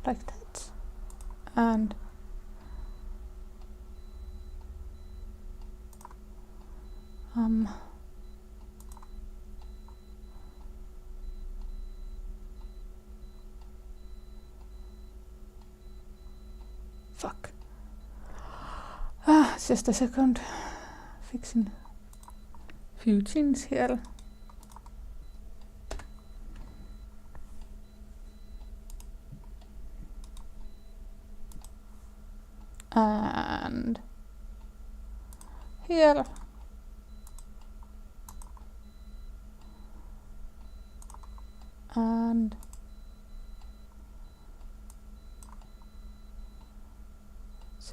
Like that. And fuck. Just a second. Fixing few things here. And here. And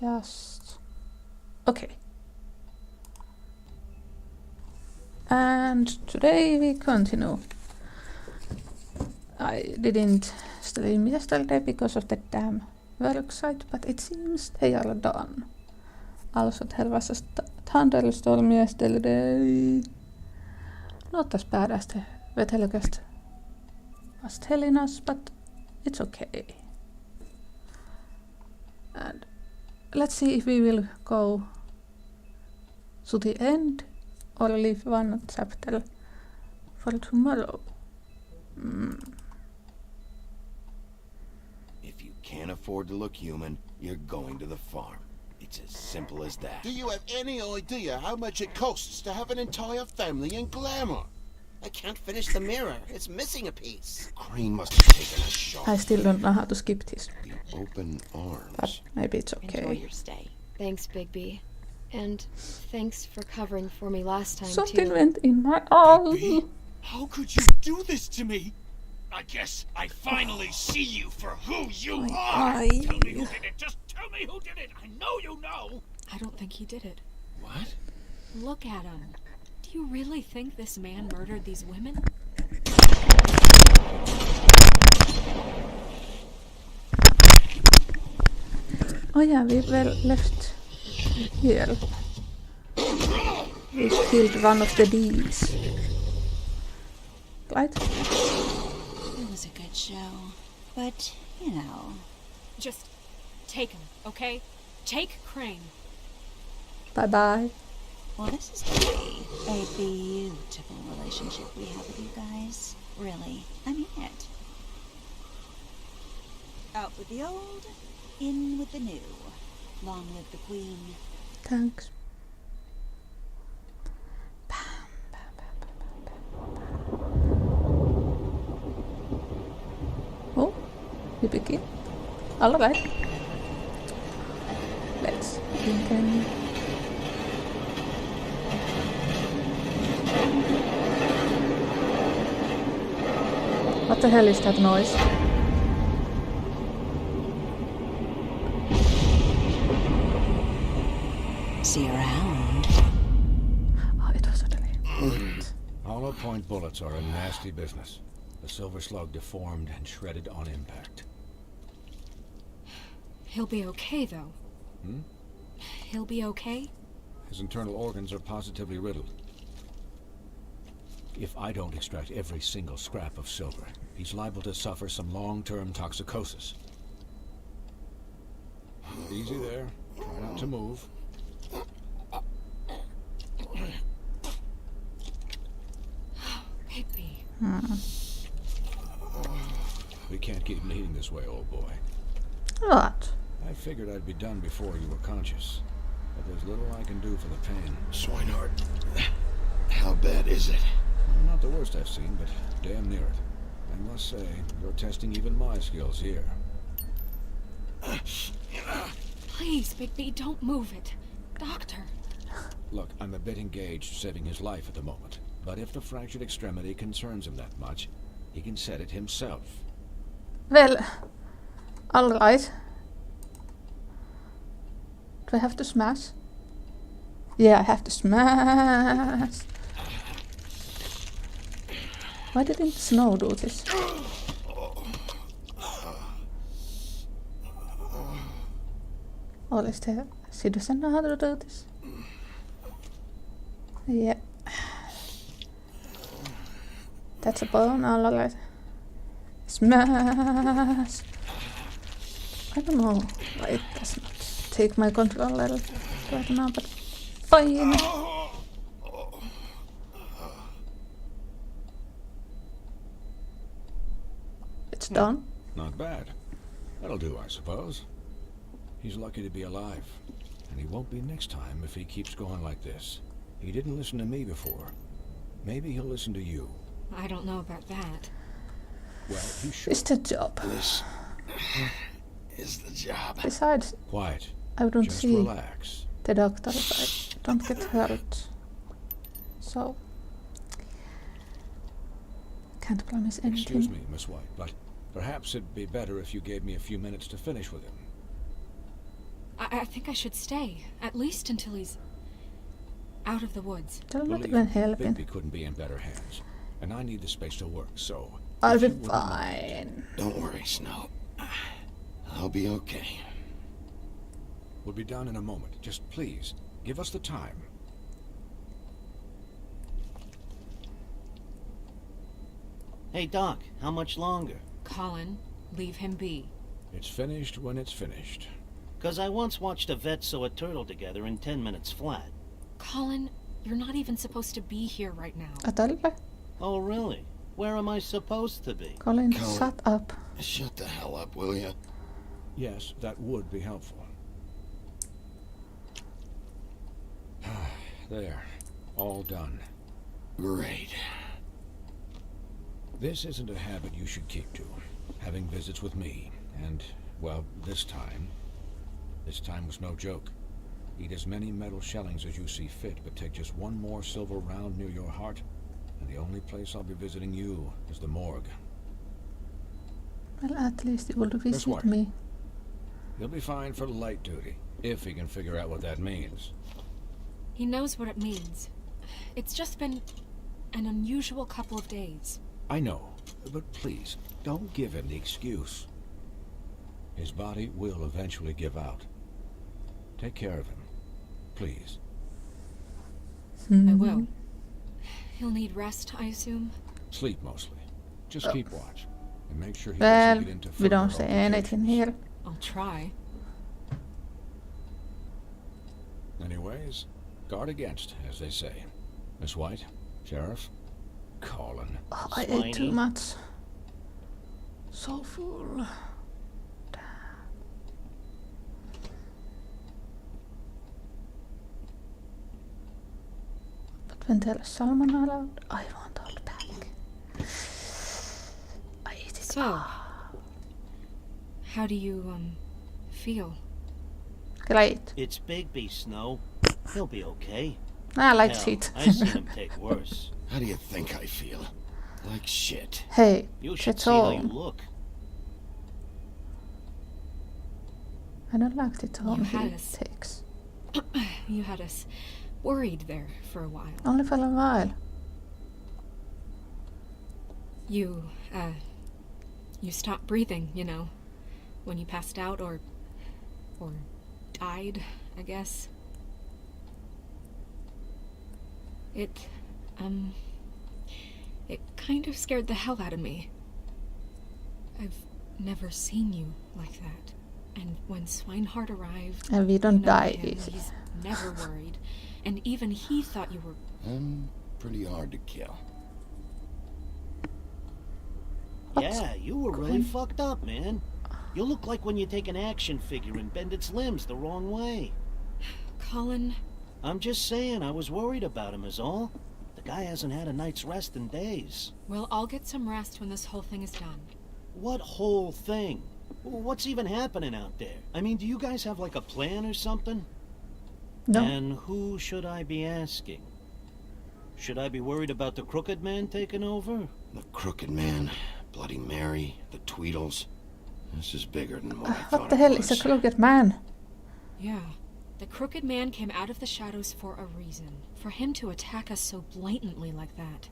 just okay. And today we continue. I didn't stream yesterday because of the damn worksite, but it seems they are done. Also, there was a thunderstorm yesterday. Not as bad as the weathercast was telling us, but it's okay. And let's see if we will go to the end or leave one chapter for tomorrow. If you can't afford to look human, you're going to the farm. It's as simple as that. Do you have any idea how much it costs to have an entire family in glamour? I can't finish the mirror. It's missing a piece. Crane must have taken a shot. I still don't know how to skip this, The open arms. but maybe it's Enjoy okay. your stay. Thanks, Bigby. And thanks for covering for me last time, Something too. went in my eye. Bigby, how could you do this to me? I guess I finally see you for who you are. eye. Tell me who did it. Just tell me who did it. I know you know. I don't think he did it. What? Look at him. Do you really think this man murdered these women? Oh yeah, we were left here. We killed one of the D's. Right? It was a good show. But, you know. Just take him, okay? Take Crane. Bye bye. Well, this is gonna be a beautiful relationship we have with you guys. Really. I mean it. Out with the old, in with the new. Long live the queen. Thanks. Oh, we begin. Alright. Let's begin. What the hell is that noise? See you around. Oh, it was suddenly. Hollow point bullets are a nasty business. The silver slug deformed and shredded on impact. He'll be okay, though. He'll be okay? His internal organs are positively riddled. If I don't extract every single scrap of silver, he's liable to suffer some long-term toxicosis. Easy there. Try not to move. Bigby. We can't keep bleeding this way, old boy. What? I figured I'd be done before you were conscious. But there's little I can do for the pain. Swinehart, how bad is it? Well, not the worst I've seen, but damn near it. I must say, you're testing even my skills here. Please, Bigby, don't move it. Doctor. Look, I'm a bit engaged saving his life at the moment. But if the fractured extremity concerns him that much, he can set it himself. Well, alright. Do I have to smash? Yeah, I have to smash. Why didn't Snow do this? Or is there... She doesn't know how to do this. Yeah. That's a bone, alright. Smash! I don't know why it does not take my controller right now, but fine. It's done. Not bad. That'll do, I suppose. He's lucky to be alive. And he won't be next time if he keeps going like this. He didn't listen to me before. Maybe he'll listen to you. I don't know about that. Well, he should. It's the job. This is the job. Besides, Quiet. I wouldn't Just see relax. the doctor if I don't get hurt. So, can't promise anything. Excuse me, Miss White, but perhaps it'd be better if you gave me a few minutes to finish with him. I think I should stay, at least until he's out of the woods. They're not Believe even me, helping. Bigby couldn't be in better hands. And I need the space to work, so... I'll if be you wouldn't mind- fine. Don't worry, Snow. I'll be okay. We'll be down in a moment. Just please, give us the time. Hey, Doc, how much longer? Colin, leave him be. It's finished when it's finished. 'Cause I once watched a vet sew a turtle together in 10 minutes flat. Colin, you're not even supposed to be here right now. Atalle. Oh, really? Where am I supposed to be? Colin, Colin. shut up. Shut the hell up, will ya? Yes, that would be helpful. There. All done. Great. This isn't a habit you should keep to. Having visits with me. And, well, this time was no joke. Eat as many metal shellings as you see fit, but take just one more silver round near your heart, and the only place I'll be visiting you is the morgue. Well, at least you will visit White. me. He'll be fine for light duty, if he can figure out what that means. He knows what it means. It's just been an unusual couple of days. I know, but please, don't give him the excuse. His body will eventually give out. Take care of him, please. I will. He'll need rest, I assume. Sleep mostly. Just keep watch, and make sure he Well, doesn't get into we don't further say anything altercations. here. I'll try. Anyways, guard against, as they say. Miss White, Sheriff, Colin. Oh, I ate too Swiney. much. So full. But when there is salmon allowed, I want all back. I eat it. So, how do you, feel? Great. It's Bigby, Snow. He'll be okay. I like Hell, shit. I've seen him take worse. How do you think I feel? Like shit. Hey, You should it's see how you all. look. I don't like the tone You he had us. takes. You had us worried there for a while. Only for a while. You stopped breathing, you know, when you passed out or died, I guess. It kind of scared the hell out of me. I've never seen you like that. And when Swinehart arrived, And we you don't know die him, easy. he's never worried. And even he thought you were... I'm pretty hard to kill. Yeah, you were really Colin? fucked up, man. You look like when you take an action figure and bend its limbs the wrong way. Colin, I'm just saying, I was worried about him is all. The guy hasn't had a night's rest in days. we'll all get some rest when this whole thing is done. What whole thing? What's even happening out there? I mean, do you guys have like a plan or something? No. And who should I be asking? Should I be worried about the Crooked Man taking over? The Crooked Man, Bloody Mary, the Tweedles. This is bigger than what I thought What the it hell was. is a crooked man? Yeah. The Crooked Man came out of the shadows for a reason. For him to attack us so blatantly like that.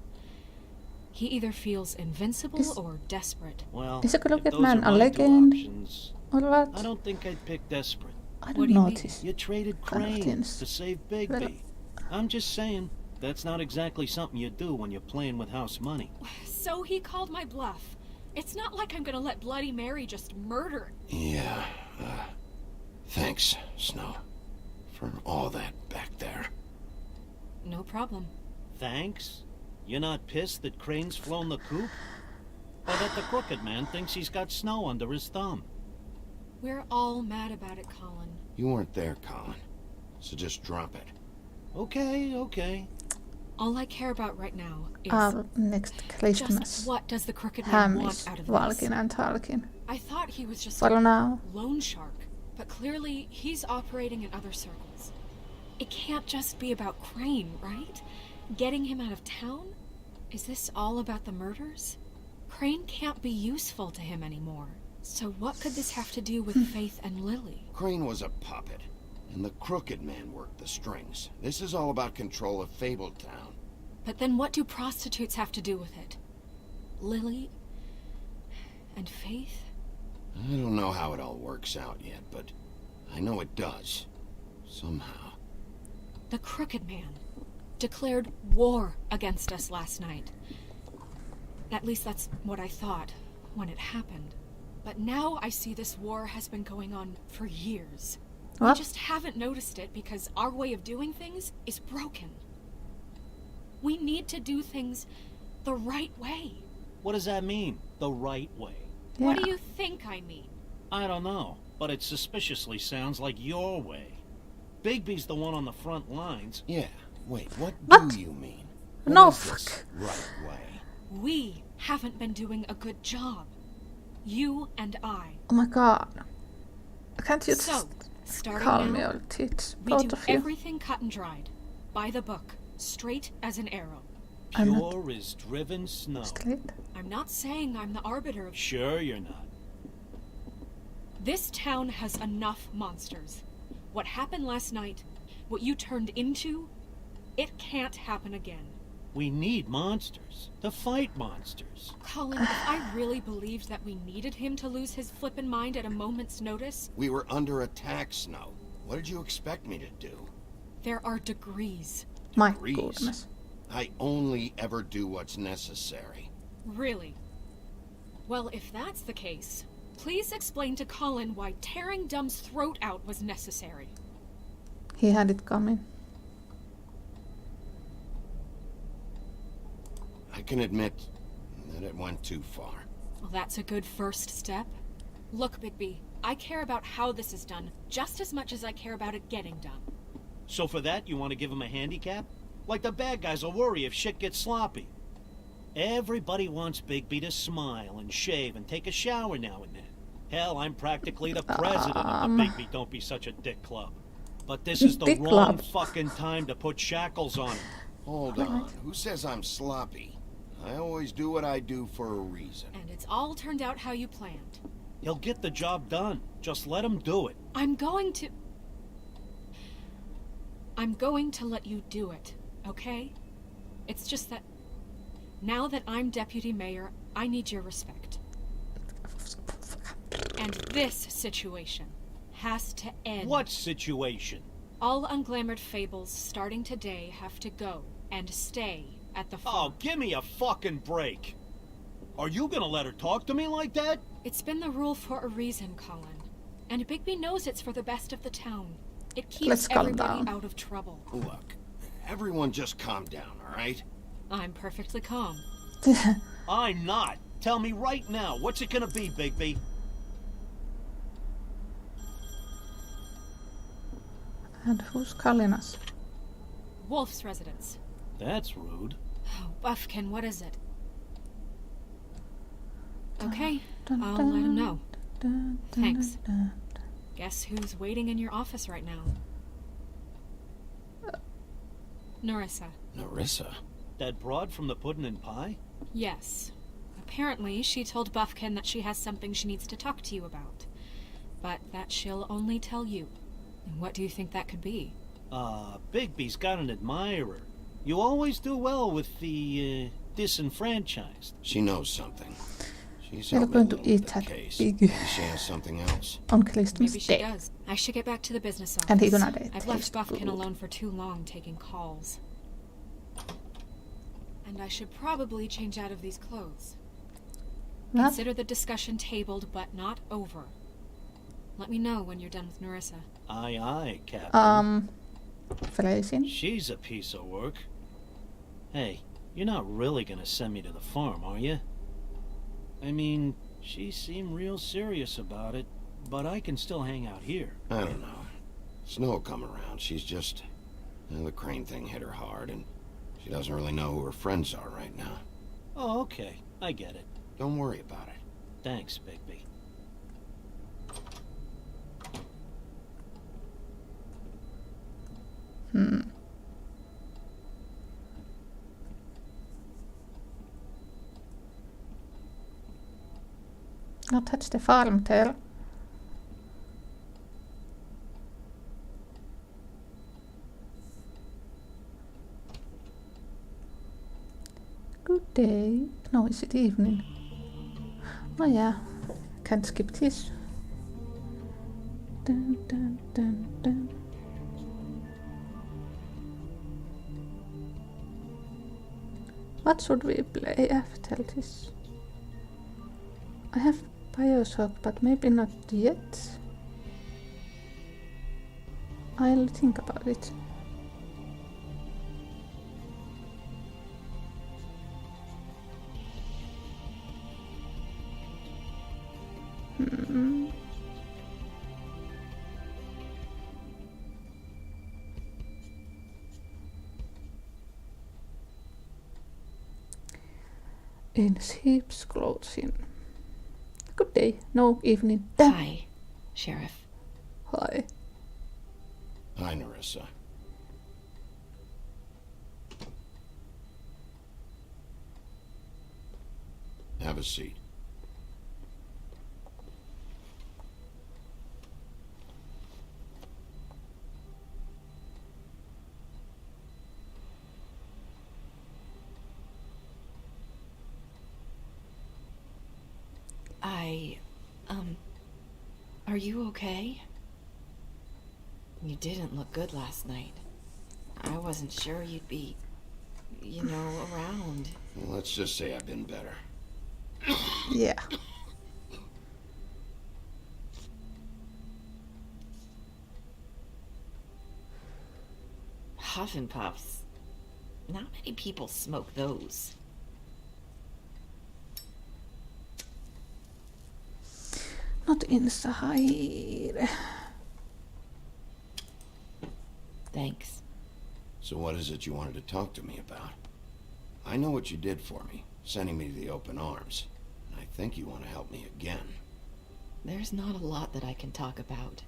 He either feels invincible Is- or desperate. Well, Is a if Crooked those Man are a my two legend? options, Or what? I don't think I'd pick Desperate. I What don't do you mean? notice. You traded Kind of Cranes things. to save Well- Bigby. I'm just saying, That's not exactly something you do when you're playing with house money. So he called my bluff. It's not like I'm gonna let Bloody Mary just murder. Yeah, thanks, Snow, for all that back there. No problem. Thanks? You're not pissed that Crane's flown the coop? Or that the crooked man thinks he's got Snow under his thumb? We're all mad about it, Colin. You weren't there, Colin, so just drop it. Okay. All I care about right now is Next Christmas. just what does the crooked man want Hämis, out of this? Valkin and Tarkin. I thought he was just For a now. loan shark, but clearly he's operating in other circles. It can't just be about Crane, right? Getting him out of town? Is this all about the murders? Crane can't be useful to him anymore. So what could this have to do with Faith and Lily? Crane was a puppet, and the crooked man worked the strings. This is all about control of Fabletown. But then what do prostitutes have to do with it? Lily? And Faith? I don't know how it all works out yet, but I know it does. Somehow. The crooked man declared war against us last night. At least that's what I thought when it happened. But now I see this war has been going on for years. We What? just haven't noticed it because our way of doing things is broken. We need to do things the right way. What does that mean, the right way? Yeah. What do you think I mean? I don't know, but it suspiciously sounds like your way. Bigby's the one on the front lines. Yeah, wait, what What? do you mean? No, What is this fuck. right way? We haven't been doing a good job. You and I. Oh my god. Can't you So, just starting calm now, your tits, we both do of you? everything cut and dried. By the book. Straight as an arrow. I'm not Pure as driven snow. straight. I'm not saying I'm the arbiter of... Sure you're not. This town has enough monsters. What happened last night, what you turned into, it can't happen again. We need monsters. To fight monsters. Colin, if I really believed that we needed him to lose his flippin' mind at a moment's notice, We were under attack, Snow. What did you expect me to do? there are degrees. My Degrees. goodness. I only ever do what's necessary. Really? Well, if that's the case, please explain to Colin why tearing Dumb's throat out was necessary. He had it coming. I can admit that it went too far. Well, that's a good first step. Look, Bigby, I care about how this is done just as much as I care about it getting done. So for that, you want to give him a handicap? Like the bad guys will worry if shit gets sloppy. Everybody wants Bigby to smile and shave and take a shower now and then. Hell, I'm practically the president of the Bigby Don't Be Such a Dick Club. But this is the Dick wrong Club. fucking time to put shackles on him. Hold on. Who says I'm sloppy? I always do what I do for a reason. And it's all turned out how you planned. He'll get the job done. Just let him do it. I'm going to let you do it, okay? It's just that now that I'm deputy mayor, I need your respect. And this situation has to end. What situation? All unglamored fables starting today have to go and stay at the Oh, farm. give me a fucking break. Are you gonna let her talk to me like that? It's been the rule for a reason, Colin. And Bigby knows it's for the best of the town. It keeps Let's calm everybody down. out of trouble. Look, everyone just calm down, all right? I'm perfectly calm. I'm not. Tell me right now, what's it gonna be, Bigby? And who's calling us? Wolf's residence. That's rude. Oh, Buffkin, what is it? Okay, Dun, I'll dun, let him know. dun, dun, Thanks. dun. Guess who's waiting in your office right now? Narissa. Narissa? That broad from the puddin' and pie? Yes. Apparently, she told Buffkin that she has something she needs to talk to you about. But that she'll only tell you. And what do you think that could be? Bigby's got an admirer. You always do well with the, disenfranchised. She knows something. She's We're helped me going a to little eat with the that case. big Maybe she has something else. on Christmas Maybe she Day. does. I should get back to the business office. And he gonna I've left taste Buffkin good. alone for too long taking calls. And I should probably change out of these clothes. What? Consider the discussion tabled, but not over. Let me know when you're done with Narissa. Aye, aye, Captain. Phrasing. She's a piece of work. Hey, you're not really gonna send me to the farm, are you? I mean, she seemed real serious about it, but I can still hang out here. I don't know. Snow will come around. She's just... the crane thing hit her hard, and she doesn't really know who her friends are right now. Oh, okay. I get it. Don't worry about it. Thanks, Bigby. Not touch the farm tail. Good day. No, is it evening? Oh yeah, can't skip this. Dun, dun, dun, dun. What should we play after this? I have Bioshock, but maybe not yet. I'll think about it. In sheep's clothing. Good day. No, evening. Damn. Hi, Sheriff. Hi. Hi, Narissa. Have a seat. Are you okay? You didn't look good last night. I wasn't sure you'd be, around. Well, let's just say I've been better. Yeah. Huff and Puffs. Not many people smoke those. Not inside. Thanks. So what is it you wanted to talk to me about? I know what you did for me, sending me to the open arms. And I think you want to help me again. There's not a lot that I can talk about.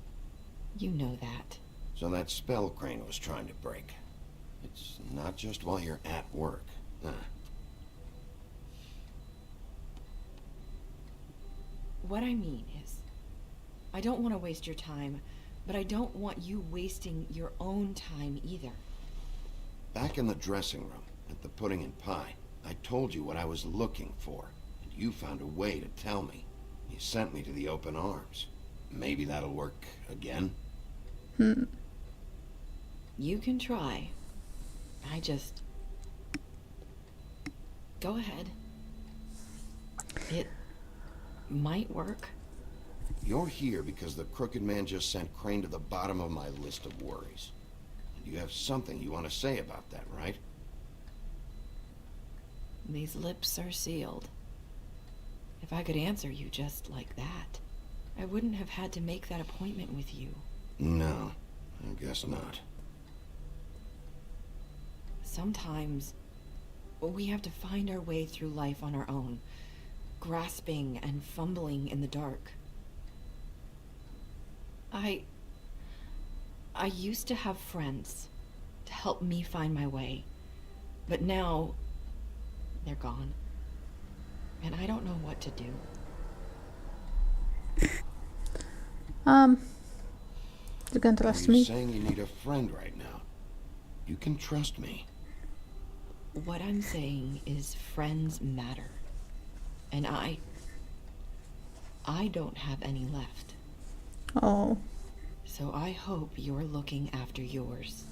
You know that. So that spell Crane was trying to break. It's not just while you're at work. Huh. What I mean is, I don't want to waste your time, but I don't want you wasting your own time either. Back in the dressing room, at the pudding and pie, I told you what I was looking for, and you found a way to tell me. You sent me to the open arms. Maybe that'll work again? You can try. I just... Go ahead. It might work. You're here because the crooked man just sent Crane to the bottom of my list of worries. And you have something you want to say about that, right? These lips are sealed. If I could answer you just like that, I wouldn't have had to make that appointment with you. No, I guess not. Sometimes we have to find our way through life on our own, grasping and fumbling in the dark. I used to have friends to help me find my way, but now they're gone, and I don't know what to do. You can trust You're me. saying you need a friend right now. You can trust me. What I'm saying is friends matter, and I don't have any left. Oh. So I hope you're looking after yours.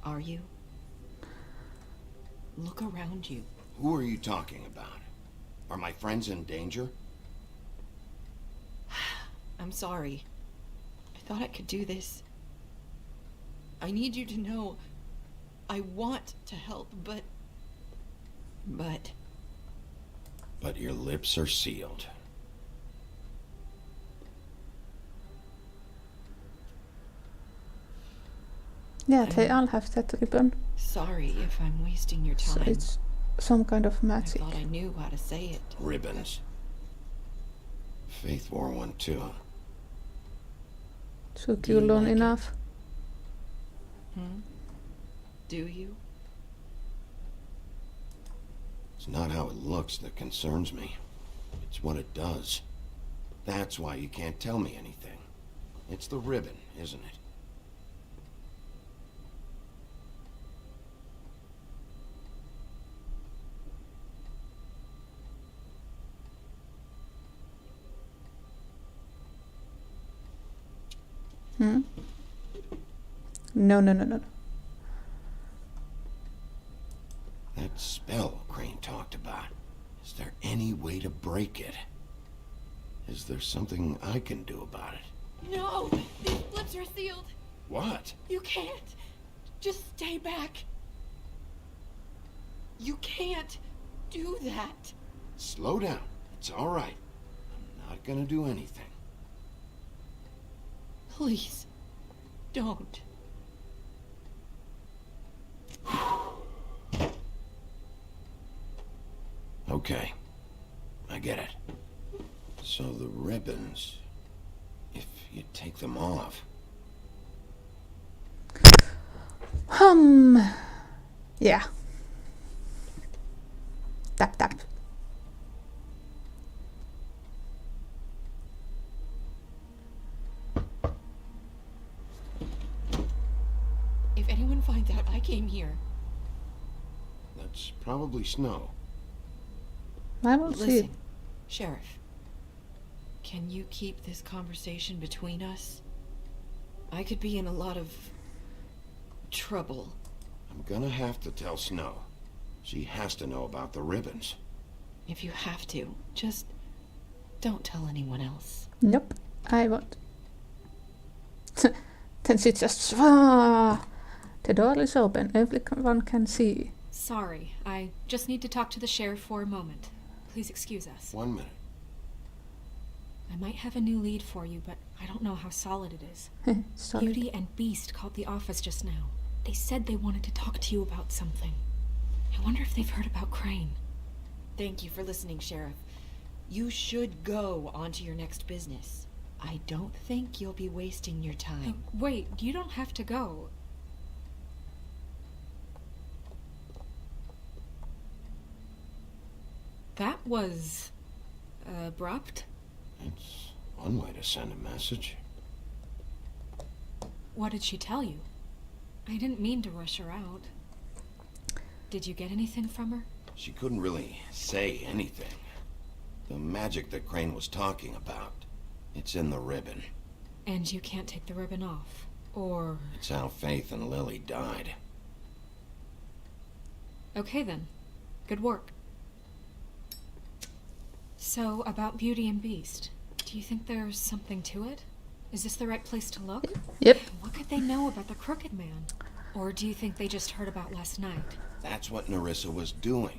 Are you? Look around you. Who are you talking about? Are my friends in danger? I'm sorry. I thought I could do this. I need you to know I want to help, but... But your lips are sealed. Yeah, they all have that ribbon. Sorry if I'm wasting your So time. it's some kind of I magic. thought I knew how to say it. Ribbons. Faith wore one too. Took Do you you long like it? enough. Do you? It's not how it looks that concerns me. It's what it does. That's why you can't tell me anything. It's the ribbon, isn't it? No. That spell Crane talked about. Is there any way to break it? Is there something I can do about it? No! These lips are sealed! What? You can't! Just stay back! You can't do that! Slow down. It's all right. I'm not gonna do anything. Please, don't. Okay. I get it. So the ribbons, if you take them off, Yeah. Tap. If anyone finds out I came here, that's probably snow. I will see. listen, Sheriff. Can you keep this conversation between us? I could be in a lot of trouble. I'm gonna have to tell Snow. She has to know about the ribbons. If you have to, just don't tell anyone else. Nope, I won't. Then she just... The door is open, everyone can see. Sorry, I just need to talk to the sheriff for a moment. Please excuse us. 1 minute. I might have a new lead for you, but I don't know how solid it is. Sorry. Beauty and Beast called the office just now. They said they wanted to talk to you about something. I wonder if they've heard about Crane. Thank you for listening, Sheriff. You should go on to your next business. I don't think you'll be wasting your time. Wait, you don't have to go. That was... abrupt? It's one way to send a message. What did she tell you? I didn't mean to rush her out. Did you get anything from her? She couldn't really say anything. The magic that Crane was talking about, it's in the ribbon. And you can't take the ribbon off? Or... It's how Faith and Lily died. Okay then. Good work. So, about Beauty and Beast, do you think there's something to it? Is this the right place to look? Yep. What could they know about the Crooked Man? Or do you think they just heard about last night? That's what Nerissa was doing,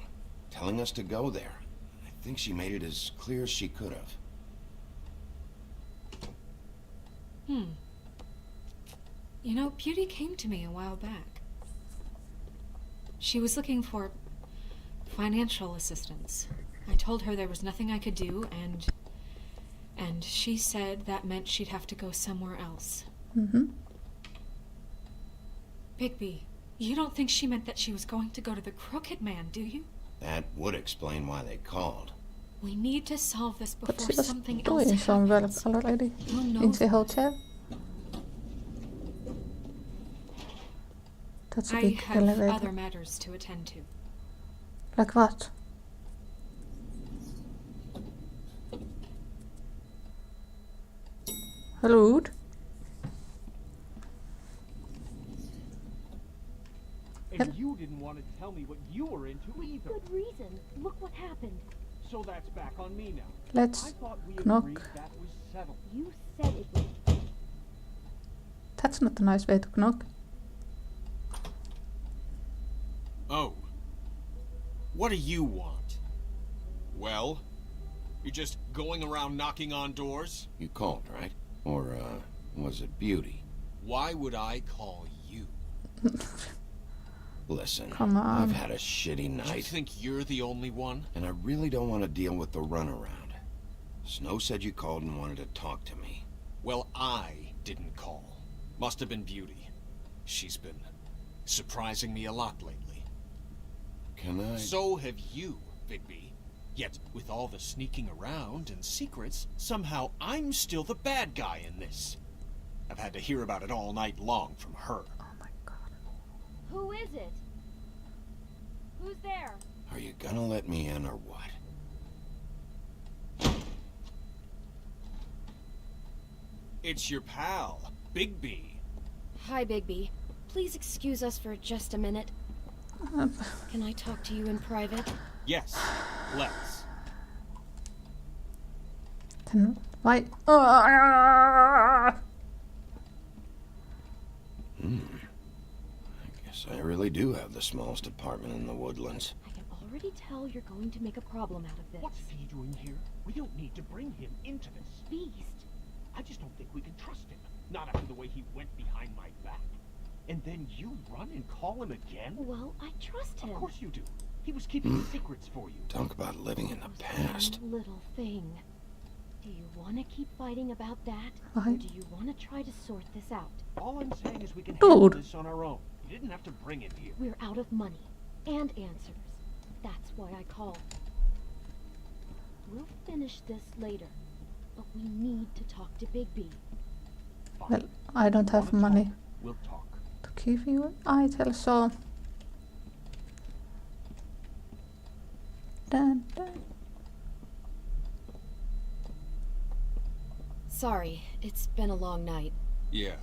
telling us to go there. I think she made it as clear as she could have. You know, Beauty came to me a while back. She was looking for financial assistance. I told her there was nothing I could do, and she said that meant she'd have to go somewhere else. Bigby, you don't think she meant that she was going to go to the Crooked Man, do you? That would explain why they called. We need to solve this But before she was something doing else some work happens. already. You'll know In the that. hotel. That's a I big have elevator. other matters to attend to. Like what? Rude. And you didn't want to tell me what you were into either. Good reason. Look what happened. So that's back on me now. Let's I thought we knock. agreed that was settled. You said it was. That's not a nice way to knock. Oh. What do you want? Well? You're just going around knocking on doors? You called, right? Or, was it Beauty? Why would I call you? Listen, Come on. I've had a shitty You night, think you're the only one? and I really don't want to deal with the runaround. Snow said you called and wanted to talk to me. Well, I didn't call. Must have been Beauty. She's been surprising me a lot lately. Can I... So have you, Bigby. Yet, with all the sneaking around and secrets, somehow I'm still the bad guy in this. I've had to hear about it all night long from her. Oh my god. Who is it? Who's there? Are you gonna let me in or what? It's your pal, Bigby. Hi, Bigby. Please excuse us for just a minute. Can I talk to you in private? Yes, let's. Then why? I guess I really do have the smallest apartment in the woodlands. I can already tell you're going to make a problem out of this. What's he doing here? We don't need to bring him into this. Beast? I just don't think we can trust him. Not after the way he went behind my back. And then you run and call him again? Well, I trust him. Of course you do. He was keeping secrets for you. Talk about living in the It was past. one little thing. Do you want to keep fighting about that? Why? Or do you want to try to sort this out? All I'm saying is we can handle Dude. this on our own. You didn't have to bring him here. We're out of money and answers. That's why I called. We'll finish this later, but we need to talk to Bigby. Fine. Well, I don't have Wanna money talk? We'll talk. to give you an item, so... Dun, dun. Sorry, it's been a long night. Yeah,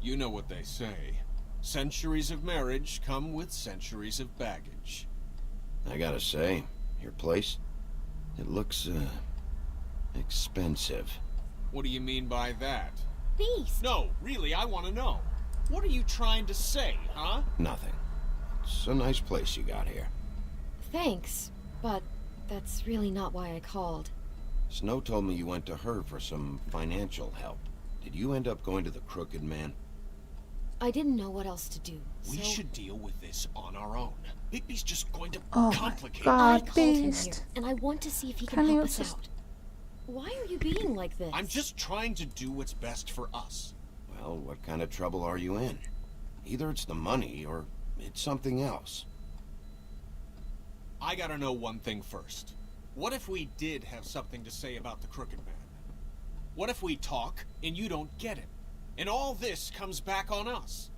you know what they say. Centuries of marriage come with centuries of baggage. I gotta say, your place, it looks, expensive. What do you mean by that? Beast! No, really, I want to know. What are you trying to say, huh? Nothing. It's a nice place you got here. Thanks, but that's really not why I called. Snow told me you went to her for some financial help. Did you end up going to the Crooked Man? I didn't know what else to do, so... We should deal with this on our own. Bigby's just going to Oh my complicate God. I called him here, Beast. and I want to see if he Can can you help us just- out. Why are you being like this? I'm just trying to do what's best for us. Well, what kind of trouble are you in? Either it's the money or it's something else. I gotta know one thing first. What if we did have something to say about the Crooked Man? What if we talk and you don't get it? And all this comes back on us?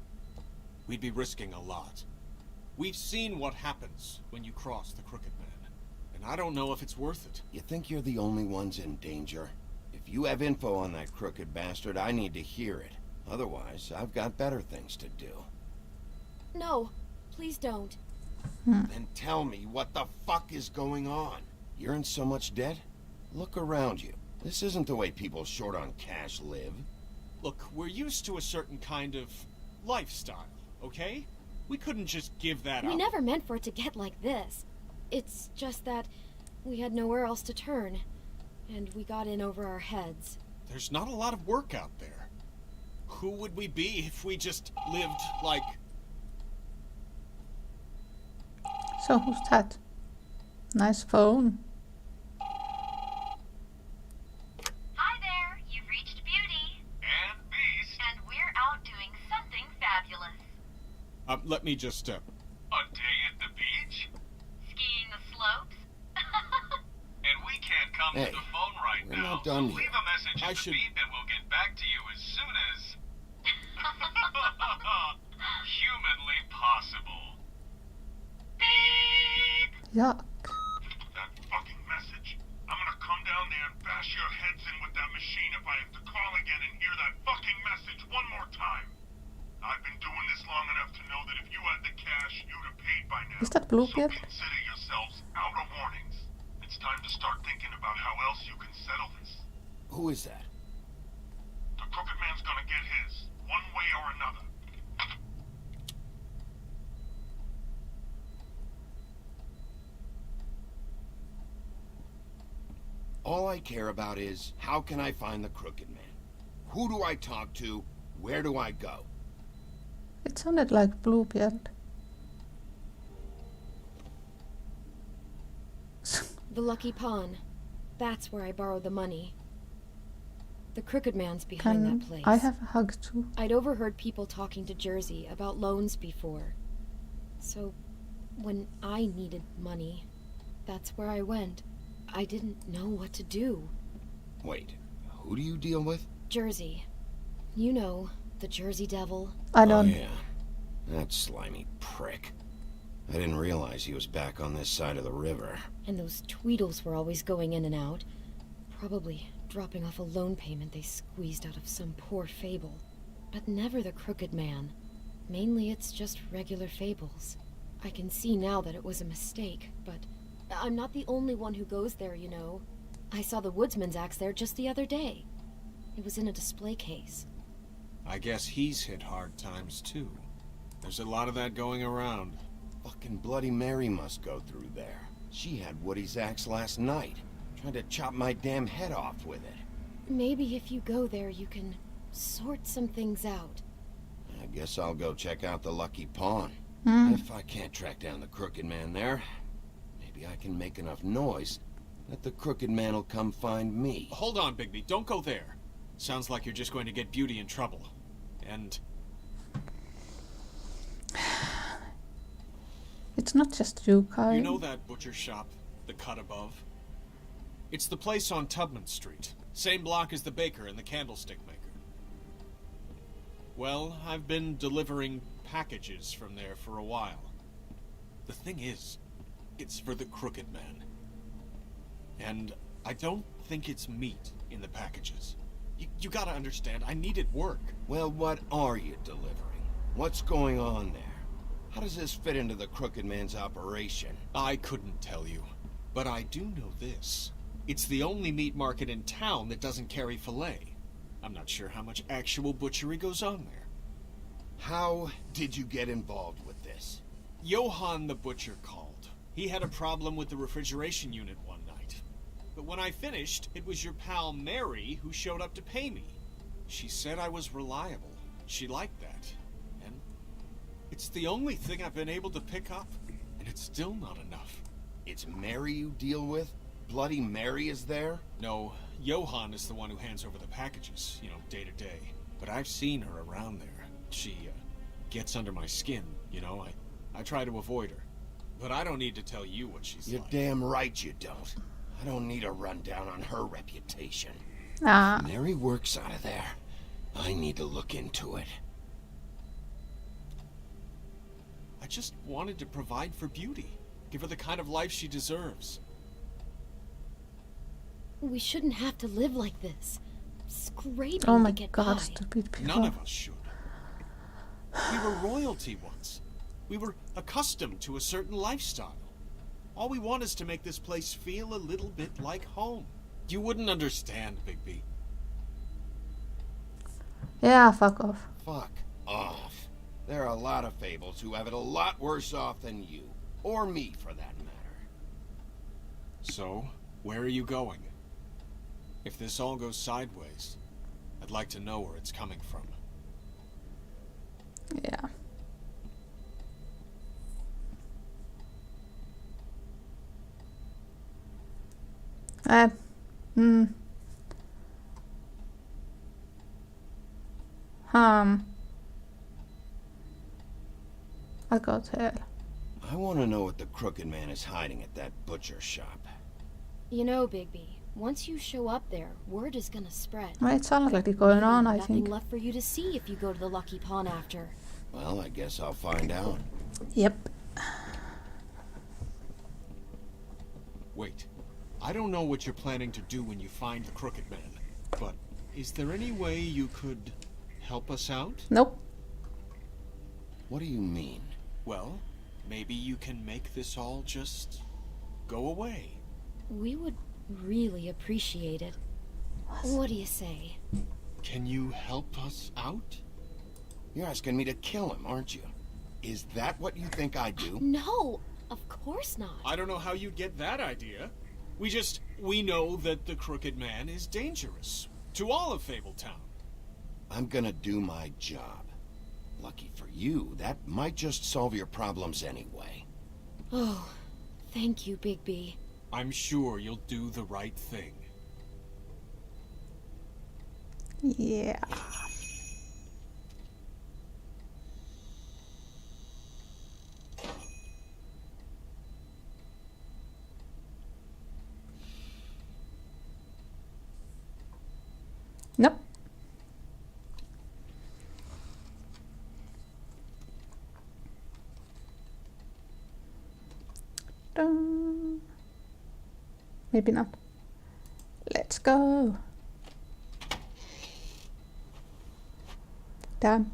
We'd be risking a lot. We've seen what happens when you cross the Crooked Man. And I don't know if it's worth it. You think you're the only ones in danger? If you have info on that crooked bastard, I need to hear it. Otherwise, I've got better things to do. No, please don't. Then tell me what the fuck is going on? You're in so much debt? Look around you. This isn't the way people short on cash live. Look, we're used to a certain kind of lifestyle, okay? We couldn't just give that We up. never meant for it to get like this. It's just that we had nowhere else to turn, and we got in over our heads. There's not a lot of work out there. Who would we be if we just lived like... So who's that? Nice phone. Hi there, you've reached Beauty. And Beast. And we're out doing something fabulous. let me just, A day at the beach? Skiing the slopes. And we can't come Hey, to the phone right we're now. not done so yet. leave a message I in the should- beep and we'll get back to you as soon as... humanly possible. Beep! Yuck. That fucking message. I'm gonna come down there and bash your heads in with that machine if I have to call again and hear that fucking message one more time. I've been doing this long enough to know that if you had the cash, you'd have paid So Bluebeard? consider yourselves out of warnings. It's time to start thinking about how else you can settle this. Who is that? The Crooked Man's gonna get his, one way or another. All I care about is, how can I find the Crooked Man? Who do I talk to? Where do I go? It sounded like Bluebeard. The Lucky Pawn. That's where I borrowed the money. The Crooked Man's behind that place. I have a hug too? I'd overheard people talking to Jersey about loans before. So, when I needed money, that's where I went. I didn't know what to do. Wait, who do you deal with? Jersey. You know, the Jersey Devil. I don't. Oh, yeah. That slimy prick. I didn't realize he was back on this side of the river. And those Tweedles were always going in and out. Probably dropping off a loan payment they squeezed out of some poor fable. But never the Crooked Man. Mainly it's just regular fables. I can see now that it was a mistake, but I'm not the only one who goes there, you know. I saw the Woodsman's axe there just the other day. It was in a display case. I guess he's hit hard times too. There's a lot of that going around. Fucking Bloody Mary must go through there. She had Woody's axe last night. Tried to chop my damn head off with it. Maybe if you go there, you can sort some things out. I guess I'll go check out the Lucky Pawn. If I can't track down the Crooked Man there, maybe I can make enough noise that the Crooked Man will come find me. Hold on, Bigby. Don't go there. Sounds like you're just going to get Beauty in trouble. And... It's not just you, Kai. you know that butcher shop, the cut above? It's the place on Tubman Street. Same block as the baker and the candlestick maker. Well, I've been delivering packages from there for a while. The thing is, it's for the Crooked Man. And I don't think it's meat in the packages. You gotta understand, I needed work. Well, what are you delivering? What's going on there? How does this fit into the Crooked Man's operation? I couldn't tell you, but I do know this. It's the only meat market in town that doesn't carry filet. I'm not sure how much actual butchery goes on there. How did you get involved with this? Johann the butcher called. He had a problem with the refrigeration unit one night. But when I finished, it was your pal Mary who showed up to pay me. She said I was reliable. She liked that. And it's the only thing I've been able to pick up. And it's still not enough. It's Mary you deal with? Bloody Mary is there? No, Johann is the one who hands over the packages, you know, day to day. But I've seen her around there. She gets under my skin, you know. I try to avoid her. But I don't need to tell you what she's You're like. damn right you don't. I don't need a rundown on her reputation. Ah, Mary works out of there. I need to look into it. I just wanted to provide for Beauty. Give her the kind of life she deserves. We shouldn't have to live like this. Scraping oh my to get god, by. stupid people. None of us should. We were royalty once. We were accustomed to a certain lifestyle. All we want is to make this place feel a little bit like home. You wouldn't understand, Bigby. Yeah, fuck off. Fuck off. There are a lot of fables who have it a lot worse off than you. Or me, for that matter. So, where are you going? If this all goes sideways, I'd like to know where it's coming from. Yeah. I got hell. I want to know what the Crooked Man is hiding at that butcher shop. You know, Bigby, once you show up there, word is gonna spread. Well, it's already going on, I Nothing think. left for you to see if you go to the Lucky Pawn after. Well, I guess I'll find out. Yep. Wait, I don't know what you're planning to do when you find the Crooked Man, but is there any way you could help us out? Nope. What do you mean? Well, maybe you can make this all just go away. We would really appreciate it. What do you say? Can you help us out? You're asking me to kill him, aren't you? Is that what you think I do? No, of course not. I don't know how you'd get that idea. We know that the Crooked Man is dangerous to all of Fabletown. I'm gonna do my job. Lucky for you, that might just solve your problems anyway. Oh, thank you, Bigby. I'm sure you'll do the right thing. Yeah. Nope. Dun. Maybe not. Let's go. Damn.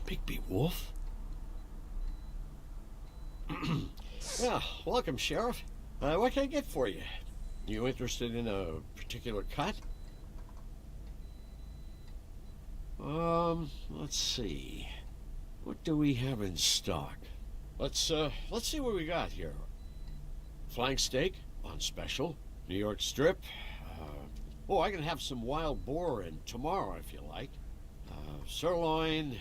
Bigby Wolf? Yeah, welcome, Sheriff. What can I get for you? You interested in a particular cut? Let's see. What do we have in stock? Let's see what we got here. Flank steak on special. New York strip. Oh, I can have some wild boar in tomorrow if you like. Sirloin,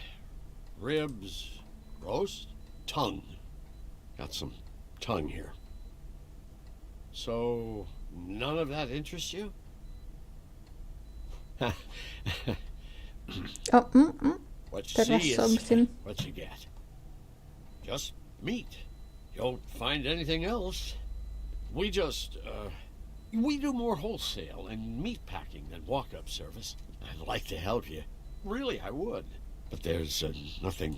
ribs, roast, tongue. Got some tongue here. So, none of that interests you? What you see is what you get. Just meat. You don't find anything else. We do more wholesale and meat packing than walk-up service. I'd like to help you. Really, I would. But there's nothing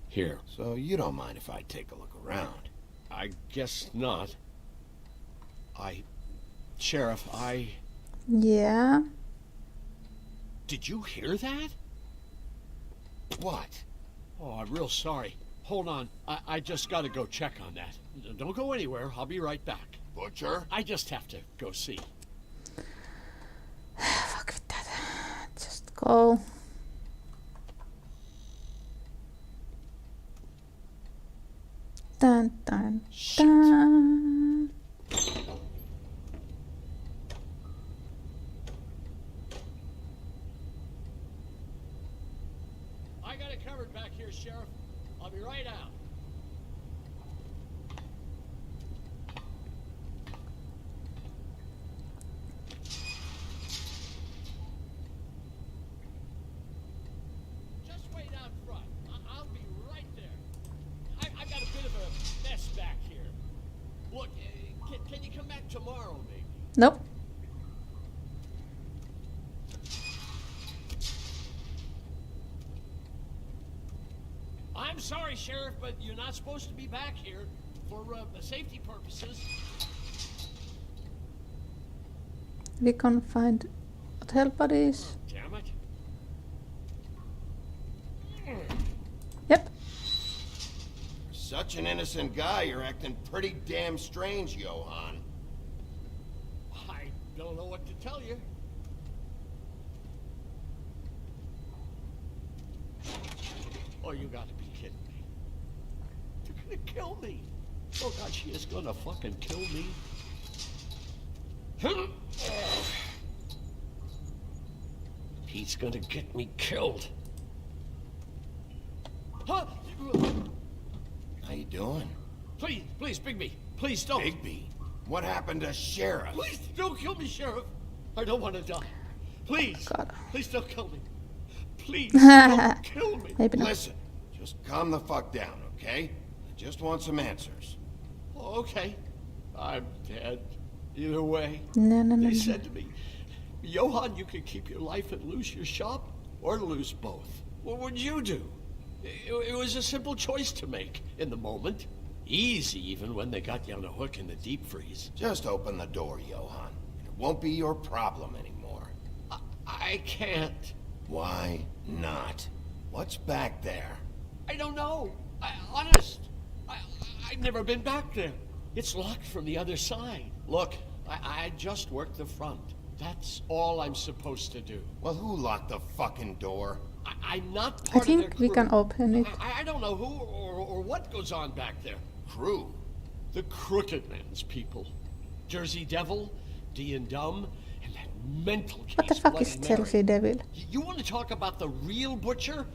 here. So you don't mind if I take a look around? I guess not. Sheriff, Yeah. Did you hear that? What? Oh, I'm real sorry. Hold on. I just gotta go check on that. Don't go anywhere. I'll be right back. Butcher? I just have to go see. Fuck with that. Just go. Dun dun dun. I got it covered back here, Sheriff. I'll be right out. Just wait out front. I'll be right there. I got a bit of a mess back here. Look, can you come back tomorrow, maybe? Nope. I'm sorry, Sheriff, but you're not supposed to be back here for safety purposes. We can find hotel buddies. Damn it. Yep. Such an innocent guy, you're acting pretty damn strange, Johan. I don't know what to tell you. Oh, you gotta be kidding me. They're gonna kill me. Oh God, she is gonna fucking kill me. He's gonna get me killed. Huh? How you doing? Please, Bigby. Please don't. Bigby? What happened to Sheriff? Please don't kill me, Sheriff. I don't want to die. Please. God. Please don't kill me. Please don't kill me. Maybe not. Listen, just calm the fuck down, okay? I just want some answers. Oh, okay. I'm dead. Either way. No. They said to me, Johan, you could keep your life and lose your shop, or lose both. What would you do? It was a simple choice to make in the moment. Easy, even when they got you on a hook in the deep freeze. Just open the door, Johan. It won't be your problem anymore. I can't. Why not? What's back there? I don't know. Honest. I've never been back there. It's locked from the other side. Look, I just worked the front. That's all I'm supposed to do. Well, who locked the fucking door? I'm not I part of their think we crew. can open it. I don't know who or what goes on back there. Crew? The Crooked Man's people. Jersey Devil, D and Dumb, and that mental case. What the fuck Bloody is Mary. Chelsea Devil? You want to talk about the real butcher?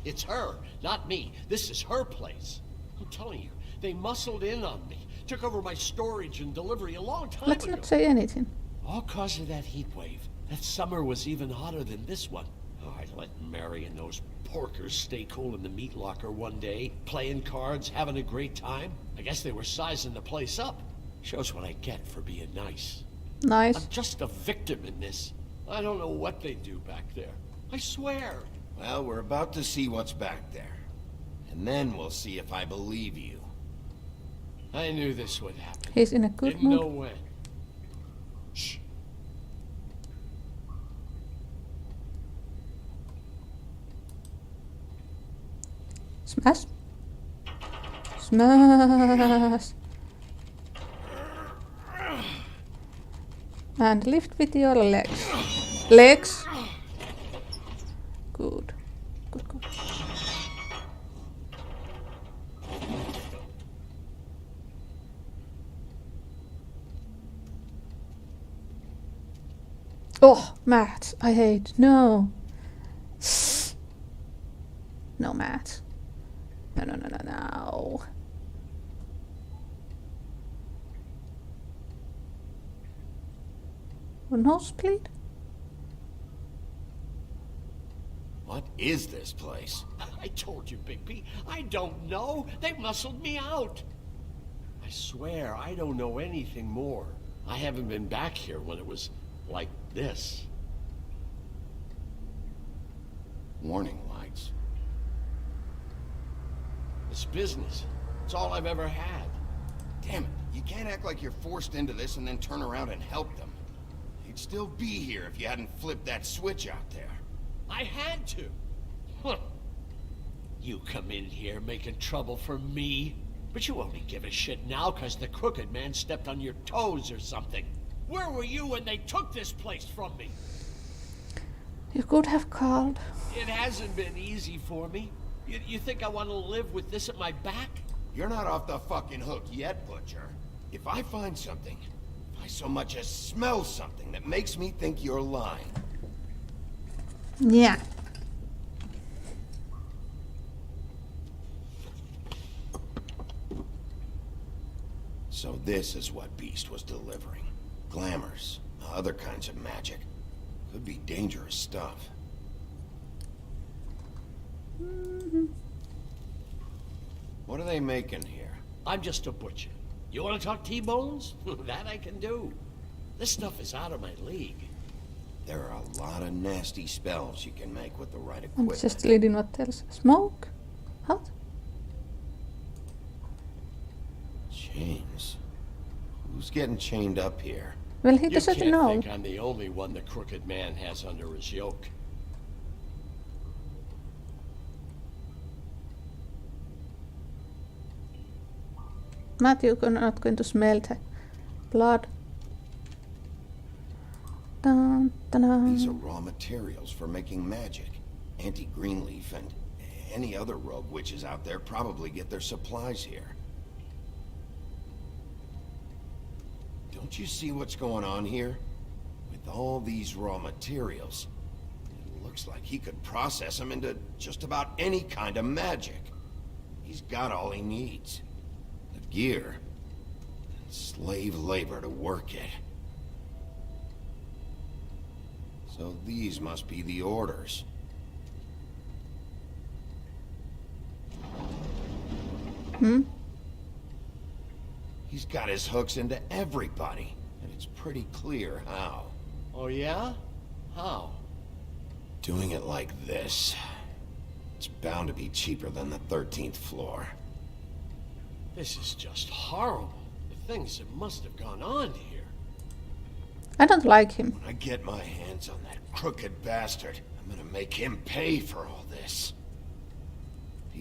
It's her, not me. This is her place. I'm telling you, they muscled in on me. Took over my storage and delivery a long time Let's ago. not say anything. All cause of that heat wave. That summer was even hotter than this one. Oh, I let Mary and those porkers stay cool in the meat locker one day, playing cards, having a great time. I guess they were sizing the place up. Shows what I get for being nice. Nice. I'm just a victim in this. I don't know what they do back there. I swear. Well, we're about to see what's back there. And then we'll see if I believe you. I knew this would happen. He's in a good Didn't know mood. when. Shh. Smash. Smash. And lift with your legs. Legs. Good. Good, good. Oh, Matt, I hate. No. No, Matt. No, no, no, no, no. A nosebleed? What is this place? I told you, Bigby. I don't know. They muscled me out. I swear, I don't know anything more. I haven't been back here when it was like this. Warning lights. It's business. It's all I've ever had. Damn it, you can't act like you're forced into this and then turn around and help them. You'd still be here if you hadn't flipped that switch out there. I had to. Huh. You come in here making trouble for me, but you only give a shit now because the Crooked Man stepped on your toes or something. Where were you when they took this place from me? You could have called. It hasn't been easy for me. You think I want to live with this at my back? You're not off the fucking hook yet, Butcher. If I find something, if I so much as smell something that makes me think you're lying, Yeah. So this is what Beast was delivering. Glamours, other kinds of magic. Could be dangerous stuff. What are they making here? I'm just a butcher. You want to talk T-bones? That I can do. This stuff is out of my league. There are a lot of nasty spells you can make with the right I'm equipment. just reading what else. Smoke? What? Chains. Who's getting chained up here? Well, he You doesn't can't know. think I'm the only one the Crooked Man has under his yoke. Matt, you're not going to smell the blood. Dun, dun, dun. These are raw materials for making magic. Auntie Greenleaf and any other rogue witches out there probably get their supplies here. Don't you see what's going on here? With all these raw materials, it looks like he could process them into just about any kind of magic. He's got all he needs. The gear, and slave labor to work it. So these must be the orders. Hmm? He's got his hooks into everybody, and it's pretty clear how. Oh yeah? How? Doing it like this. It's bound to be cheaper than the 13th floor. This is just horrible. The things that must have gone on here. I don't like him. When I get my hands on that crooked bastard, I'm gonna make him pay for all this.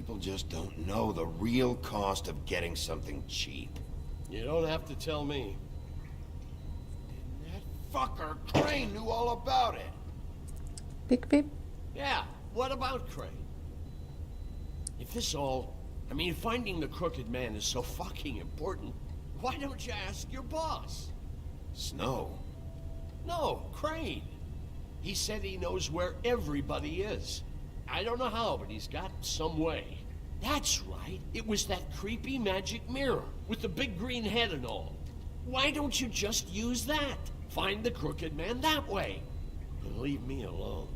People just don't know the real cost of getting something cheap. You don't have to tell me. That fucker Crane knew all about it. Bigby? Yeah, what about Crane? If this all... I mean, finding the crooked man is so fucking important, why don't you ask your boss? Snow? No, Crane. He said he knows where everybody is. I don't know how, but he's got some way. That's right. It was that creepy magic mirror with the big green head and all. Why don't you just use that? Find the crooked man that way. And leave me alone.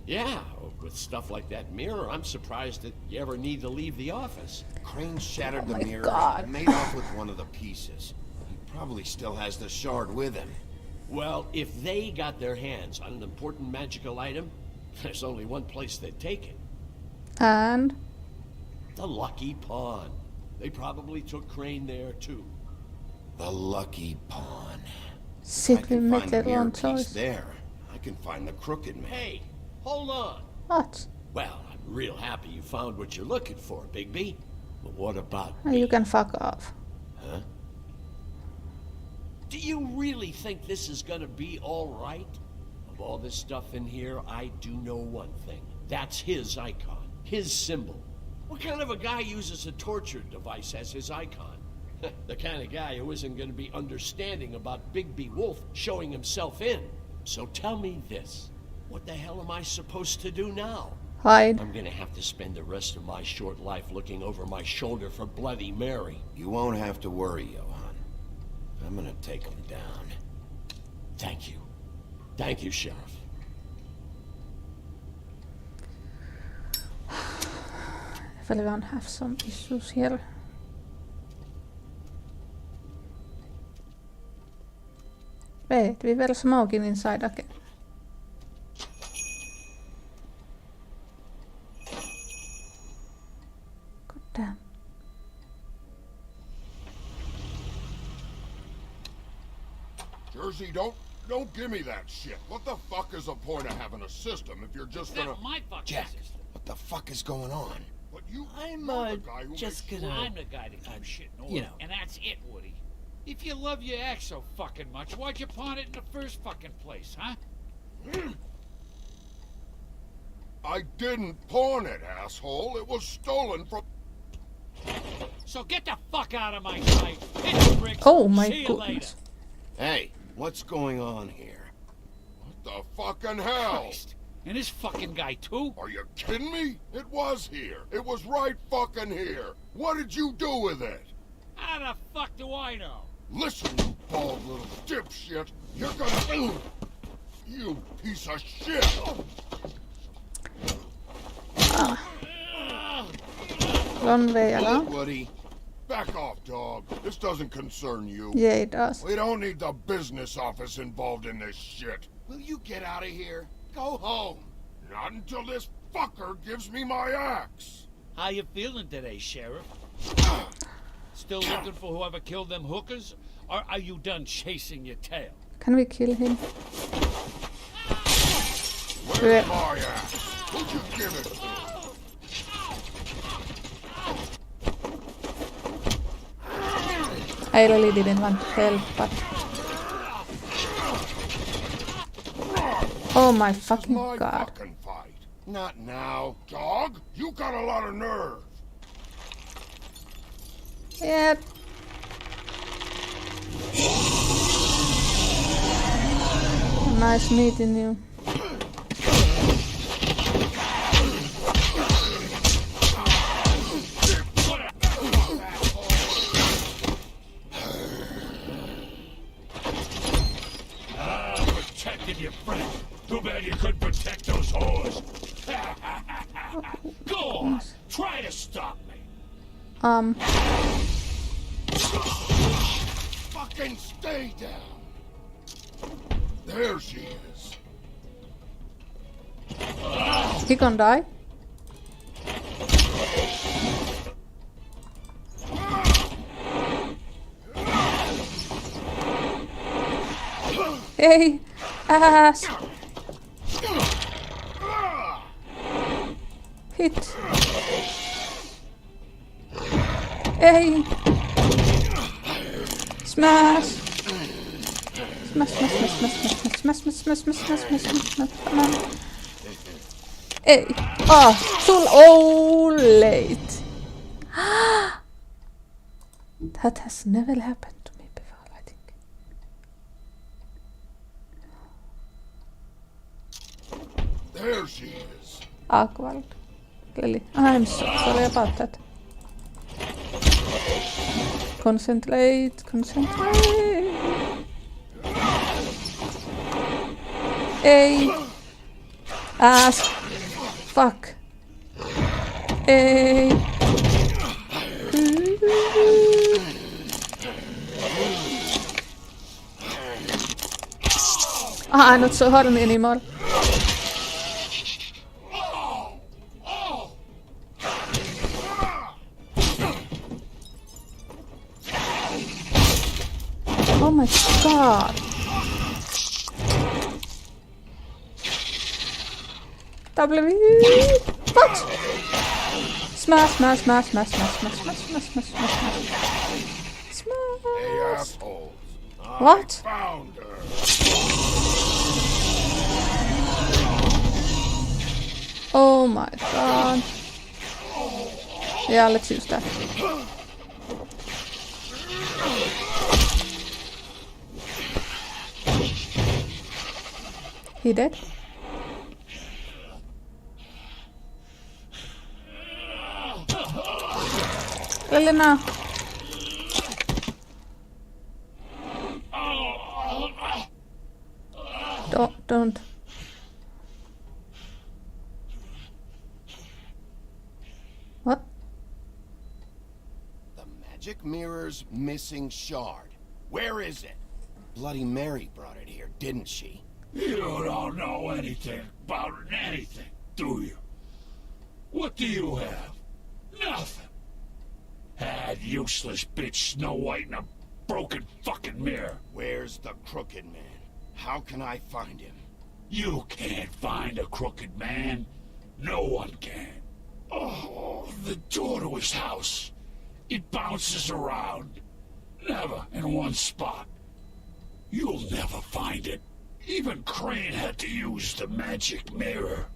Yeah, with stuff like that mirror, I'm surprised that you ever need to leave the office. Crane shattered the my mirror God. and made off with one of the pieces. He probably still has the shard with him. Well, if they got their hands on an important magical item, there's only one place they'd take it. And? The Lucky Pawn. They probably took Crane there, too. The Lucky Pawn. I Shit, we can made find the the mirror wrong piece choice. there. I can find the crooked man. Hey, hold on. What? Well, I'm real happy you found what you're looking for, Bigby. But what about Oh, me? you can fuck off. Huh? Do you really think this is gonna be all right? Of all this stuff in here, I do know one thing. That's his icon, his symbol. What kind of a guy uses a torture device as his icon? The kind of guy who isn't gonna be understanding about Bigby Wolf showing himself in. So tell me this. What the hell am I supposed to do now? Hide. I'm gonna have to spend the rest of my short life looking over my shoulder for Bloody Mary. You won't have to worry, Johan. I'm gonna take him down. Thank you. Thank you, Sheriff. If I don't have some issues here. Wait, we were smoking inside again. God damn. Jersey, don't give me that shit. What the fuck is the point of having a system if you're just gonna... my fucking Jack, system. what the fuck is going on? But you're I'm the guy who just makes gonna. sure- I'm the guy that keeps shit in order, you know. and that's it, Woody. If you love your ex so fucking much, why'd you pawn it in the first fucking place, huh? I didn't pawn it, asshole. It was stolen from... So get the fuck out of my sight. Hit the bricks. Oh my See you later. goodness. Hey, what's going on here? What the fucking hell? Christ. And this fucking guy, too? Are you kidding me? It was here. It was right fucking here. What did you do with it? How the fuck do I know? Listen, you bald little dipshit. You're gonna... You piece of shit. One way around. Woody. Back off, dog. This doesn't concern you. Yeah, it does. We don't need the business office involved in this shit. Will you get out of here? Go home. Not until this fucker gives me my axe. How you feeling today, Sheriff? Still looking for whoever killed them hookers? Or are you done chasing your tail? Can we kill him? Where's my axe? Who'd you give it to? I really didn't want to help, but... Oh my fucking My god. fucking fight. Not now, dog. You got a lot of nerve. Yeah. Nice meeting you. Protected your friend. Too bad you couldn't protect those whores. Go on. Try to stop me. Fucking stay down. There she is. He gonna die? Hey! Ass! Hit! Ei! Smash! Smash, smash, smash, smash, smash, smash, smash, smash, smash, smash, smash, smash. Ei! Oh, late! That has never happened to me before, I think. There she is. Awkward. Really. I'm so sorry about that. Concentrate. Hey. Ass. Fuck. Hey. I'm not so horny anymore. Oh my god. W. What? Smash, smash, smash, smash, smash, smash, smash, smash, smash, smash. Hey, assholes. What? I found her. Oh my god. Yeah, let's use that. He dead? Elena. Don't. What? The magic mirror's missing shard. Where is it? Bloody Mary brought it here, didn't she? You don't know anything about anything, do you? What do you have? Nothing. That useless bitch Snow White in a broken fucking mirror. Where's the Crooked Man? How can I find him? You can't find a crooked man. No one can. Oh, the door to his house. It bounces around. Never in one spot. You'll never find it. Even Crane had to use the magic mirror.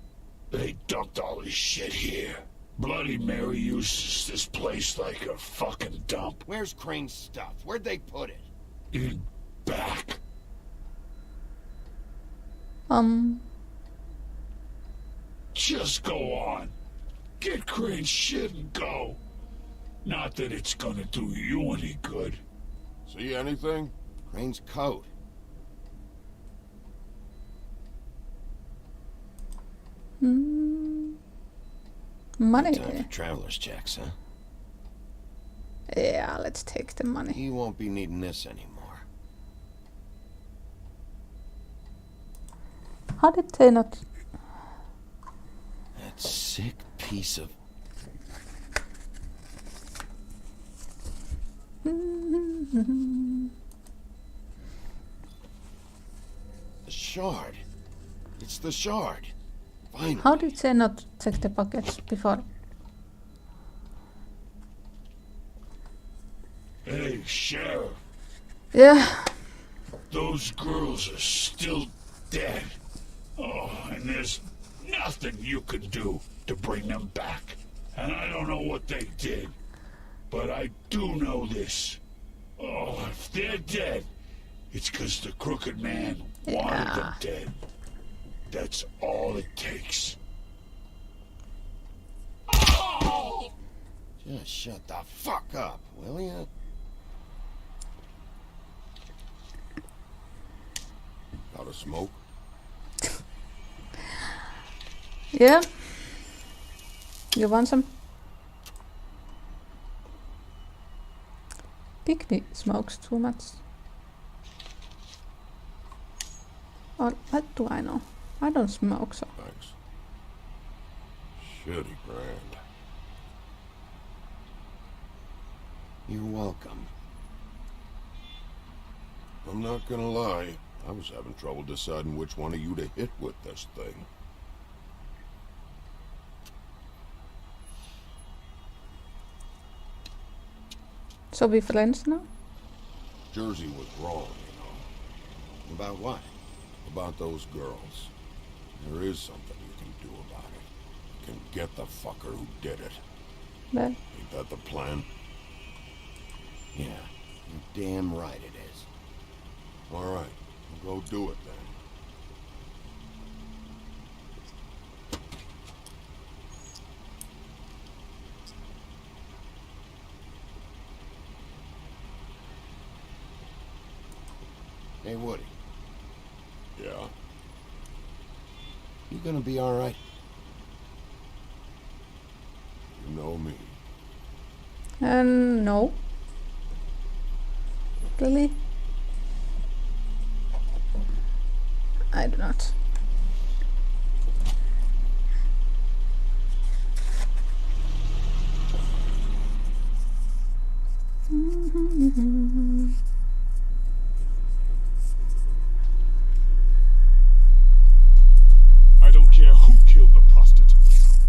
They dumped all his shit here. Bloody Mary uses this place like a fucking dump. Where's Crane's stuff? Where'd they put it? In back. Just go on. Get Crane's shit and go. Not that it's gonna do you any good. See anything? Crane's coat. Money. Time for traveler's checks, huh? Yeah, let's take the money. You won't be needing this anymore. How did they not? That sick piece of... The shard. It's the shard. Finally. How did they not check the pockets before? Hey, Sheriff. Yeah. Those girls are still dead. Oh, and there's nothing you can do to bring them back. And I don't know what they did, but I do know this. Oh, if they're dead, it's because the Crooked Man wanted them dead. That's all it takes. Just shut the fuck up, will ya? Got a smoke? Yeah. You want some? Pygmy smokes too much. Or what do I know? I don't smoke, so. Thanks. Shitty brand. You're welcome. I'm not gonna lie. I was having trouble deciding which one of you to hit with this thing. So we friends now? Jersey was wrong, you know. About what? About those girls. There is something you can do about it. You can get the fucker who did it. Well, Ain't that the plan? Yeah, you're damn right it is. All right, go do it then. Hey, Woody. Yeah? You gonna be all right? You know me. no. Really? I do not. I don't care who killed the prostitute.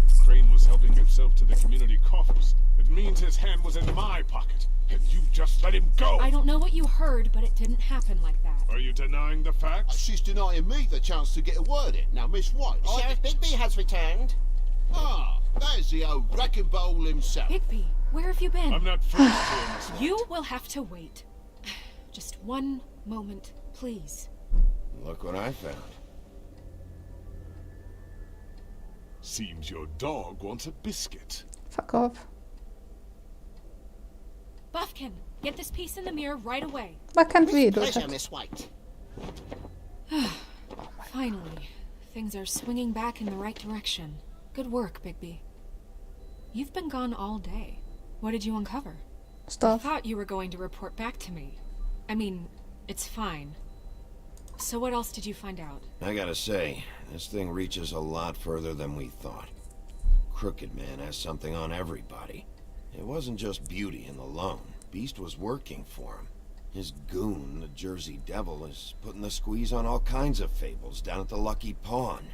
If Crane was helping himself to the community coffers, it means his hand was in my pocket, and you just let him go! I don't know what you heard, but it didn't happen like that. Are you denying the facts? She's denying me the chance to get a word in. Now, Miss White, Sheriff Bigby has returned. Ah, there's the old wrecking ball himself. Bigby, where have you been? I'm not finished here, Miss White. You will have to wait. Just one moment, please. Look what I found. Seems your dog wants a biscuit. Fuck off. Buffkin, get this piece in the mirror right away. Why can't we do Pleasure, that? Miss White. Finally, things are swinging back in the right direction. Good work, Bigby. You've been gone all day. What did you uncover? I Stuff. thought you were going to report back to me. I mean, it's fine. So what else did you find out? I gotta say, this thing reaches a lot further than we thought. Crooked Man has something on everybody. It wasn't just Beauty and the loan. Beast was working for him. His goon, the Jersey Devil, is putting the squeeze on all kinds of fables down at the Lucky Pawn.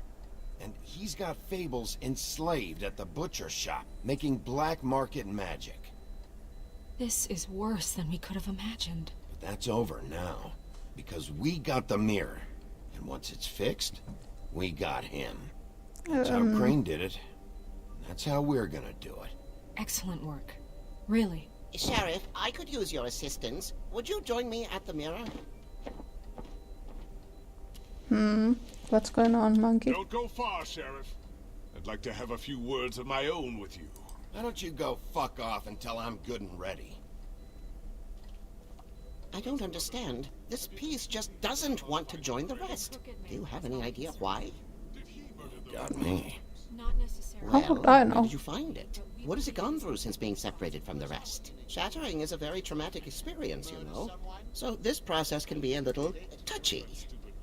And he's got fables enslaved at the butcher shop, making black market magic. This is worse than we could have imagined. But that's over now, because we got the mirror. And once it's fixed, we got him. That's how Crane did it. That's how we're gonna do it. Excellent work. Really. Sheriff, I could use your assistance. Would you join me at the mirror? What's going on, monkey? Don't go far, Sheriff. I'd like to have a few words of my own with you. Why don't you go fuck off until I'm good and ready? I don't understand. This piece just doesn't want to join the rest. Do you have any idea why? Got me. Not necessarily. How would I Where know? did you find it? What has it gone through since being separated from the rest? Shattering is a very traumatic experience, you know. So this process can be a little touchy.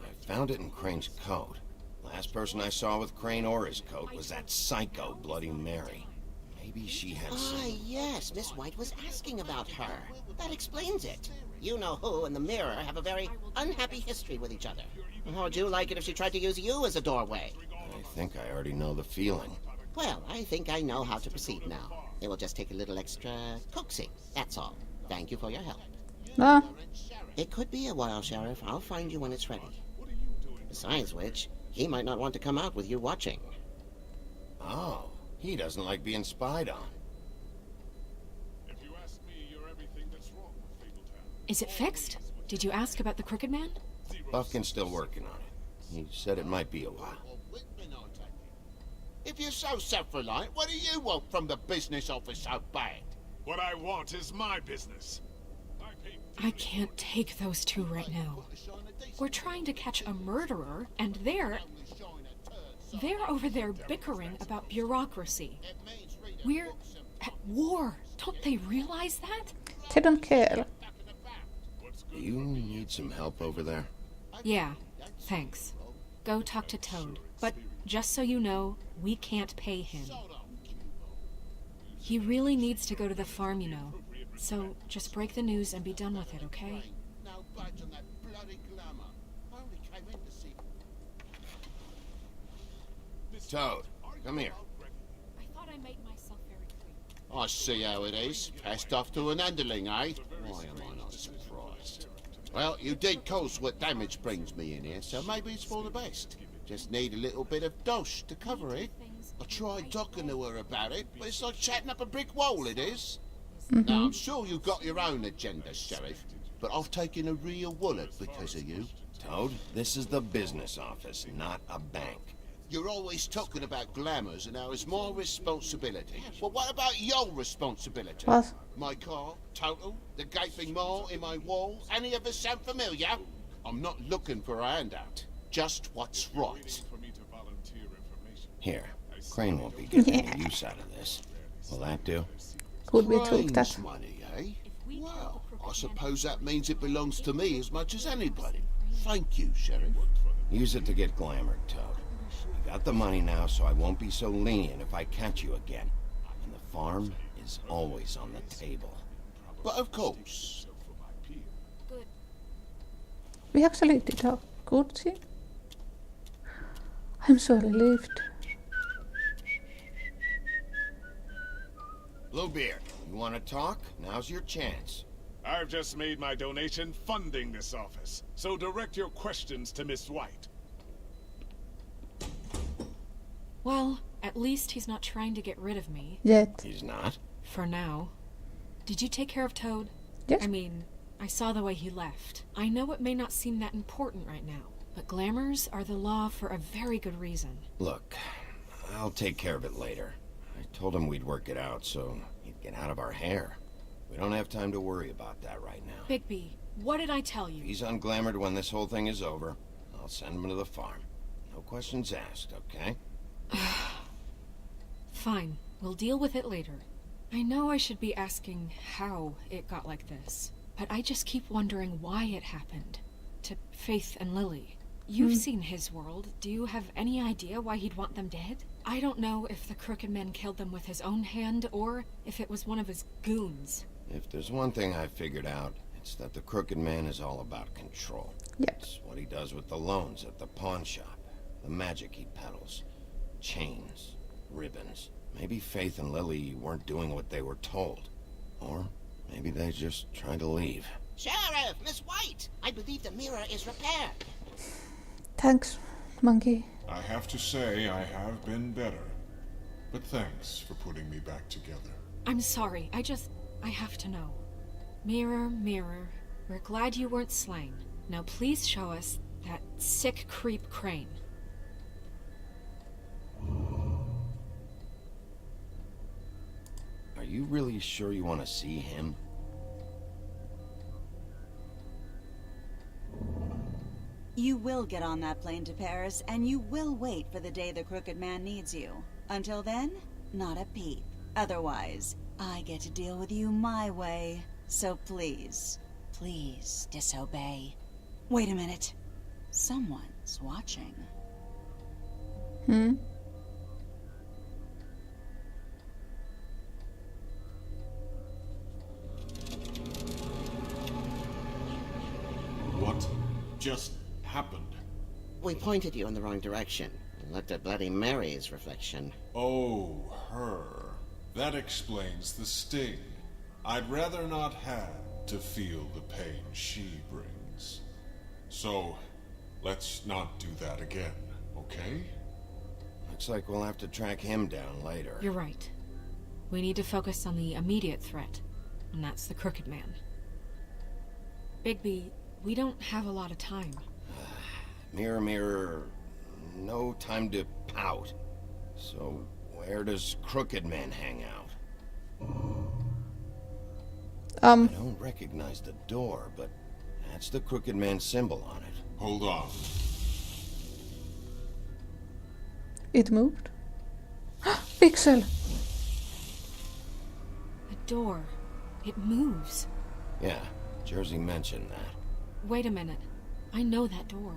I found it in Crane's coat. Last person I saw with Crane or his coat was that psycho Bloody Mary. Maybe she had some... Ah, yes, Miss White was asking about her. That explains it. You know who and the mirror have a very unhappy history with each other. How would you like it if she tried to use you as a doorway? I think I already know the feeling. Well, I think I know how to proceed now. It will just take a little extra coaxing, that's all. Thank you for your help. Ah, It could be a while, Sheriff. I'll find you when it's ready. Besides which, he might not want to come out with you watching. Oh, he doesn't like being spied on. If you ask me, you're everything that's wrong with Fabletown. Is it fixed? Did you ask about the Crooked Man? Buffkin's still working on it. He said it might be a while. If you're so self-reliant, what do you want from the business office so bad? What I want is my business. I can't take those two right now. We're trying to catch a murderer, and they're over there bickering about bureaucracy. We're at war. Don't they realize that? they don't care. Do you need some help over there? Yeah, thanks. Go talk to Toad. But just so you know, we can't pay him. He really needs to go to the farm, you know. So just break the news and be done with it, okay? No budge on that bloody glamour. I only came in to see... Toad, come here. I thought I made myself very clear. I see how it is. Passed off to an underling, eh? Why am I not surprised? Well, you did cause what damage brings me in here, so maybe it's for the best. Just need a little bit of dosh to cover it. I tried talking to her about it, but it's like chatting up a brick wall, it is. Now, I'm sure you've got your own agenda, Sheriff, but I've taken a real wallet because of you. Toad, this is the business office, not a bank. You're always talking about glamours and how it's my responsibility. Well, what about your responsibility? What? My car, total, the gaping maw in my wall, any of us sound familiar? I'm not looking for a handout, just what's right. Here, Crane won't be getting any use out of this. Will that do? Could we took that? Crane's money, eh? Well, I suppose that means it belongs to me as much as anybody. Thank you, Sheriff. Use it to get glamored, Toad. You got the money now, so I won't be so lenient if I catch you again. And the farm is always on the table. But of course. We actually did a good thing. I'm so relieved. Bluebeard, you want to talk? Now's your chance. I've just made my donation funding this office, so direct your questions to Miss White. Well, at least he's not trying to get rid of me. Yet. He's not? For now. Did you take care of Toad? Yes. I mean, I saw the way he left. I know it may not seem that important right now, but glamours are the law for a very good reason. Look, I'll take care of it later. I told him we'd work it out, so he'd get out of our hair. We don't have time to worry about that right now. Bigby, what did I tell you? If he's unglamored when this whole thing is over, I'll send him to the farm. No questions asked, okay? Fine, we'll deal with it later. I know I should be asking how it got like this, but I just keep wondering why it happened. To Faith and Lily. You've seen his world. Do you have any idea why he'd want them dead? I don't know if the Crooked Man killed them with his own hand, or if it was one of his goons. If there's one thing I've figured out, it's that the Crooked Man is all about control. Yep. It's what he does with the loans at the pawn shop, the magic he peddles, chains, ribbons. Maybe Faith and Lily weren't doing what they were told. Or maybe they just tried to leave. Sheriff, Miss White! I believe the mirror is repaired. Thanks, monkey. I have to say I have been better. But thanks for putting me back together. I'm sorry, I have to know. Mirror, mirror, we're glad you weren't slain. Now please show us that sick creep Crane. Are you really sure you want to see him? You will get on that plane to Paris, and you will wait for the day the Crooked Man needs you. Until then, not a peep. Otherwise, I get to deal with you my way. So please, please disobey. Wait a minute. Someone's watching. What just happened? We pointed you in the wrong direction and looked at Bloody Mary's reflection. Oh, her. That explains the sting. I'd rather not have to feel the pain she brings. So, let's not do that again, okay? Looks like we'll have to track him down later. You're right. We need to focus on the immediate threat, and that's the Crooked Man. Bigby, we don't have a lot of time. Mirror, mirror, no time to pout. So, where does Crooked Man hang out? I don't recognize the door, but that's the Crooked Man symbol on it. Hold on. It moved. Pixel! The door. It moves. Yeah, Jersey mentioned that. Wait a minute. I know that door.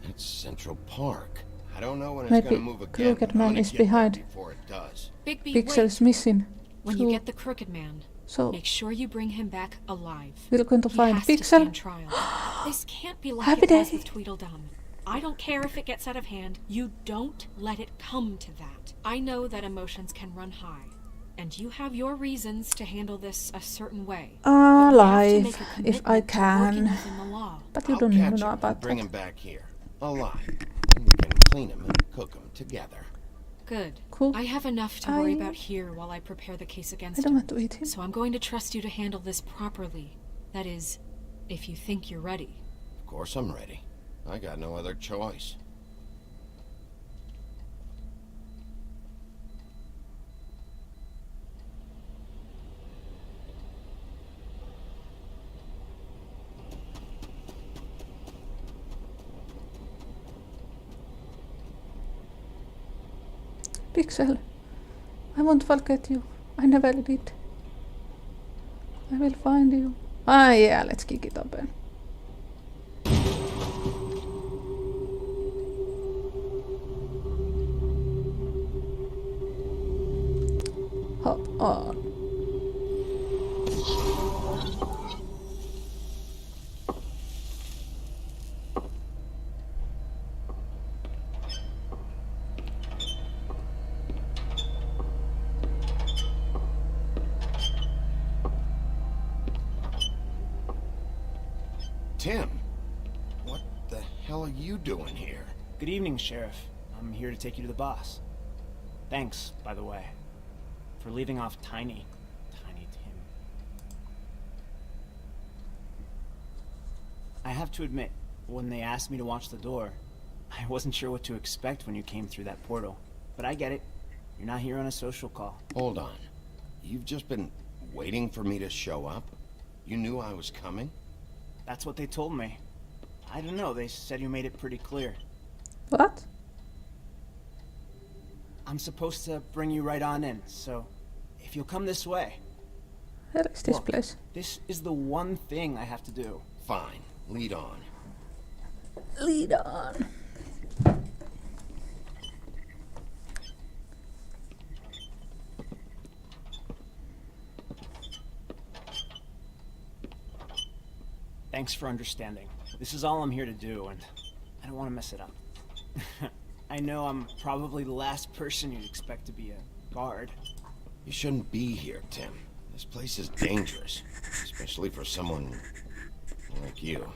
That's Central Park. I don't know when it's Maybe gonna move again. Crooked but I'm Man gonna is get there behind. before it does. Bigby, Pixel's wait. missing. When So you get the Crooked Man, So make sure you bring him back alive. we're going to He find has to Pixel. stand trial. This can't be like Happy it was day. with Tweedledum. I don't care if it gets out of hand. You don't let it come to that. I know that emotions can run high, And you have your reasons to handle this a certain way. But you have to Alive, make a if I commitment to working can. within the law. But you I'll don't catch even know him about and bring that. him back here, alive. And we can clean him and cook him together. Good. Cool. I have enough to worry about here while I prepare the case I against don't him. want to eat him. So I'm going to trust you to handle this properly. That is, if you think you're ready. Of course I'm ready. I got no other choice. Pixel, I won't forget you. I never did. I will find you. Ah, yeah, let's kick it open. Hop on. Tim, what the hell are you doing here? Good evening, Sheriff. I'm here to take you to the boss. Thanks, by the way, for leaving off Tiny Tim. I have to admit, when they asked me to watch the door, I wasn't sure what to expect when you came through that portal. But I get it. You're not here on a social call. Hold on. You've just been waiting for me to show up? You knew I was coming? That's what they told me. I don't know, they said you made it pretty clear. What? I'm supposed to bring you right on in, so if you'll come this way. Where is this Look, place? This is the one thing I have to do. Fine. Lead on. Lead on. Thanks for understanding. This is all I'm here to do, and I don't want to mess it up. I know I'm probably the last person you'd expect to be a guard. You shouldn't be here, Tim. This place is dangerous, especially for someone like you.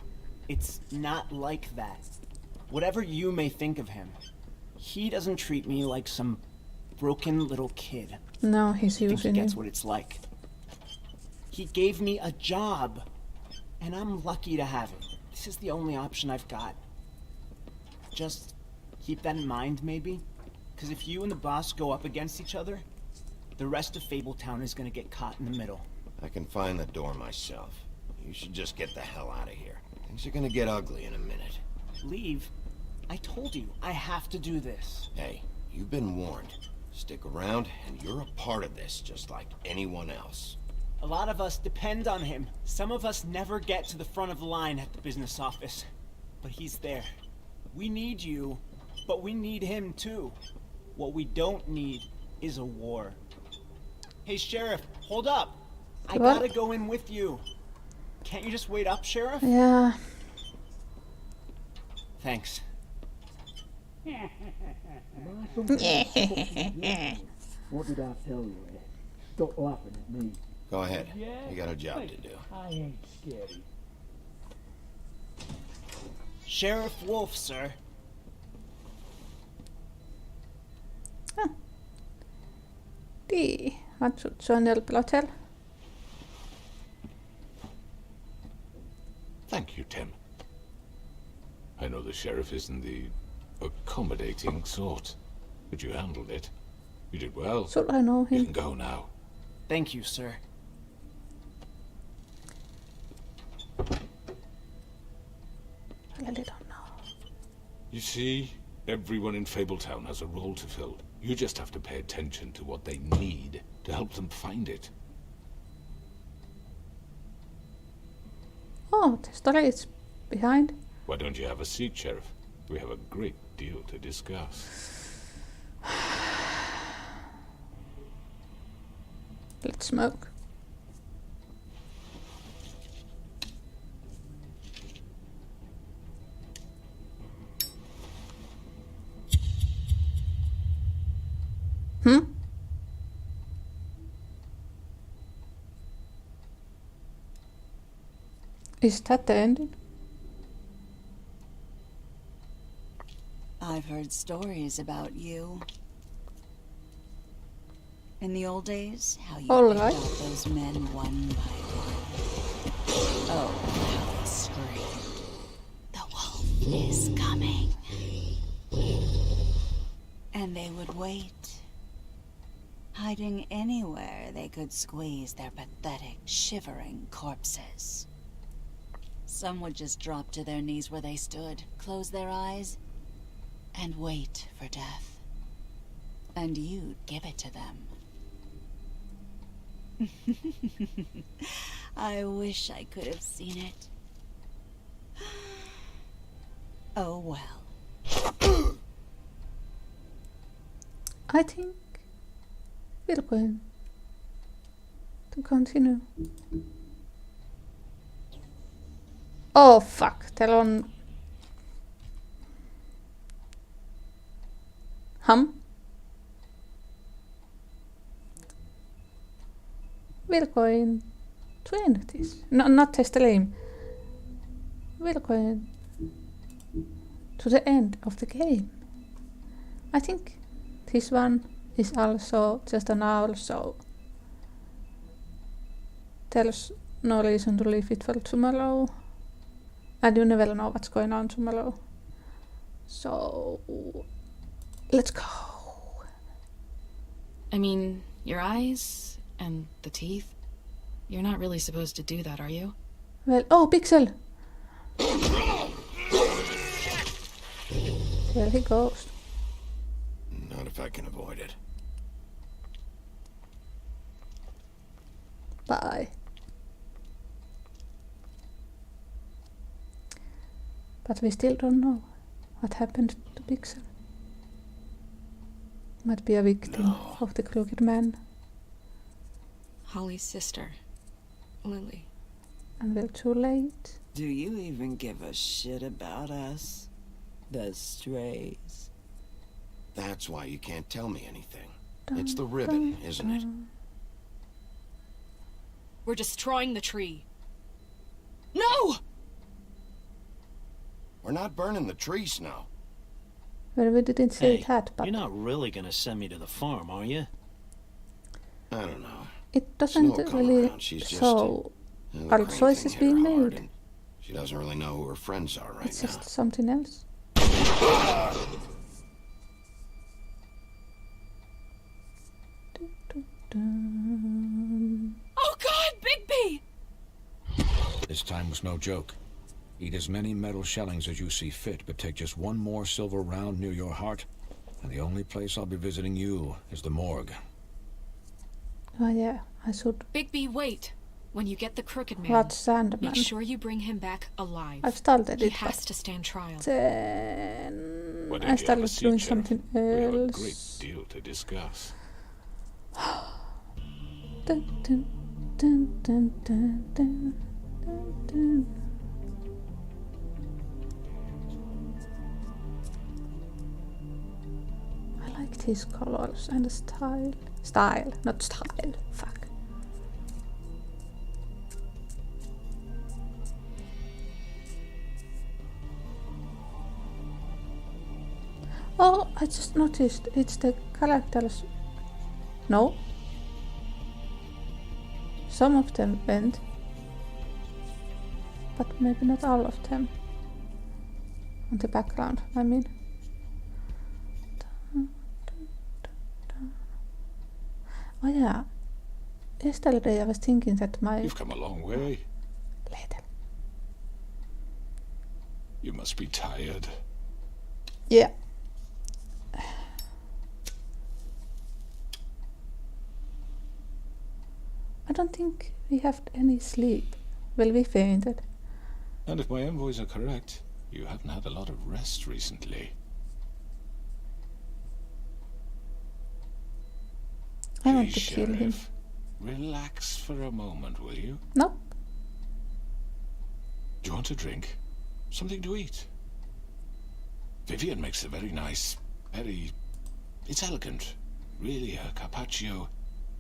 It's not like that. Whatever you may think of him, he doesn't treat me like some broken little kid. No, he's I think he using gets you. what it's like. He gave me a job, and I'm lucky to have it. This is the only option I've got. Just keep that in mind, maybe? Because if you and the boss go up against each other, the rest of Fabletown is gonna get caught in the middle. I can find the door myself. You should just get the hell out of here. Things are gonna get ugly in a minute. Leave? I told you, I have to do this. Hey, you've been warned. Stick around, and you're a part of this, just like anyone else. A lot of us depend on him. Some of us never get to the front of the line at the business office. But he's there. We need you, but we need him too. What we don't need is a war. Hey, Sheriff, hold up. I What? gotta go in with you. Can't you just wait up, Sheriff? Yeah. Thanks. What did I tell you? Stop laughing at me. Go ahead. You got a job to do. I ain't scary. Sheriff Wolf, sir. Di. Want to join El Plotel? Thank you, Tim. I know the sheriff isn't the accommodating sort, but you handled it. You did well. Should I know You him? can go now. Thank you, sir. I really don't know. You see, everyone in Fabletown has a role to fill. You just have to pay attention to what they need to help them find it. Oh, the story is behind. Why don't you have a seat, Sheriff? We have a great deal to discuss. Let's smoke. Is that the ending? I've heard stories about you. In the old days, how you All picked right. out those men one by one. Oh, how they screamed. The wolf is coming. And they would wait, hiding anywhere they could squeeze their pathetic, shivering corpses. Some would just drop to their knees where they stood, close their eyes, and wait for death. And you'd give it to them. I wish I could have seen it. Oh well. I think we're going to continue. Oh fuck, täällä on... We're going to end this. No, not test the game. We're going to the end of the game. I think this one is also just an hour, so there's no reason to leave it for tomorrow. And you never know what's going on tomorrow. So let's go. I mean, your eyes and the teeth. You're not really supposed to do that, are you? Well, oh, Pixel! There he goes. Not if I can avoid it. Bye. But we still don't know what happened to Pixel. Might be a victim of the crooked man. Holly's sister, Lily. And we're too late. Do you even give a shit about us? The strays. That's why you can't tell me anything. It's the ribbon, isn't it? We're destroying the tree. No! We're not burning the tree, Snow. Well, we didn't say Hey, that, but you're not really gonna send me to the farm, are you? I don't know. it doesn't Snow come really around, she's just, show the are crane choices thing hit her being hard, made. and she doesn't really know who her friends are right It's now. just something else. Oh God, Bigby! This time was no joke. Eat as many metal shellings as you see fit, but take just one more silver round near your heart, and the only place I'll be visiting you is the morgue. Oh yeah, I should. Bigby, wait. When you get the crooked man, Watch Sandman. make sure you bring him back alive. I've started He it, has but to stand trial. then What I did you started ever see, doing Sheriff? something We have a great else. deal to discuss. Dun, dun, dun, dun, dun, dun, dun, dun. I like these colors and the style. Style, not style. Fuck. Oh, I just noticed it's the characters. No. Some of them went, but maybe not all of them. On the background, I mean. Oh yeah. Yesterday I was thinking that my... You've come a long way. Little. You must be tired. Yeah. I don't think we have any sleep. Well, we fainted. And if my envoys are correct, you haven't had a lot of rest recently. I want Please, to kill him. Sheriff, relax for a moment, will you? Nope. Do you want a drink? Something to eat? Vivian makes a very nice, it's elegant. Really a carpaccio.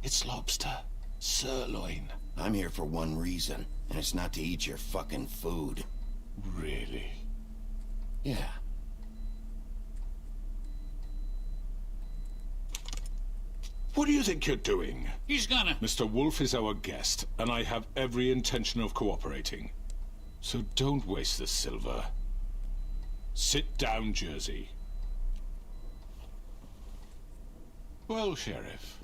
It's lobster, sirloin, I'm here for one reason, and it's not to eat your fucking food. Really? Yeah. What do you think you're doing? He's gonna... Mr. Wolf is our guest, and I have every intention of cooperating. So don't waste the silver. Sit down, Jersey. Well, Sheriff,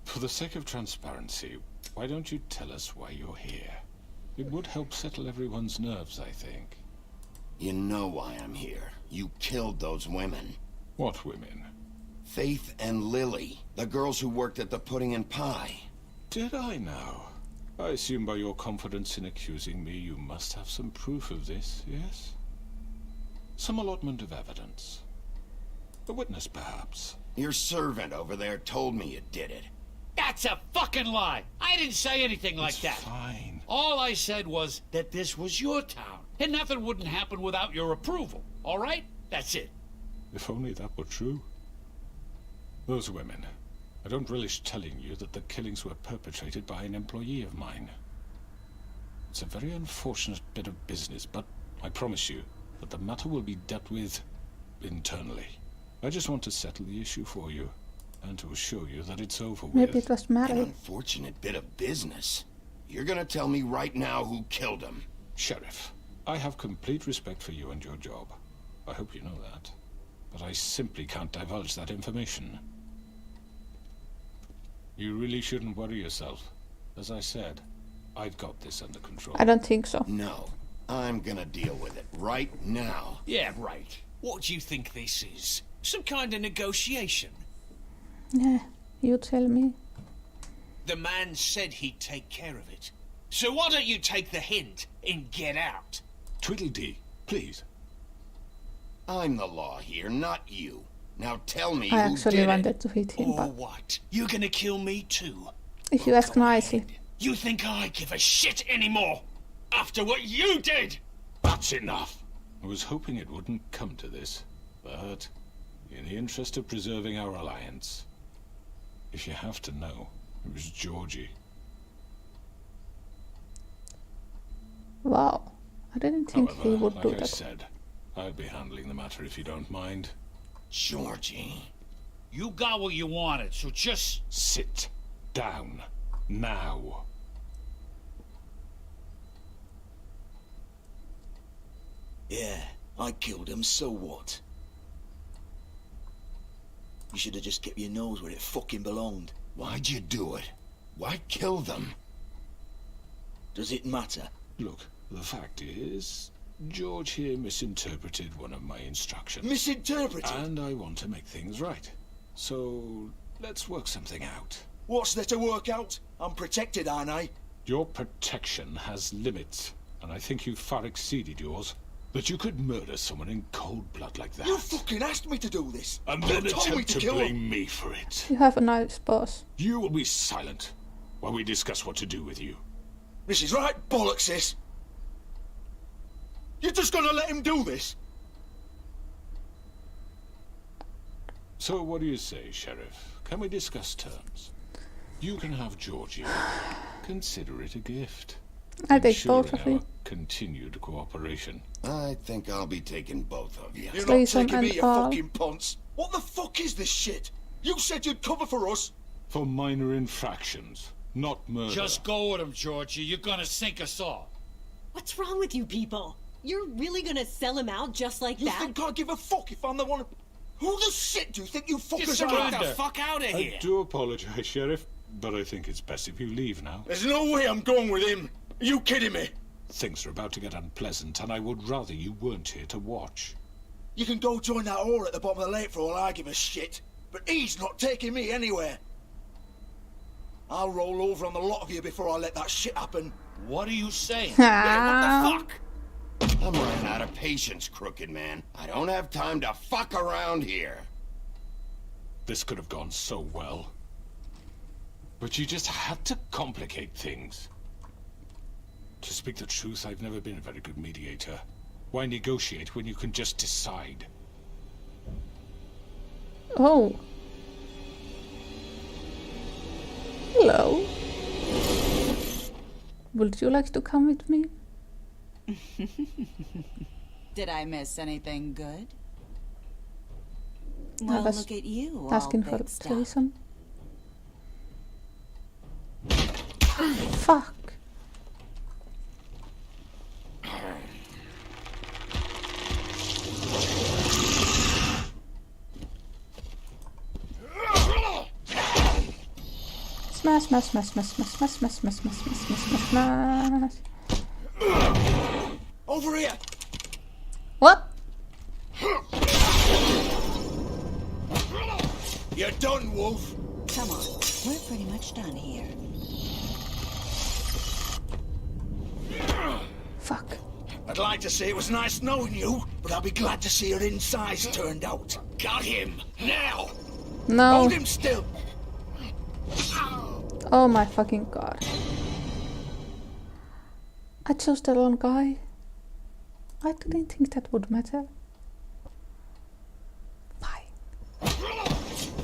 for the sake of transparency, why don't you tell us why you're here? It would help settle everyone's nerves, I think. You know why I'm here. You killed those women. What women? Faith and Lily, the girls who worked at the Pudding and Pie. Did I now? I assume by your confidence in accusing me, you must have some proof of this, yes? Some allotment of evidence. A witness, perhaps. Your servant over there told me you did it. That's a fucking lie. I didn't say anything like that. Fine. All I said was that this was your town, and nothing wouldn't happen without your approval. All right? That's it. If only that were true. Those women. I don't relish telling you that the killings were perpetrated by an employee of mine. It's a very unfortunate bit of business, but I promise you that the matter will be dealt with internally. I just want to settle the issue for you, and to assure you that it's over with. Maybe it was An married. unfortunate bit of business. You're gonna tell me right now who killed him. Sheriff, I have complete respect for you and your job. I hope you know that. But I simply can't divulge that information. You really shouldn't worry yourself. As I said, I've got this under control. I don't think so. No, I'm gonna deal with it right now. Yeah, right. What do you think this is? Some kind of negotiation? Yeah, you tell me. The man said he'd take care of it. So why don't you take the hint and get out? Tweedledee, please. I'm the law here, not you. Now tell me I who actually did wanted it. to hit him, Or but what? You're gonna kill me too? if you ask nicely. You think I give a shit anymore? After what you did? That's enough. I was hoping it wouldn't come to this, but in the interest of preserving our alliance, if you have to know, it was Georgie. Wow, I didn't think However, he would like do I that. said, I'll be handling the matter if you don't mind. Georgie. You got what you wanted, so just... Sit down now. Yeah, I killed him, so what? You should have just kept your nose where it fucking belonged. Why'd you do it? Why kill them? Does it matter? Look, the fact is, George here misinterpreted one of my instructions. Misinterpreted? And I want to make things right. So, let's work something out. What's there to work out? I'm protected, aren't I? Your protection has limits, and I think you've far exceeded yours. That you could murder someone in cold blood like that. You fucking asked me to do this. And You then told me attempt to kill blame him. me for it. You have a nice boss. You will be silent while we discuss what to do with you. This is right bollocks, sis. You're just gonna let him do this? So what do you say, Sheriff? Can we discuss terms? You can have Georgie. Consider it a gift. I take both ensuring of you. our continued cooperation. I think I'll be taking both of you. You're not Threesome taking me, and you all. fucking ponce. What the fuck is this shit? You said you'd cover for us. For minor infractions, not murder. Just go with him, Georgie. You're gonna sink us all. What's wrong with you people? You're really gonna sell him out just like You that? think I give a fuck if I'm the one? Who the shit do you think you fuckers Get are? the fuck out of I here! do apologize, Sheriff, but I think it's best if you leave now. There's no way I'm going with him. Are you kidding me? Things are about to get unpleasant, and I would rather you weren't here to watch. You can go join that whore at the bottom of the lake for all I give a shit. But he's not taking me anywhere. I'll roll over on the lot of you before I let that shit happen. What are you saying? Yeah, what the fuck? I'm running out of patience, crooked man. I don't have time to fuck around here. This could have gone so well. But you just had to complicate things. To speak the truth, I've never been a very good mediator. Why negotiate when you can just decide? Oh. Hello. Would you like to come with me? Did I miss anything good? I Well, was look at you, all asking for fixed up. threesome. Fuck. Smash, smash, smash, smash, smash, smash, smash, smash, smash, smash, smash, smash, smash. Over here! What? You're done, Wolf. Come on, we're pretty much done here. Fuck. I'd like to say it was nice knowing you, but I'll be glad to see your insides turned out. Got him! Now! No. Hold him still! Oh my fucking god. I chose the wrong guy. I didn't think that would matter.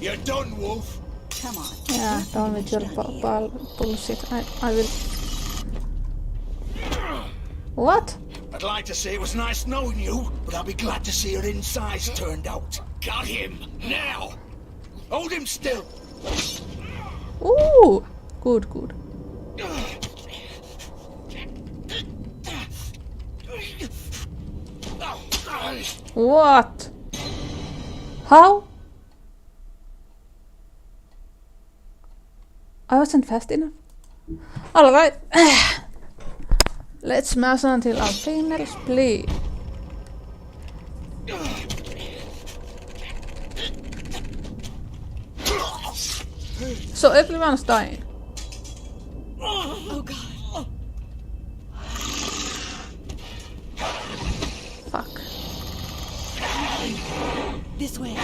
You're done, Wolf. Come on. Yeah, done with your bullshit. I will. What? I'd like to say it was nice knowing you, but I'll be glad to see your insides turned out. Got him! Now! Hold him still! Ooh! Good, good. What? How? I wasn't fast enough. Alright. Let's smash until our fingers bleed. So everyone's dying. Oh god. Fuck. This way.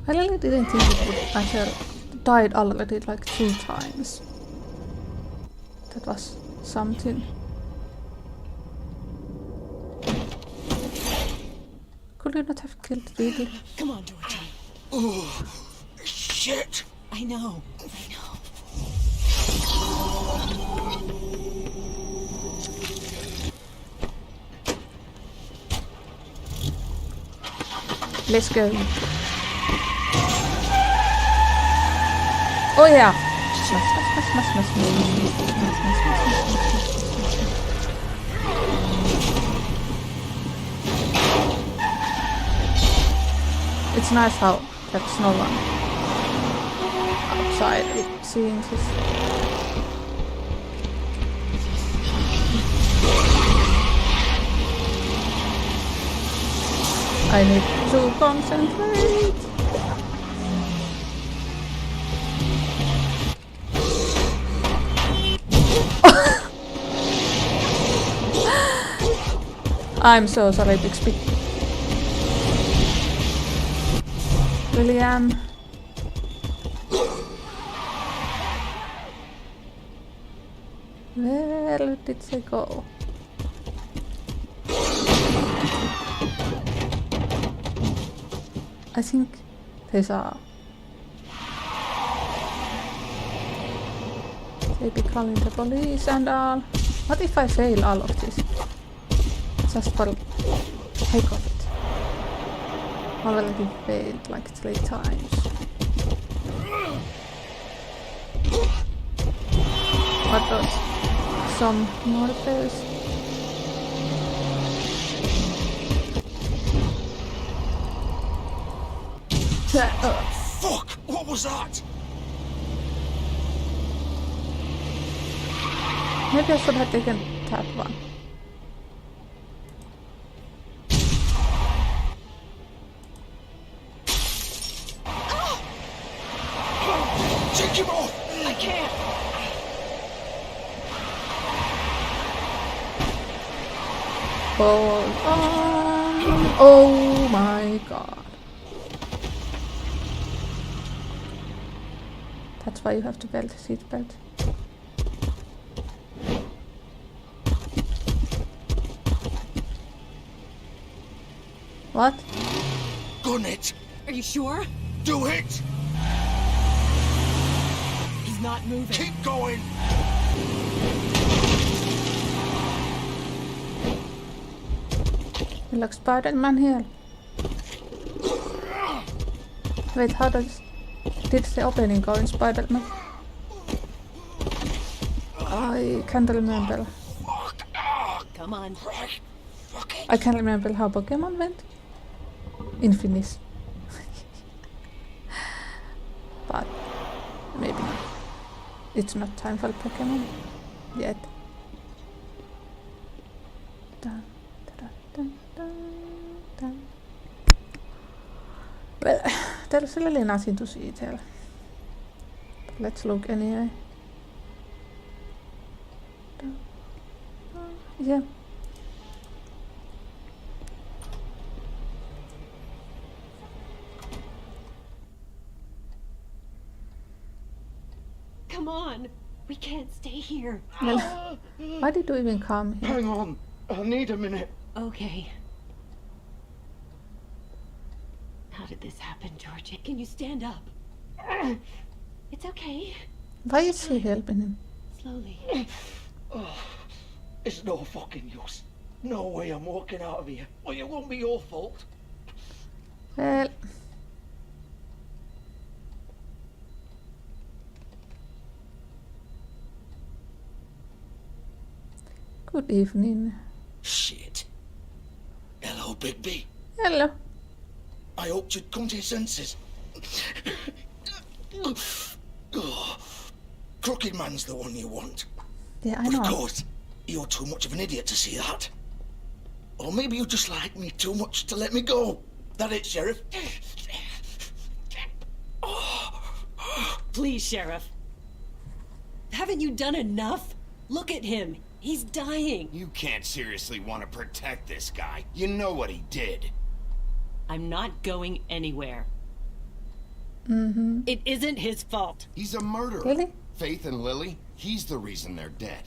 I really didn't think it would. I had died already like 2 times. That was something. Could you not have killed Didi? Come on, Georgie. Oh, shit! I know. Let's go. Oh yeah. It's nice how there's no one outside seeing this. I need to concentrate. I'm so sorry, Bixby. William. Where did they go? I think there's a... They be calling the police and all. What if I fail all of this? Just for heck of it. Already failed like 3 times. What else? Some more fails. Fuck! What was that? Maybe I should have taken that one. Take him off! I can't! Hold on. Oh my god. That's why you have to belt the seat belt. What? gun it. Are you sure? Do it. He's not moving. Keep going. Look, Spider-Man here. Wait, how did the opening go in Spider-Man? I can't remember. Come on. I can't remember how Pokemon went. In Finnish. But maybe not. It's not time for Pokemon yet. Dun, dun, dun, dun, dun. Well, there's really nothing to see there. Let's look anyway. Yeah. Come on. We can't stay here. Well, why did you even come here? Hang on. I need a minute. Okay. How did this happen, Georgie? Can you stand up? It's okay. Why is she helping him? Slowly. Oh, it's no fucking use. No way I'm walking out of here. Well, it won't be your fault. Well, good evening. Shit. Hello, Bigby. Hello. I hoped you'd come to your senses. Oh, Crooked Man's the one you want. Yeah, I But know. of course, you're too much of an idiot to see that. Or maybe you just like me too much to let me go. That it, Sheriff? Please, Sheriff. Haven't you done enough? Look at him. He's dying. You can't seriously want to protect this guy. You know what he did. I'm not going anywhere. Mm-hmm. It isn't his fault. He's a murderer. Really? Faith and Lily, he's the reason they're dead.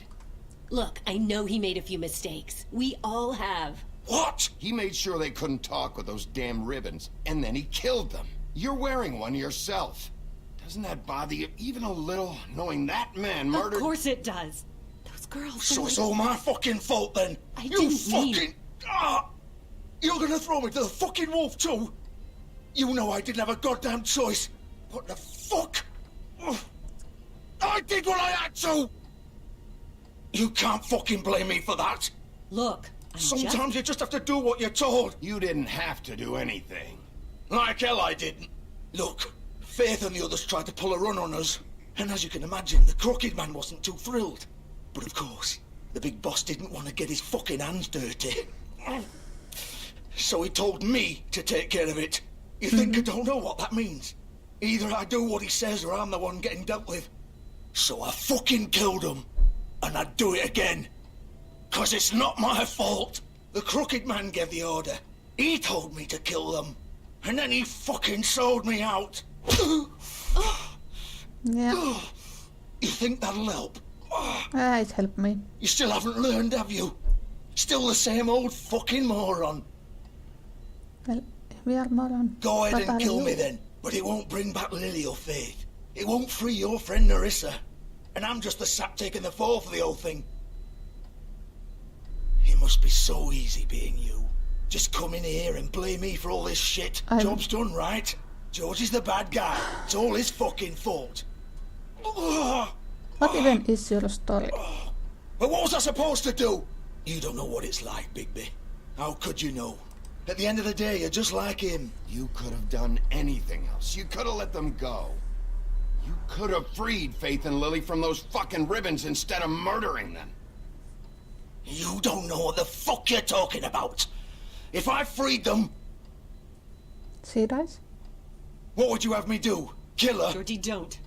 Look, I know he made a few mistakes. We all have. What? He made sure they couldn't talk with those damn ribbons, and then he killed them. You're wearing one yourself. Doesn't that bother you even a little, knowing that man murdered... Of course it does. Those girls... So it's all my fucking fault then? I You didn't mean- fucking... Ah! You're gonna throw me to the fucking wolf too? You know I didn't have a goddamn choice. What the fuck? Ugh. I did what I had to! You can't fucking blame me for that. Look, Sometimes you just have to do what you're told. You didn't have to do anything. Like hell I didn't. Look, Faith and the others tried to pull a run on us. And as you can imagine, the Crooked Man wasn't too thrilled. But of course, the big boss didn't want to get his fucking hands dirty. So he told me to take care of it. You think I don't know what that means? Either I do what he says or I'm the one getting dealt with. So I fucking killed him. And I'd do it again. 'Cause it's not my fault. The Crooked Man gave the order. He told me to kill them. And then he fucking sold me out. Yeah. You think that'll help? It helped me. You still haven't learned, have you? Still the same old fucking moron. Well, we are moron. Go ahead What and are kill you? me then. But it won't bring back Lily or Faith. It won't free your friend Narissa. And I'm just the sap taking the fall for the whole thing. It must be so easy being you. Just come in here and blame me for all this shit. Job's done, right? George is the bad guy. It's all his fucking fault. What even is your story? But what was I supposed to do? You don't know what it's like, Bigby. How could you know? At the end of the day, you're just like him. You could have done anything else. You could have let them go. You could have freed Faith and Lily from those fucking ribbons instead of murdering them. You don't know what the fuck you're talking about. If I freed them, See, guys? what would you have me do? Kill her? Georgie, don't.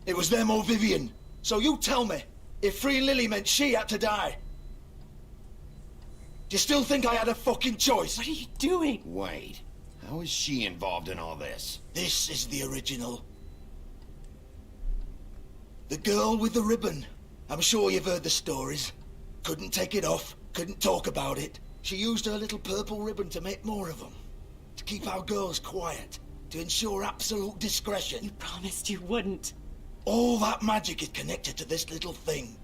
It was them or Vivian. So you tell me, if freeing Lily meant she had to die, do you still think I had a fucking choice? What are you doing? Wait, how is she involved in all this? This is the original. The girl with the ribbon. I'm sure you've heard the stories. Couldn't take it off, couldn't talk about it. She used her little purple ribbon to make more of them. keep our girls quiet, to ensure absolute discretion. You promised you wouldn't. All that magic is connected to this little thing.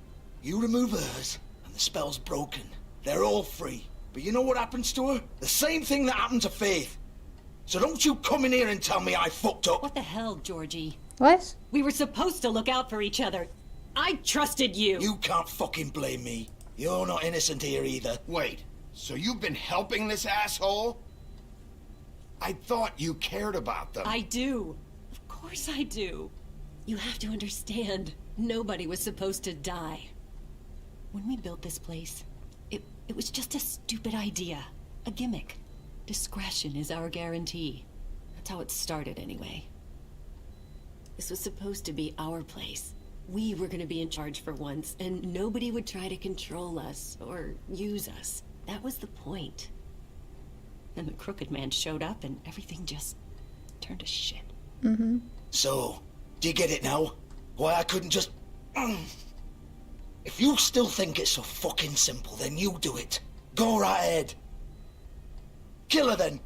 You remove hers, and the spell's broken. They're all free. But you know what happens to her? The same thing that happened to Faith. So don't you come in here and tell me I fucked up. What the hell, Georgie? What? We were supposed to look out for each other. I trusted you. You can't fucking blame me. You're not innocent here either. Wait, so you've been helping this asshole? I thought you cared about them. I do. Of course I do. You have to understand, nobody was supposed to die. When we built this place, it was just a stupid idea. A gimmick. Discretion is our guarantee. That's how it started anyway. This was supposed to be our place. We were gonna be in charge for once, and nobody would try to control us or use us. That was the point. Then the Crooked Man showed up and everything just turned to shit. Mm-hmm. So, do you get it now? Why I couldn't just... If you still think it's so fucking simple, then you do it. Go right ahead. Kill her then.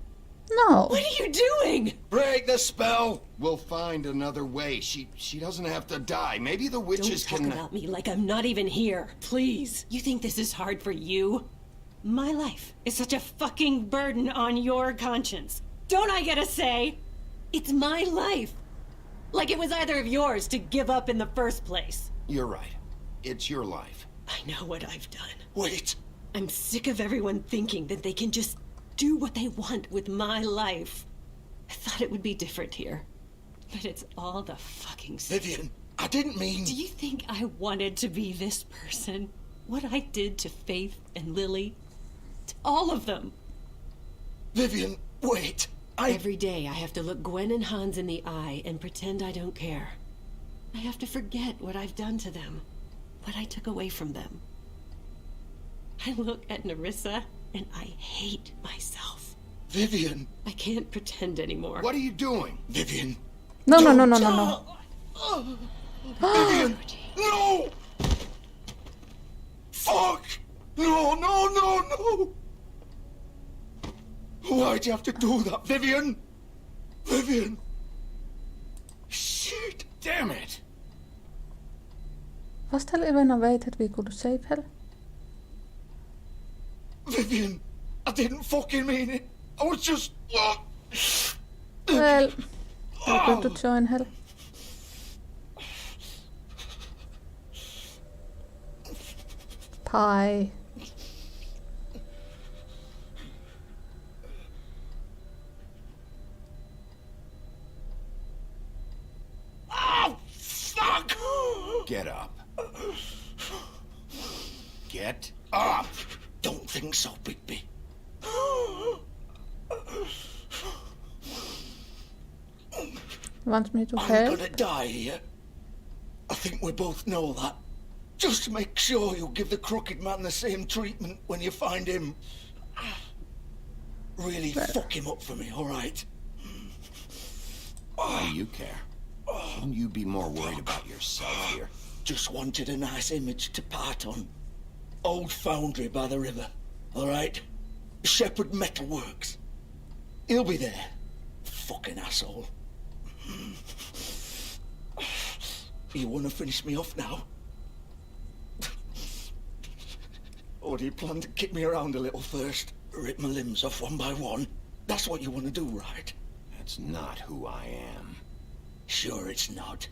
No. What are you doing? Break the spell. We'll find another way. She doesn't have to die. Maybe the witches Don't can... talk about me like I'm not even here. Please. You think this is hard for you? My life is such a fucking burden on your conscience. Don't I get a say? It's my life. Like it was either of yours to give up in the first place. You're right. It's your life. I know what I've done. Wait. I'm sick of everyone thinking that they can just do what they want with my life. I thought it would be different here. But it's all the fucking same. Vivian, I didn't mean... Do you think I wanted to be this person? What I did to Faith and Lily? To all of them. Vivian, wait. Every day I have to look Gwen and Hans in the eye and pretend I don't care. I have to forget what I've done to them. What I took away from them. I look at Nerissa and I hate myself. Vivian. I can't pretend anymore. What are you doing? Vivian. No. Vivian. No! Fuck! No! Why'd you have to do that, Vivian? Vivian! Shit! Damn it! Was tell even a way that we could save her? Vivian, I didn't fucking mean it. I was just... Well, we're going to join her. Pie. Oh, fuck! Get up. Get up! Don't think so, Bigby. Want me to I'm help? gonna die here. I think we both know that. Just make sure you give the Crooked Man the same treatment when you find him. Really fuck him up for me, alright? Why do you care? Shouldn't you be more worried about yourself here? Just wanted a nice image to part on. Old foundry by the river, alright? Shepherd Metalworks. He'll be there. Fucking asshole. You wanna finish me off now? Or do you plan to kick me around a little first? Rip my limbs off one by one? That's what you wanna do, right? That's not who I am. Sure it's not.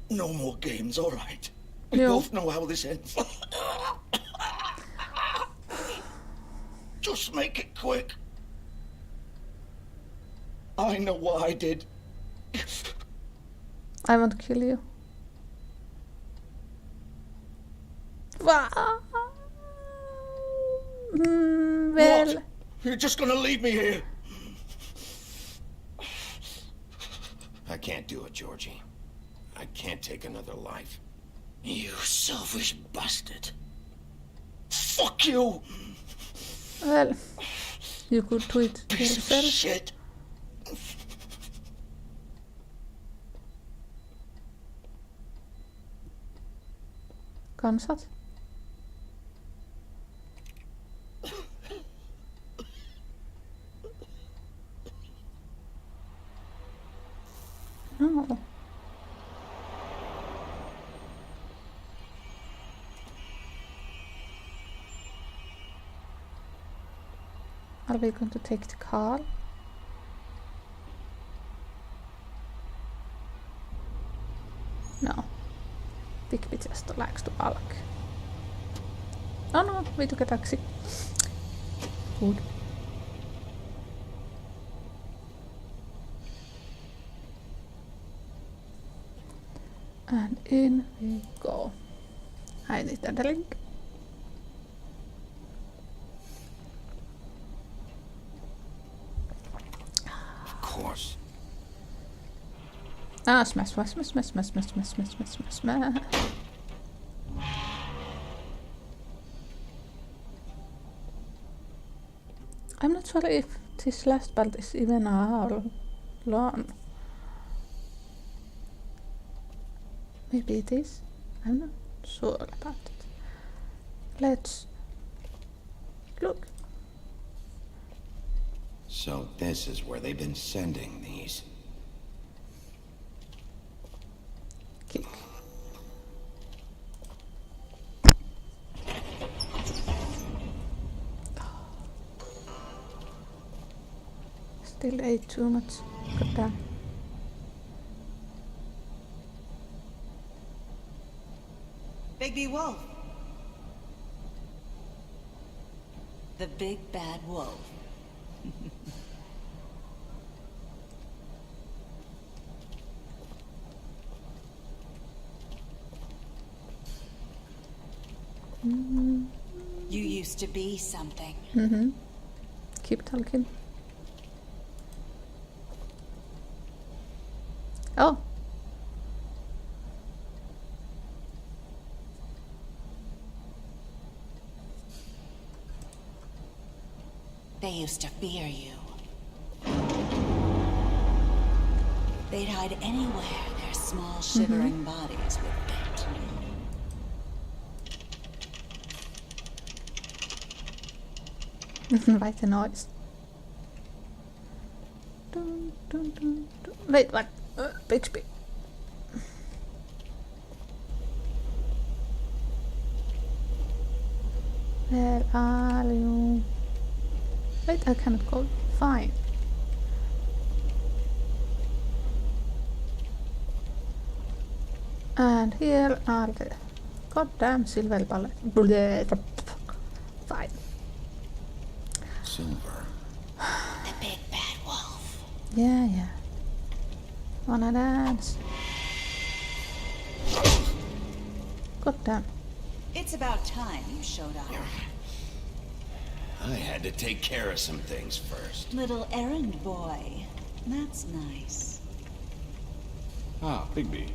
No more games, alright? We No. both know how this ends. Just make it quick. I know what I did. I want to kill you. Wow. Well, What? You're just gonna leave me here? I can't do it, Georgie. I can't take another life. You selfish bastard. Fuck you! well, you could do it Piece of yourself. shit. Kansat. No. Are we going to take the car? No. Bigby just likes to bulk. Oh no, we took a taxi. Good. And in we go. I need the link. Of course. Ah, smash, smash, smash, smash, smash, smash, smash, smash, smash, smash, smash. I'm not sure if this last part is even an hour long. Maybe it is. I'm not sure about it. Let's look. So this is where they've been sending these. Kick. Still ate too much. God damn. Bigby Wolf. The big bad wolf. You used to be something. Keep talking. Oh. They used to fear you. They'd hide anywhere their small shivering bodies would fit. Like the noise. Dun, dun, dun, dun. Wait, what? Bixby. Where are you? Wait, I cannot go. Fine. And here are the goddamn silver bullet. Fine. Silver. The big bad wolf. Yeah, yeah. Wanna dance? God damn. It's about time you showed up. I had to take care of some things first. Little errand boy. That's nice. Ah, Bigby.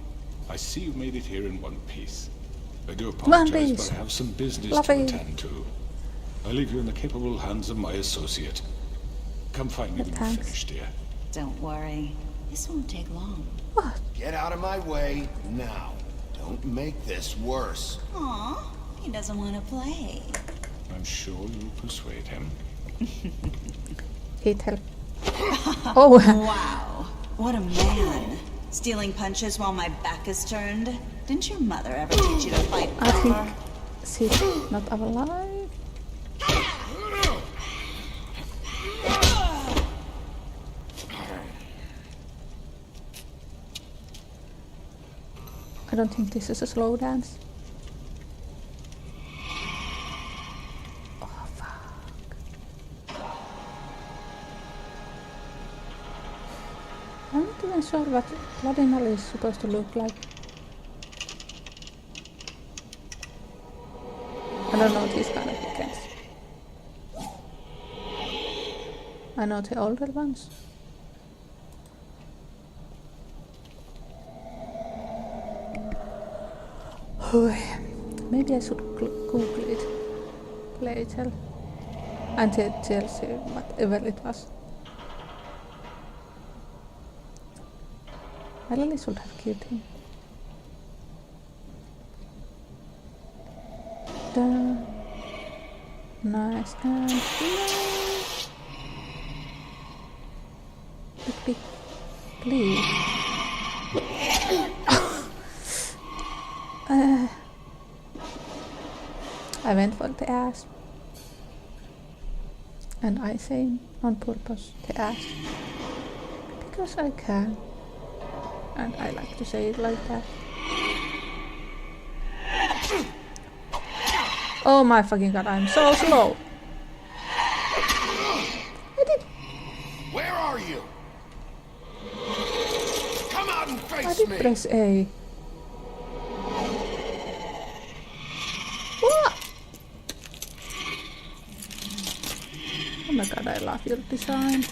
I see you made it here in one piece. I do One apologize, piece. but I have some business Fluffy. to attend to. I leave you in the capable hands of my associate. Come find me when you're Thanks. finished, dear. Don't worry. This won't take long. What? Get out of my way now. Don't make this worse. Aw, he doesn't want to play. I'm sure you'll persuade him. Eat help. Oh. Wow, what a man. Stealing punches while my back is turned. Didn't your mother ever teach you to fight I think proper? she's not alive. I don't think this is a slow dance. Oh fuck. I'm not even sure what Vladimir is supposed to look like. I don't know these kind of games. I know the older ones. Maybe I should Google it later and tell you whatever it was. I really should have killed him. Done. Nice and big, please. I went for the ass. And I say on purpose the ass. Because I can. And I like to say it like that. Oh my fucking god, I'm so slow. Where are you? Come out and I face did me! press A. What? Oh my god, I love your design.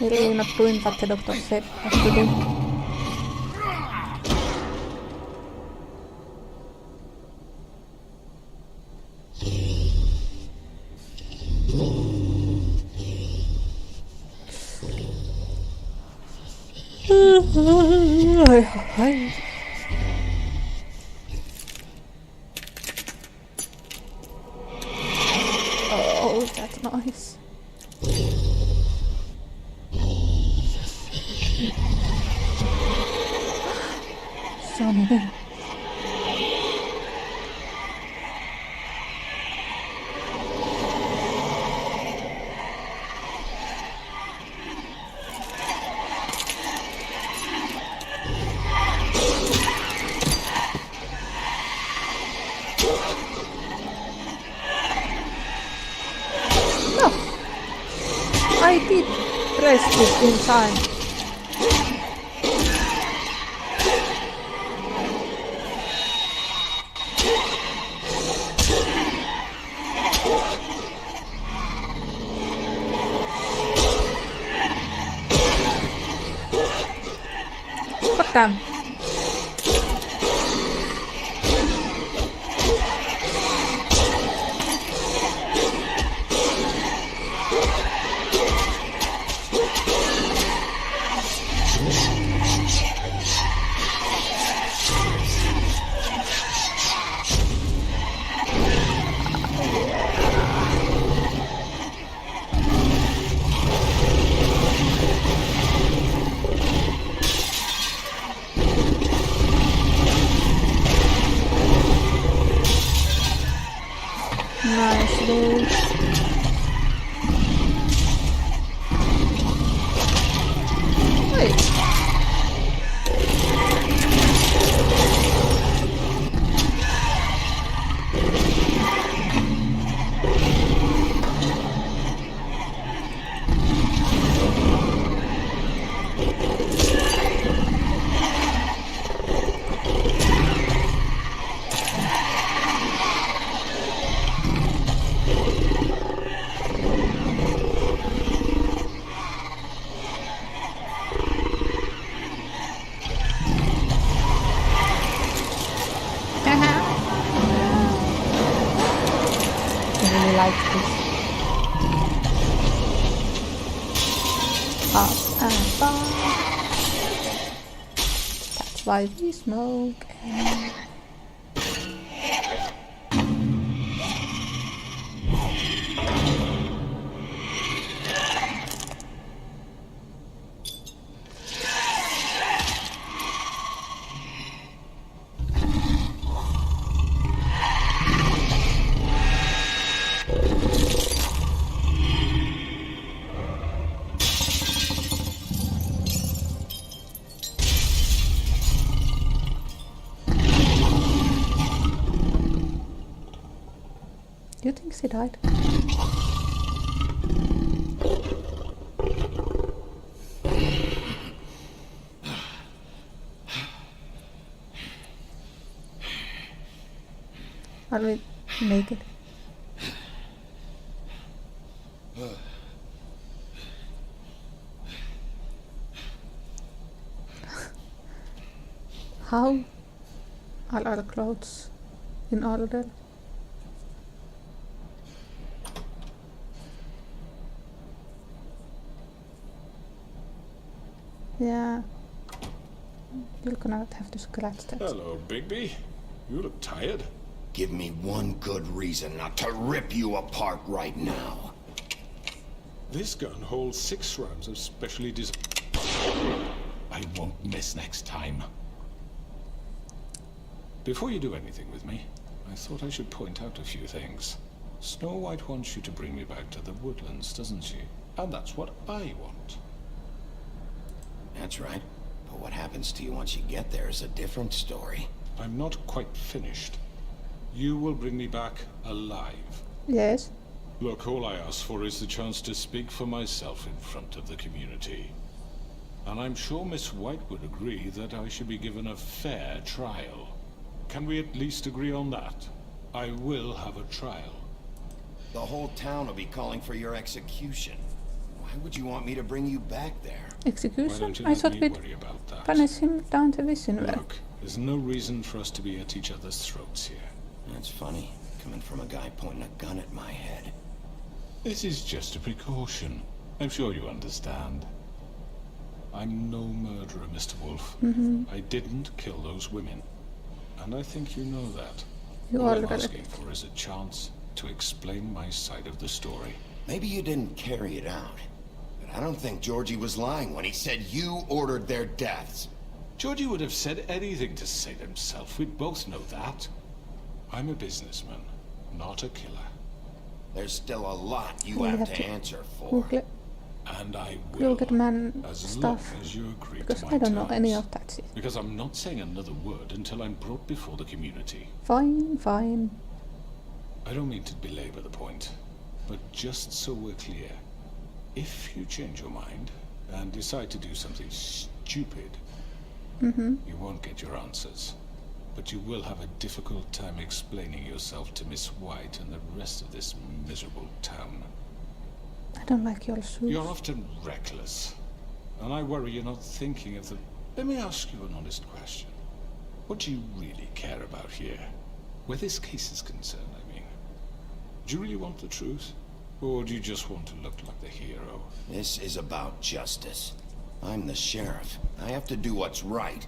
Really not doing what the doctor said I have to do. Oh, that's nice. Son of a... No! I did press this in time. Damn. Nice, dude. Wait. Like this. Up and down. That's why we smoke. You think she died? Are we naked? How are our clothes in order? Yeah. You're gonna have to scratch that. Hello, Bigby. You look tired. Give me one good reason not to rip you apart right now. This gun holds 6 rounds of specially I won't miss next time. Before you do anything with me, I thought I should point out a few things. Snow White wants you to bring me back to the woodlands, doesn't she? And that's what I want. That's right. But what happens to you once you get there is a different story. I'm not quite finished. You will bring me back alive. Yes. Look, all I ask for is the chance to speak for myself in front of the community. And I'm sure Miss White would agree that I should be given a fair trial. Can we at least agree on that? I will have a trial. The whole town will be calling for your execution. Why would you want me to bring you back there? Execution? I thought we'd punish him down to Visionwell. Look, there's no reason for us to be at each other's throats here. That's funny, coming from a guy pointing a gun at my head. This is just a precaution. I'm sure you understand. I'm no murderer, Mr. Wolf. I didn't kill those women. And I think you know that. All I'm asking for is a chance to explain my side of the story. Maybe you didn't carry it out. But I don't think Georgie was lying when he said you ordered their deaths. Georgie would have said anything to save himself. We both know that. I'm a businessman, not a killer. There's still a lot you have to answer for. Google And I will, Crooked Man as stuff. long as you agree Because to my I don't know terms. any of that shit. Because I'm not saying another word until I'm brought before the community. Fine, fine. I don't mean to belabor the point, but just so we're clear, if you change your mind and decide to do something stupid, you won't get your answers. But you will have a difficult time explaining yourself to Miss White and the rest of this miserable town. I don't like your shoes. You're often reckless, and I worry you're not thinking of the... Let me ask you an honest question. What do you really care about here? Where this case is concerned, I mean. Do you really want the truth? Or do you just want to look like the hero? This is about justice. I'm the sheriff. I have to do what's right.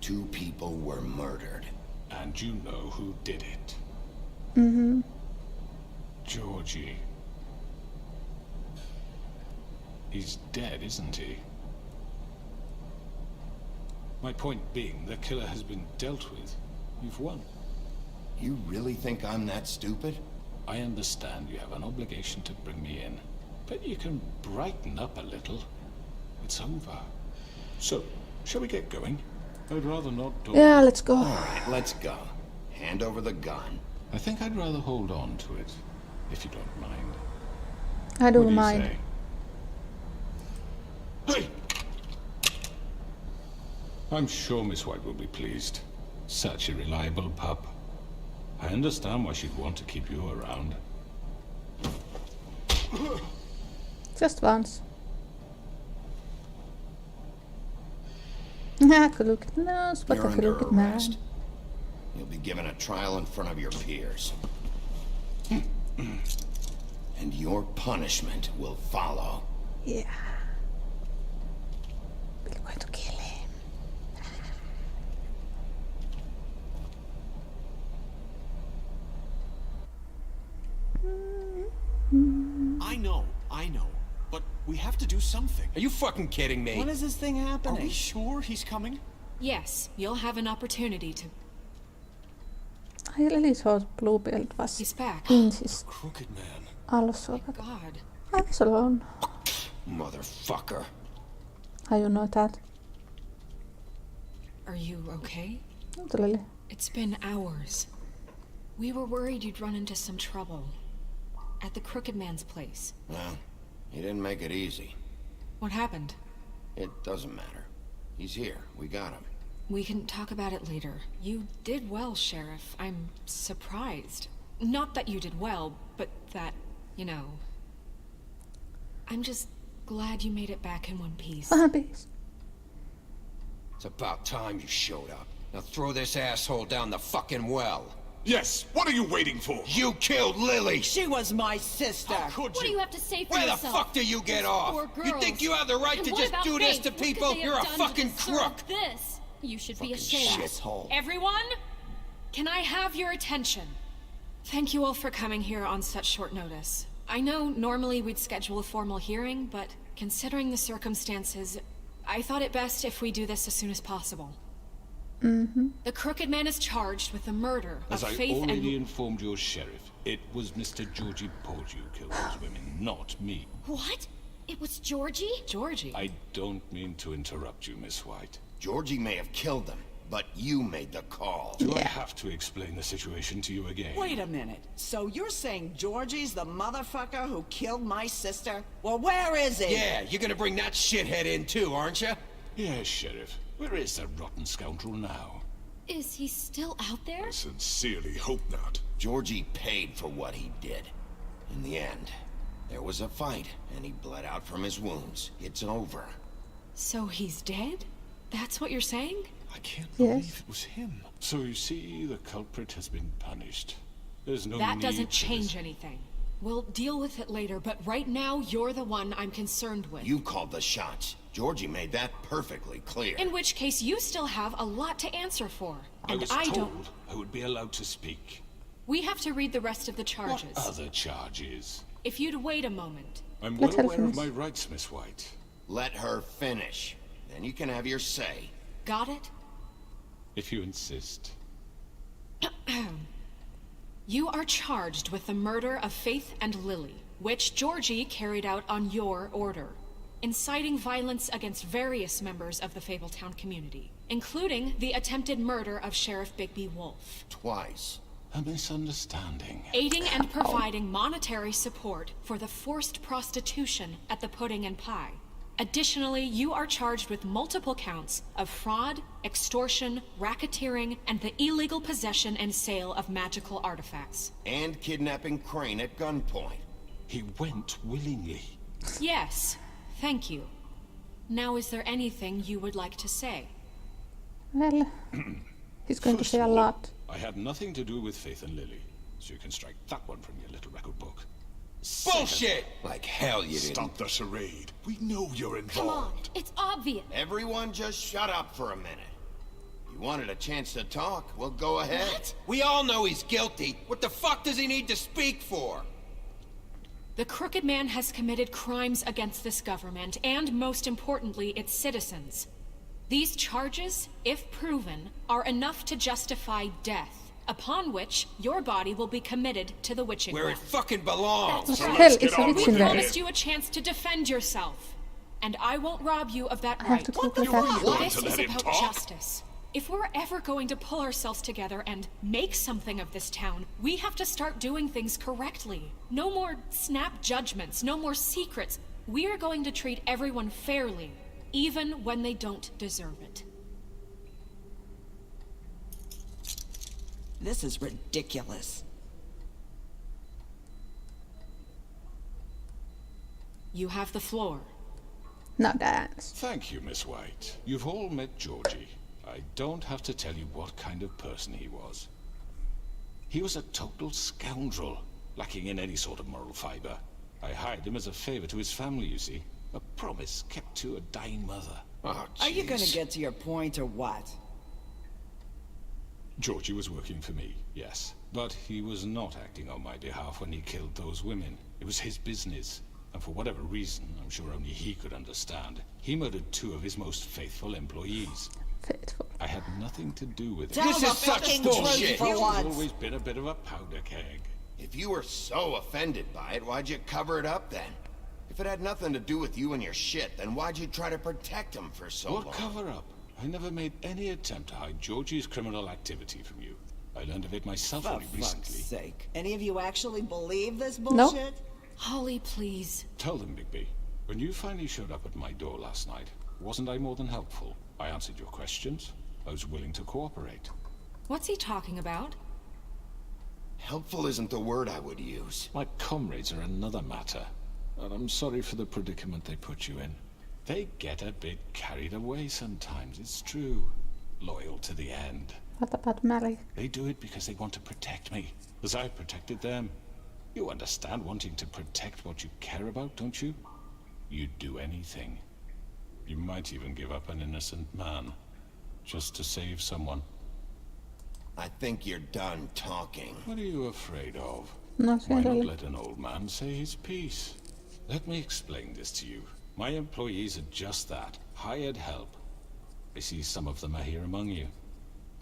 2 people were murdered. And you know who did it. Georgie. He's dead, isn't he? My point being, the killer has been dealt with. You've won. You really think I'm that stupid? I understand you have an obligation to bring me in, but you can brighten up a little. It's over. So, shall we get going? I'd rather not talk. Yeah, let's go. All right, let's go. Hand over the gun. I think I'd rather hold on to it, if you don't mind. I don't What do you mind. say? Hey! I'm sure Miss White will be pleased. Such a reliable pup. I understand why she'd want to keep you around. Just once. Crooked nose, but You're a under crooked man. arrest. You'll be given a trial in front of your peers. And your punishment will follow. Yeah. We're going to kill him. I know. But we have to do something. Are you fucking kidding me? When is this thing Are happening? we sure he's coming? Yes, you'll have an opportunity to... I really thought Bluebeard was He's back. inches Crooked Man. also, but God. I was alone. Motherfucker. How you know that? Are you okay? Not really. It's been hours. We were worried you'd run into some trouble. At the Crooked Man's place. Well, he didn't make it easy. What happened? It doesn't matter. He's here. We got him. We can talk about it later. You did well, Sheriff. I'm surprised. Not that you did well, but that, you know... I'm just glad you made it back in one piece. Peace. It's about time you showed up. Now throw this asshole down the fucking well. Yes, what are you waiting for? You killed Lily! She was my sister! What do you have to say for Where yourself? the fuck do you get Those off? poor You girls. think you have the right And to what just about do this Faith? to What could people? they You're a have done to fucking deserve crook! This. You should be Fucking ashamed. shithole. Everyone, can I have your attention? Thank you all for coming here on such short notice. I know normally we'd schedule a formal hearing, but considering the circumstances, I thought it best if we do this as soon as possible. The Crooked Man is charged with the murder As of I Faith already and... informed your sheriff, it was Mr. Georgie Porge who killed those women, not me. What? It was Georgie? Georgie? I don't mean to interrupt you, Miss White. Georgie may have killed them, but you made the call. Do I have to explain the situation to you again? Wait a minute. So you're saying Georgie's the motherfucker who killed my sister? Well, where is he? Yeah, you're gonna bring that shithead in too, aren't you? Yes, Sheriff. Where is that rotten scoundrel now? Is he still out there? I sincerely hope not. Georgie paid for what he did. In the end, there was a fight, and he bled out from his wounds. It's over. So he's dead? That's what you're saying? I can't believe it was him. So you see, the culprit has been punished. There's no That need doesn't for change this. anything. We'll deal with it later, but right now you're the one I'm concerned with. You called the shots. Georgie made that perfectly clear. In which case, you still have a lot to answer for. I And was I told don't. I would be allowed to speak. We have to read the rest of the charges. What other charges? If you'd wait a moment. I'm Let well her aware of finish. my rights, Miss White. Let her finish. Then you can have your say. Got it? If you insist. You are charged with the murder of Faith and Lily, which Georgie carried out on your order, inciting violence against various members of the Fabletown community, including the attempted murder of Sheriff Bigby Wolf. Twice. A misunderstanding. Aiding and providing monetary support for the forced prostitution at the Pudding and Pie. Additionally, you are charged with multiple counts of fraud, extortion, racketeering, and the illegal possession and sale of magical artifacts. And kidnapping Crane at gunpoint. He went willingly. Yes, thank you. Now, is there anything you would like to say? Well, he's going to First say a of all, lot. I had nothing to do with Faith and Lily, so you can strike that one from your little record book. Bullshit! Like hell you didn't. Stop the charade. We know you're Come on, involved. it's obvious. Everyone just shut up for a minute. You wanted a chance to talk, well go ahead. What? We all know he's guilty. What the fuck does he need to speak for? The Crooked Man has committed crimes against this government, and most importantly, its citizens. These charges, if proven, are enough to justify death, upon which your body will be committed to the witching Where it well. fucking belongs. That's What the right. hell is a witch We in there? promised you a chance to defend yourself, and I won't rob you of that I have right. to cook with that. This is him about talk? justice. If we're ever going to pull ourselves together and make something of this town, we have to start doing things correctly. No more snap judgments, no more secrets. We are going to treat everyone fairly, even when they don't deserve it. This is ridiculous. You have the floor. Now dance. Thank you, Miss White. You've all met Georgie. I don't have to tell you what kind of person he was. He was a total scoundrel, lacking in any sort of moral fiber. I hired him as a favor to his family, you see. A promise kept to a dying mother. Oh, Are you gonna jeez. get to your point or what? Georgie was working for me, yes. But he was not acting on my behalf when he killed those women. It was his business. And for whatever reason, I'm sure only he could understand, he murdered 2 of his most faithful employees. Faithful. I had nothing to do with it. Tell This the is such fucking bullshit. truth for He's once. always been a bit of a powder keg. If you were so offended by it, why'd you cover it up then? If it had nothing to do with you and your shit, then why'd you try to protect him for so long? What cover up? I never made any attempt to hide Georgie's criminal activity from you. I learned of it myself For only fuck's recently. sake. Any of you actually believe this No. bullshit? Holly, please. Tell them, Bigby. When you finally showed up at my door last night, wasn't I more than helpful? I answered your questions. I was willing to cooperate. What's he talking about? Helpful isn't the word I would use. My comrades are another matter. And I'm sorry for the predicament they put you in. They get a bit carried away sometimes, it's true. Loyal to the end. What about Mary? They do it because they want to protect me, as I've protected them. You understand wanting to protect what you care about, don't you? You'd do anything. You might even give up an innocent man, just to save someone. I think you're done talking. What are you afraid of? Nothing Why not really. let an old man say his piece? Let me explain this to you. My employees are just that, hired help. I see some of them are here among you.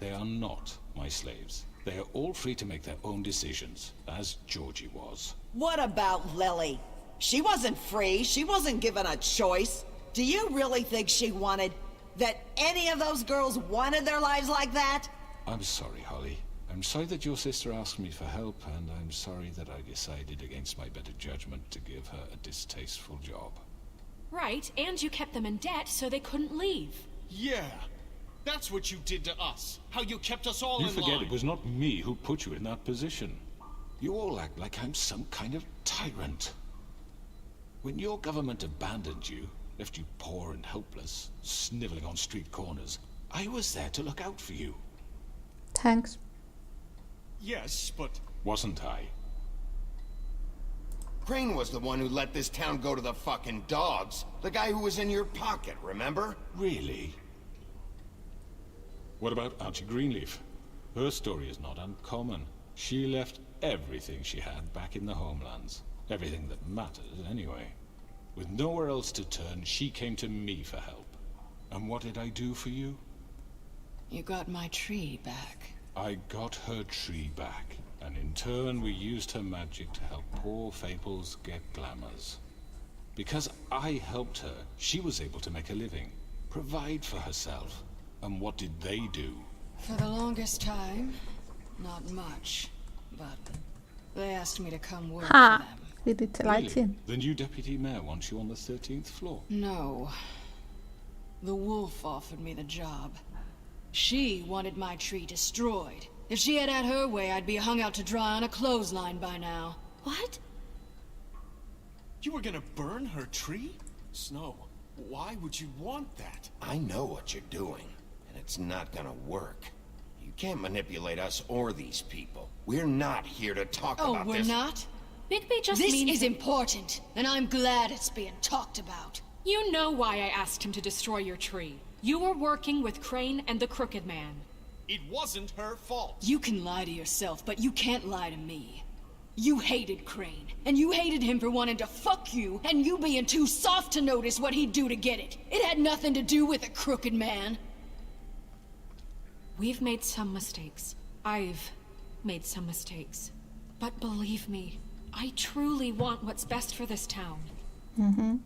They are not my slaves. They are all free to make their own decisions, as Georgie was. What about Lily? She wasn't free. She wasn't given a choice. Do you really think she wanted... that any of those girls wanted their lives like that? I'm sorry, Holly. I'm sorry that your sister asked me for help, and I'm sorry that I decided against my better judgment to give her a distasteful job. Right, and you kept them in debt so they couldn't leave. Yeah. That's what you did to us. How you kept us all You in forget line. it was not me who put you in that position. You all act like I'm some kind of tyrant. When your government abandoned you, left you poor and helpless, sniveling on street corners, I was there to look out for you. Thanks. Yes, but... Wasn't I? Crane was the one who let this town go to the fucking dogs. The guy who was in your pocket, remember? Really? What about Archie Greenleaf? Her story is not uncommon. She left everything she had back in the homelands. Everything that mattered, anyway. With nowhere else to turn, she came to me for help. And what did I do for you? You got my tree back. I got her tree back, and in turn we used her magic to help poor Fables get glamours. Because I helped her, she was able to make a living, provide for herself. And what did they do? For the longest time, not much. But they asked me to come work for Ha! them. We did like him. The new deputy mayor wants you on the 13th floor. No. The wolf offered me the job. She wanted my tree destroyed. If she had her way, I'd be hung out to dry on a clothesline by now. What? You were gonna burn her tree? Snow, why would you want that? I know what you're doing, and it's not gonna work. You can't manipulate us or these people. We're not here to talk about we're this. not? Bigby just This means... is important, and I'm glad it's being talked about. You know why I asked him to destroy your tree. You were working with Crane and the Crooked Man. It wasn't her fault. You can lie to yourself, but you can't lie to me. You hated Crane, and you hated him for wanting to fuck you, and you being too soft to notice what he'd do to get it. It had nothing to do with a Crooked Man. We've made some mistakes. I've made some mistakes. But believe me, I truly want what's best for this town. Mm-hmm.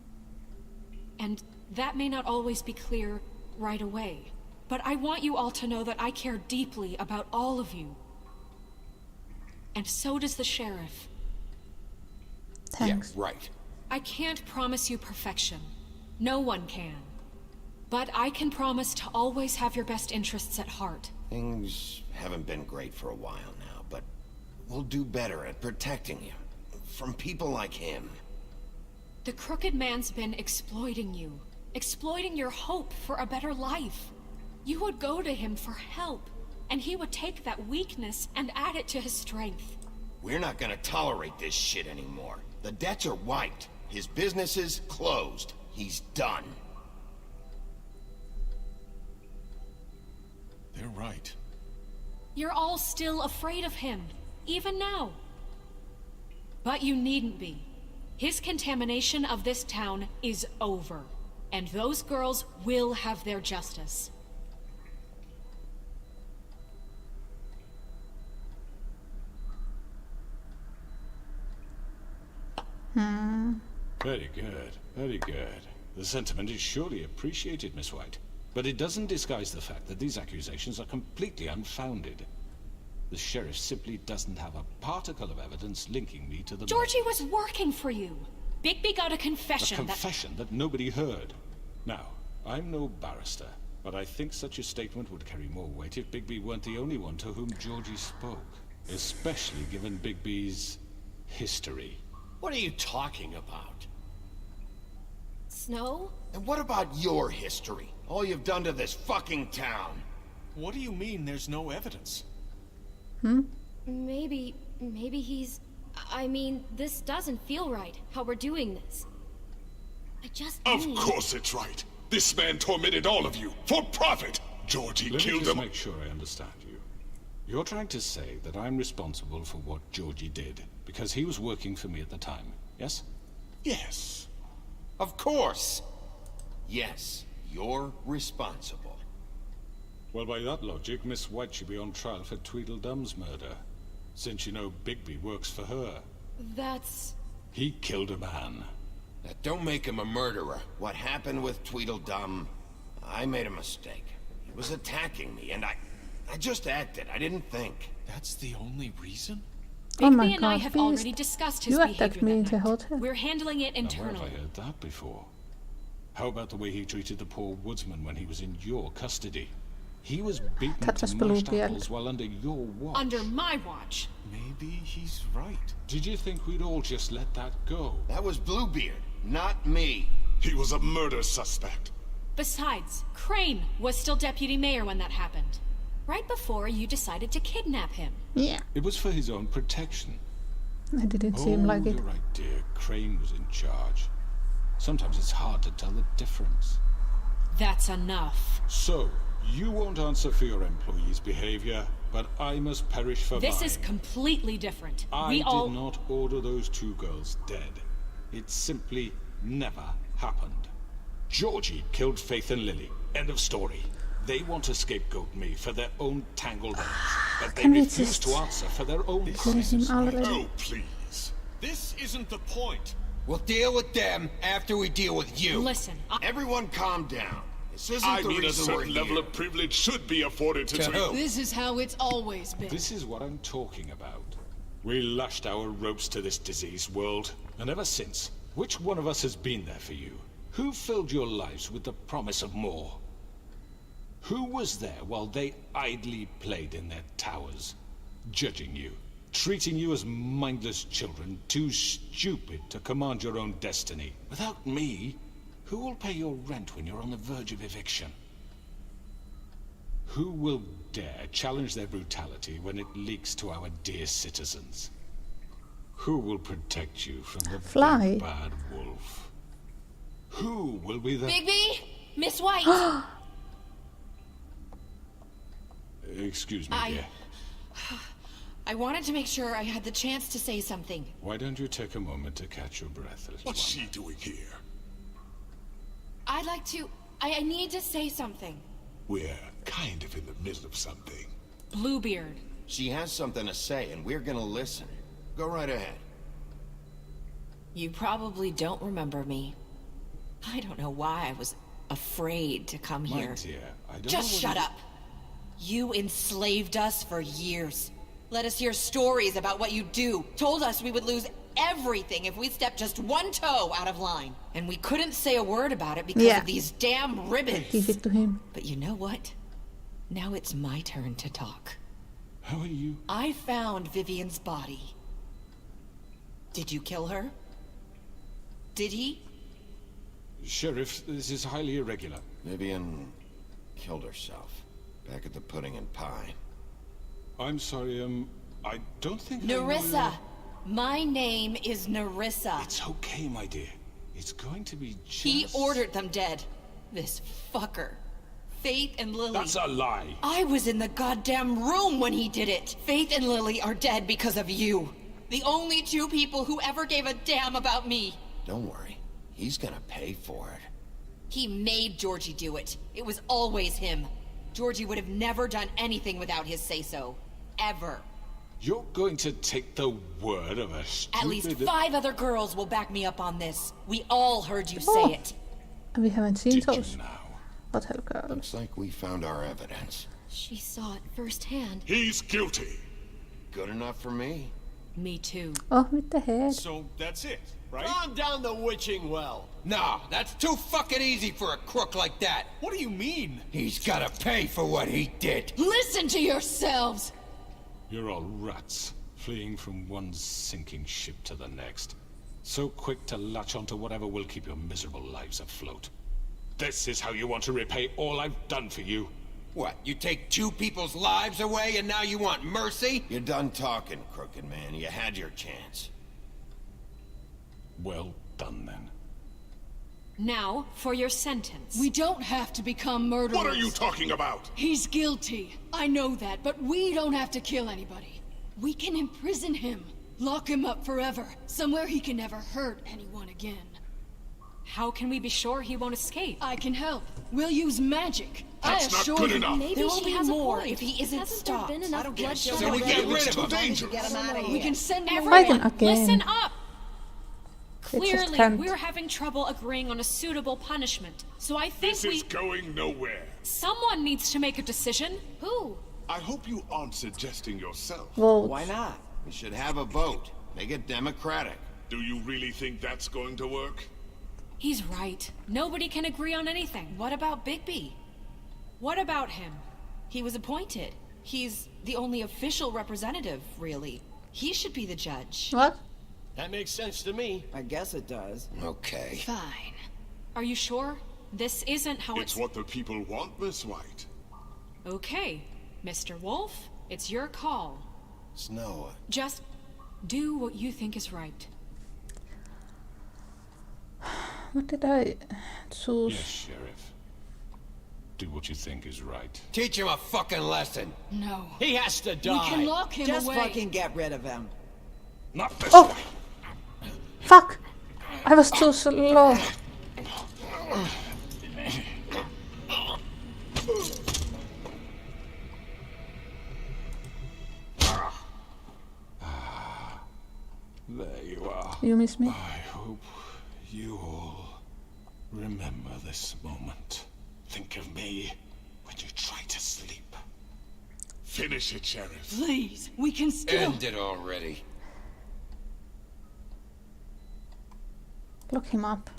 And that may not always be clear right away. But I want you all to know that I care deeply about all of you. And so does the sheriff. Thanks. Yeah, right. I can't promise you perfection. No one can. But I can promise to always have your best interests at heart. Things haven't been great for a while now, but we'll do better at protecting you. From people like him. The Crooked Man's been exploiting you. Exploiting your hope for a better life. You would go to him for help, and he would take that weakness and add it to his strength. We're not gonna tolerate this shit anymore. The debts are wiped. His business is closed. He's done. They're right. You're all still afraid of him, even now. But you needn't be. His contamination of this town is over, and those girls will have their justice. Very good, very good. The sentiment is surely appreciated, Miss White. But it doesn't disguise the fact that these accusations are completely unfounded. The sheriff simply doesn't have a particle of evidence linking me to the... Georgie was working for you. Bigby got a confession A confession that nobody heard. Now, I'm no barrister, but I think such a statement would carry more weight if Bigby weren't the only one to whom Georgie spoke. Especially given Bigby's history. What are you talking about? Snow? And what about your history? All you've done to this fucking town? What do you mean there's no evidence? Maybe he's... I mean, this doesn't feel right, how we're doing this. I just Of need... course it's right. This man tormented all of you, for profit! Georgie Let me killed just him. make sure I understand you. You're trying to say that I'm responsible for what Georgie did, because he was working for me at the time, yes? Yes. Of course. Yes, you're responsible. Well, by that logic, Miss White should be on trial for Tweedledum's murder, since you know Bigby works for her. That's... He killed a man. Now, don't make him a murderer. What happened with Tweedledum, I made a mistake. He was attacking me, and I just acted. I didn't think. That's the only reason? Oh my Bigby and I god, have Beast. already discussed his You attacked behavior me in that the night. hotel. We're handling it Now, where have internally. I heard that before? How about the way he treated the poor woodsman when he was in your custody? He was beaten That was to mashed Bluebeard. apples while under your watch. Under my watch. Maybe he's right. Did you think we'd all just let that go? That was Bluebeard, not me. He was a murder suspect. Besides, Crane was still deputy mayor when that happened. Right before you decided to kidnap him. Yeah. It was for his own protection. It didn't seem like it. You're right, dear. Crane was in charge. Sometimes it's hard to tell the difference. That's enough. So, you won't answer for your employees' behavior, but I must perish for This mine. is completely different. I We all... did not order those two girls dead. It simply never happened. Georgie killed Faith and Lily. End of story. They want to scapegoat me for their own tangled ends, but they Can we refuse just to answer for their own kill him already? Oh, please. This isn't the point. We'll deal with them after we deal with you. Listen, Everyone calm down. This isn't I the mean, a reason we're certain level here. of privilege should be afforded to who? This is how it's always been. This is what I'm talking about. We lashed our ropes to this diseased world, and ever since, which one of us has been there for you? Who filled your lives with the promise of more? Who was there while they idly played in their towers, judging you, treating you as mindless children, too stupid to command your own destiny? Without me, who will pay your rent when you're on the verge of eviction? Who will dare challenge their brutality when it leaks to our dear citizens? Who will protect you from the Fly. big bad wolf? Who will be the... Bigby! Miss White! Excuse me, dear. I wanted to make sure I had the chance to say something. Why don't you take a moment to catch your breath, little What's one? she doing here? I'd like to... I need to say something. We're kind of in the middle of something. Bluebeard. She has something to say, and we're gonna listen. Go right ahead. You probably don't remember me. I don't know why I was afraid to come My here. dear, I don't Just know shut what up. You enslaved us for years. Let us hear stories about what you do. Told us we would lose everything if we stepped just one toe out of line. And we couldn't say a word about it because Yeah. of these damn ribbons. Give it to him. But you know what? Now it's my turn to talk. How are you? I found Vivian's body. Did you kill her? Did he? Sheriff, this is highly irregular. Vivian killed herself back at the pudding and pie. I'm sorry, I don't think I know Nerissa! My name is Nerissa. It's okay, my dear. It's going to be just... He ordered them dead. This fucker. Faith and Lily. That's a lie. I was in the goddamn room when he did it. Faith and Lily are dead because of you. The only two people who ever gave a damn about me. Don't worry. He's gonna pay for it. He made Georgie do it. It was always him. Georgie would have never done anything without his say-so. Ever. You're going to take the word of a stupid... At least 5 other girls will back me up on this. We all heard you Oh. say it. We haven't seen Did you those. now? Hotel girls. Looks like we found our evidence. She saw it firsthand. He's guilty. Good enough for me. Me too. Oh, with the head. So that's it, right? Calm down the witching well. No, that's too fucking easy for a crook like that. What do you mean? He's gotta pay for what he did. Listen to yourselves! You're all rats, fleeing from one sinking ship to the next. So quick to latch onto whatever will keep your miserable lives afloat. This is how you want to repay all I've done for you. What, you take 2 people's lives away and now you want mercy? You're done talking, Crooked Man. You had your chance. Well done, then. Now, for your sentence. We don't have to become murderers. What are you talking about? He's guilty. I know that, but we don't have to kill anybody. We can imprison him. Lock him up forever. Somewhere he can never hurt anyone again. How can we be sure he won't escape? I can help. We'll use magic. That's not good enough. Maybe there she will be has more a point. if he isn't stopped. Been enough bloodshed. So we get rid of him. Dangerous. Get him out of here. We can send him Everyone, Fighting again. listen up! just Clearly, can't. we're having trouble agreeing on a suitable punishment. So I think This is going nowhere. someone needs to make a decision. Who? I hope you aren't suggesting yourself. Vote. Why not? We should have a vote. Make it democratic. Do you really think that's going to work? He's right. Nobody can agree on anything. What about Bigby? What about him? He was appointed. He's the only official representative, really. He should be the judge. What? That makes sense to me. I guess it does. Okay. Fine. Are you sure? This isn't how It's what the people want, Miss White. Okay, Mr. Wolf, it's your call. Snow. Just do what you think is right. What did I choose? Yes, Sheriff. Do what you think is right. Teach him a fucking lesson. No. He has to die. We can lock him Just away. fucking get rid of him. Not this Oh! way. Fuck! I was too slow. There you are. You miss me? I hope you all remember this moment. Think of me when you try to sleep. Finish it, Sheriff. Please, we can still... End it already. Look him up.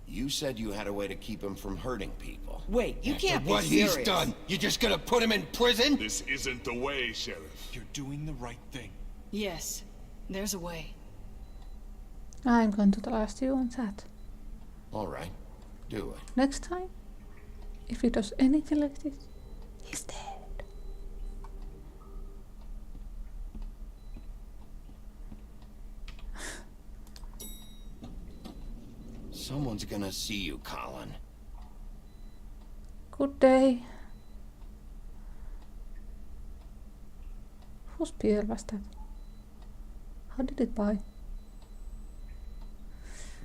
You said you had a way to keep him from hurting people. Wait, you can't be What serious. he's done, you just gonna put him in prison? This isn't the way, Sheriff. You're doing the right thing. Yes, there's a way. I'm going to trust you on that. All right. Do it. Next time, if he does anything like this, he's dead. Someone's gonna see you, Colin. Good day. Whose beer was that? How did it buy? Are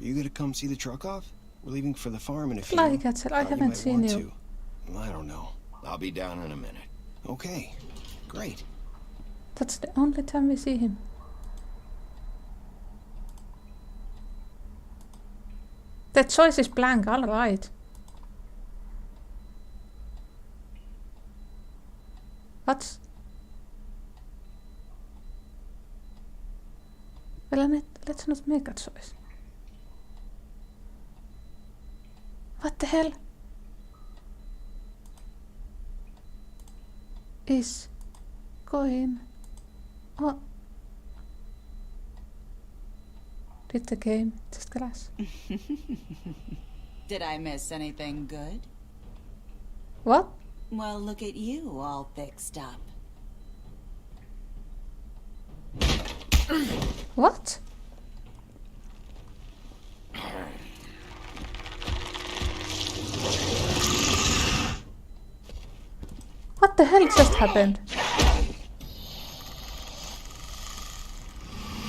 you gonna come see the truck off? We're leaving for the farm in a few. Flycatcher, I Thought haven't might seen want you. to. I don't know. I'll be down in a minute. Okay, great. That's the only time we see him. The choice is blank, alright. What? Well, let's not make a choice. What the hell is going on? Did the game just crash? Did I miss anything good? What? Well, look at you, all fixed up. What? What the hell just happened?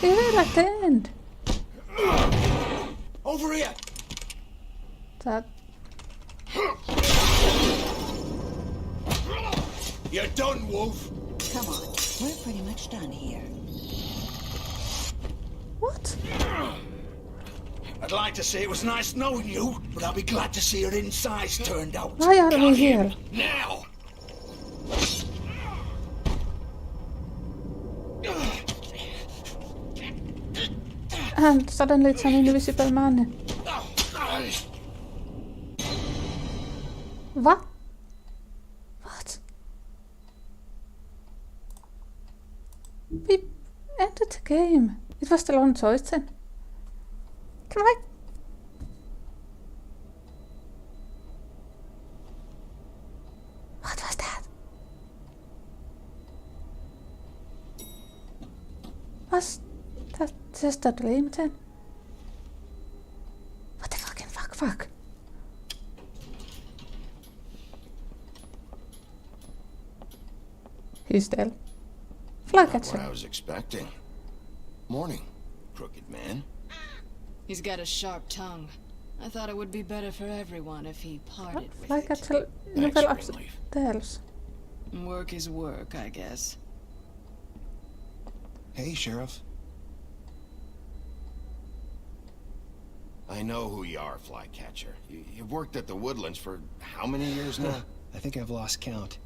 We were at the end. Over here! That. You're done, Wolf. Come on, we're pretty much done here. What? I'd like to say it was nice knowing you, but I'll be glad to see your insides turned out. Why are we here? Now! And suddenly it's an invisible man. What? What? We ended the game. It was the long choice then. Can I Is totally limited. What the fucking fuck? He's dead. Not what I was expecting. Morning, crooked man. He's got a sharp tongue. I thought it would be better for everyone if he parted with Thanks it. for upstairs. Work is work, I guess. Hey, Sheriff. I know who you are, Flycatcher. You've worked at the Woodlands for how many years now? I think I've lost count.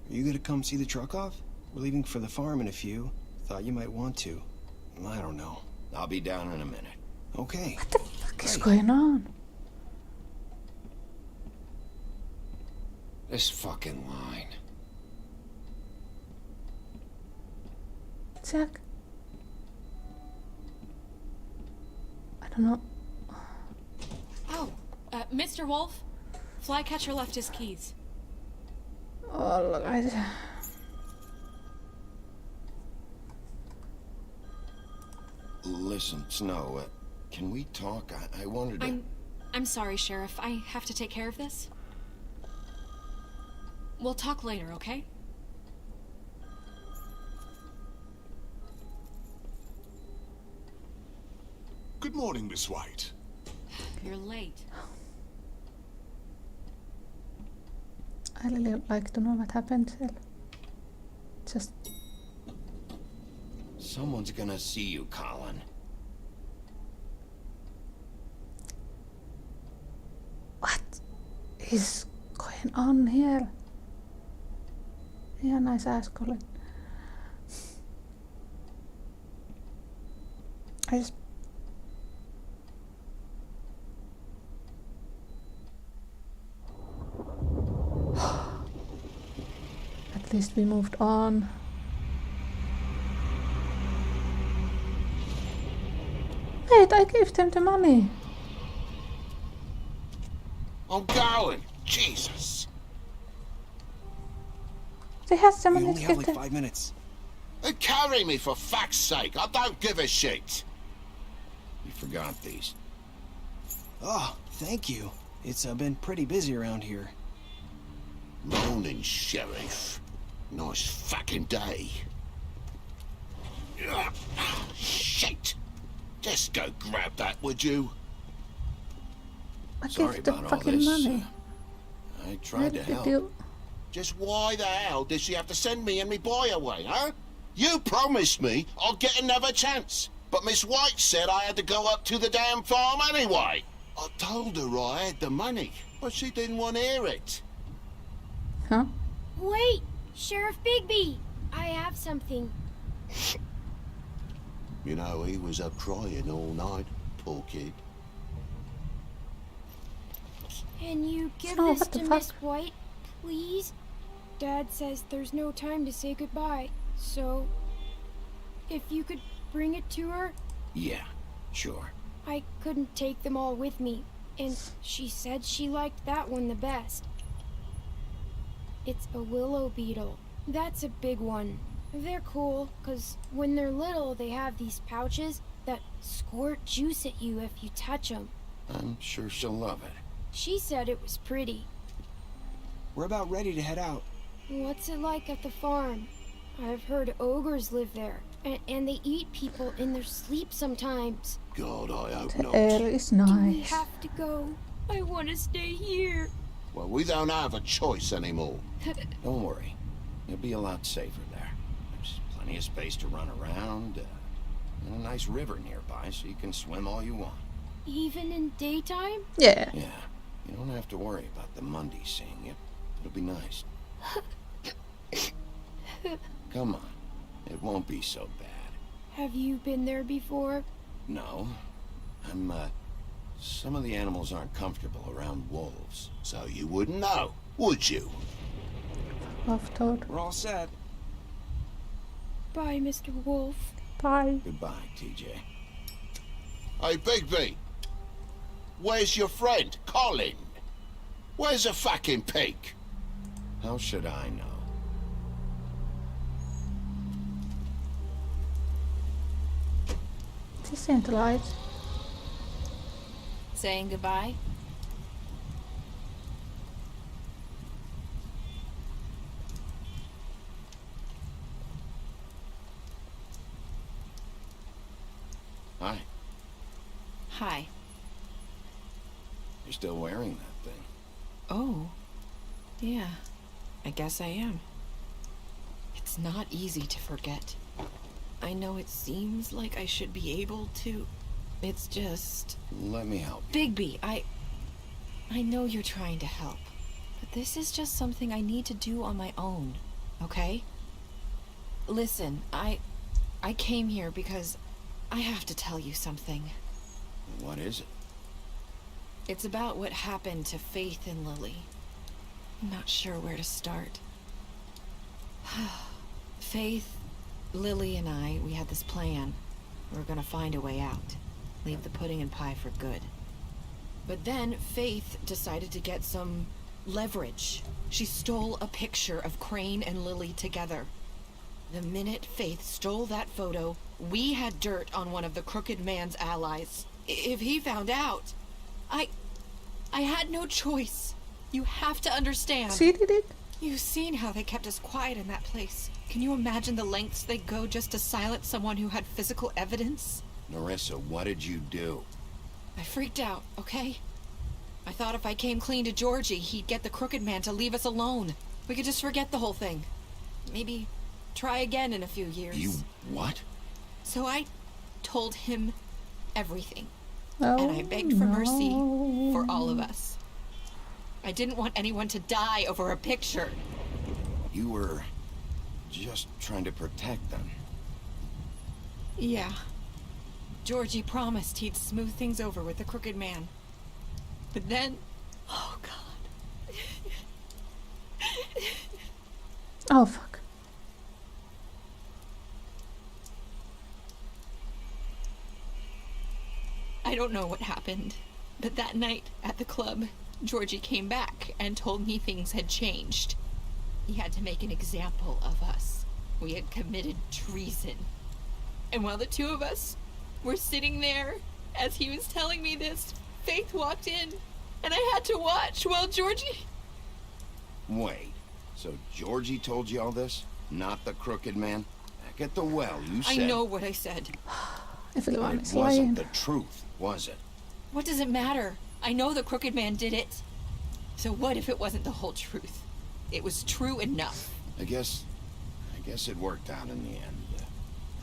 Are you gonna come see the truck off? We're leaving for the farm in a few. Thought you might want to. I don't know. I'll be down in a minute. Okay. What the fuck is going on? This fucking line. Jack? I don't know. Oh, Mr. Wolf? Flycatcher left his keys. Oh, look, Listen, Snow, can we talk? I wanted to... I'm sorry, Sheriff. I have to take care of this. We'll talk later, okay? Good morning, Miss White. You're late. I really like to know what happened here. Just... Someone's gonna see you, Colin. What is going on here? Yeah, nice ass, Colin. I just... At least we moved on. Wait, I gave them the money. I'm going. Jesus. They had some We money only to have give like them. 5 minutes. Carry me, for fuck's sake. I don't give a shit. You forgot these. Oh, thank you. It's been pretty busy around here. Morning, Sheriff. Nice fucking day. Ugh, shit. Just go grab that, would you? I Sorry gave the about all fucking this. money. I tried to Where help. did you... Just why the hell did she have to send me and me boy away, huh? You promised me I'd get another chance. But Miss White said I had to go up to the damn farm anyway. I told her I had the money, but she didn't want to hear it. Huh? Wait! Sheriff Bigby! I have something. You know, he was up crying all night, poor kid. Can you give Oh, this what the to fuck? Miss White, please? Dad says there's no time to say goodbye, so... If you could bring it to her? Yeah, sure. I couldn't take them all with me, and she said she liked that one the best. It's a willow beetle. That's a big one. They're cool, 'cause when they're little, they have these pouches that squirt juice at you if you touch them. I'm sure she'll love it. She said it was pretty. We're about ready to head out. What's it like at the farm? I've heard ogres live there, and they eat people in their sleep sometimes. God, I hope The not. air is Do we nice. have to go? I want to stay here. Well, we don't have a choice anymore. Don't worry. You'll be a lot safer there. There's plenty of space to run around, and a nice river nearby so you can swim all you want. Even in daytime? Yeah. Yeah, you don't have to worry about the Monday seeing you. It'll be nice. Come on. It won't be so bad. Have you been there before? No. Some of the animals aren't comfortable around wolves, so you wouldn't know, would you? Love Toad. We're all set. Bye, Mr. Wolf. Bye. Goodbye, TJ. Hey, Bigby! Where's your friend, Colin? Where's the fucking pig? How should I know? This ain't right. Saying goodbye? Hi. Hi. You're still wearing that thing. Oh. Yeah. I guess I am. It's not easy to forget. I know it seems like I should be able to. It's just... Let me help you. Bigby, I know you're trying to help. But this is just something I need to do on my own. Okay? Listen, I came here because I have to tell you something. What is it? It's about what happened to Faith and Lily. I'm not sure where to start. Faith, Lily, and I, we had this plan. We were gonna find a way out. Leave the pudding and pie for good. But then Faith decided to get some leverage. She stole a picture of Crane and Lily together. The minute Faith stole that photo, we had dirt on one of the Crooked Man's allies. If he found out, I had no choice. You have to understand. She did it? You've seen how they kept us quiet in that place. Can you imagine the lengths they go just to silence someone who had physical evidence? Nerissa, what did you do? I freaked out, okay? I thought if I came clean to Georgie, he'd get the Crooked Man to leave us alone. We could just forget the whole thing. Maybe try again in a few years. You what? So I told him everything. Oh, and I begged for mercy for all of us. I didn't want anyone to die over a picture. You were just trying to protect them. Yeah. Georgie promised he'd smooth things over with the Crooked Man. But then... Oh, God. Oh, fuck. I don't know what happened, but that night at the club, Georgie came back and told me things had changed. He had to make an example of us. We had committed treason. And while the two of us were sitting there, as he was telling me this, Faith walked in, and I had to watch while Georgie... Wait, so Georgie told you all this? Not the Crooked Man? Back at the well, you said... I know what I said. Everyone It is wasn't lying. the truth, was it? What does it matter? I know the Crooked Man did it. So what if it wasn't the whole truth? It was true enough. I guess it worked out in the end.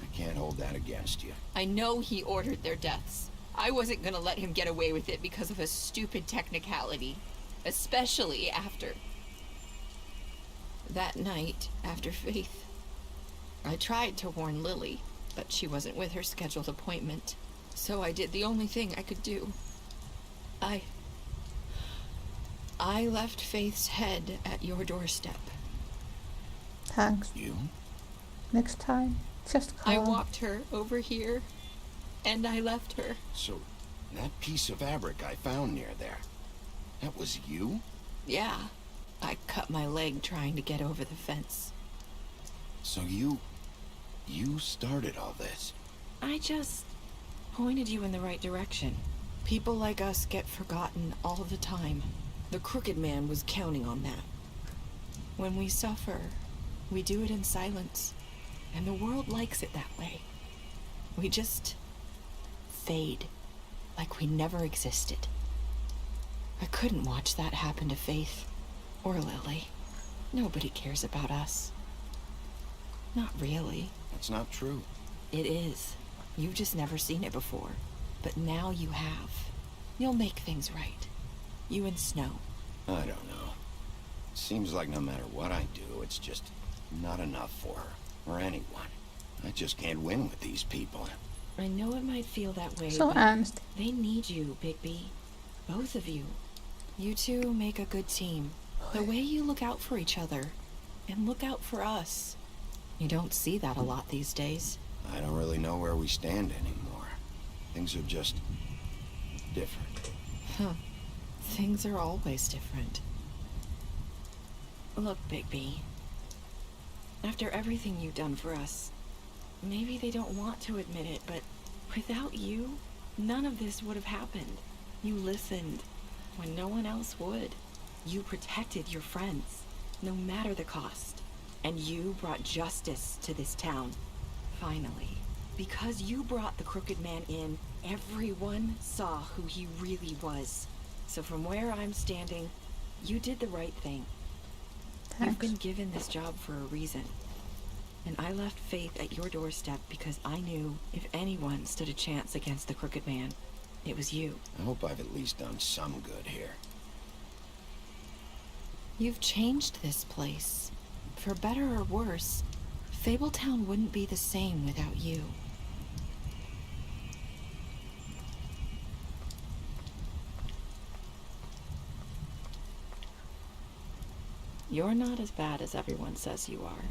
I can't hold that against you. I know he ordered their deaths. I wasn't gonna let him get away with it because of a stupid technicality. Especially after... That night, after Faith, I tried to warn Lily, but she wasn't with her scheduled appointment. So I did the only thing I could do. I left Faith's head at your doorstep. Thanks. You? Next time, just call. I walked her over here, and I left her. So, that piece of fabric I found near there, that was you? Yeah. I cut my leg trying to get over the fence. So you started all this? I just pointed you in the right direction. People like us get forgotten all the time. The Crooked Man was counting on that. When we suffer, we do it in silence. And the world likes it that way. We just fade, like we never existed. I couldn't watch that happen to Faith, or Lily. Nobody cares about us. Not really. That's not true. It is. You've just never seen it before. But now you have. You'll make things right. You and Snow. I don't know. It seems like no matter what I do, it's just not enough for her, or anyone. I just can't win with these people. I know it might feel that way, So but honest. they need you, Bigby. Both of you. You two make a good team. The way you look out for each other, and look out for us. You don't see that a lot these days. I don't really know where we stand anymore. Things are just different. Huh. Things are always different. Look, Bigby. After everything you've done for us, maybe they don't want to admit it, but Without you, none of this would have happened. You listened when no one else would. You protected your friends, no matter the cost. And you brought justice to this town. Finally. Because you brought the Crooked Man in, everyone saw who he really was. So from where I'm standing, you did the right thing. Thanks. You've been given this job for a reason. And I left Faith at your doorstep because I knew if anyone stood a chance against the Crooked Man, it was you. I hope I've at least done some good here. You've changed this place. For better or worse, Fabletown wouldn't be the same without you. You're not as bad as everyone says you are.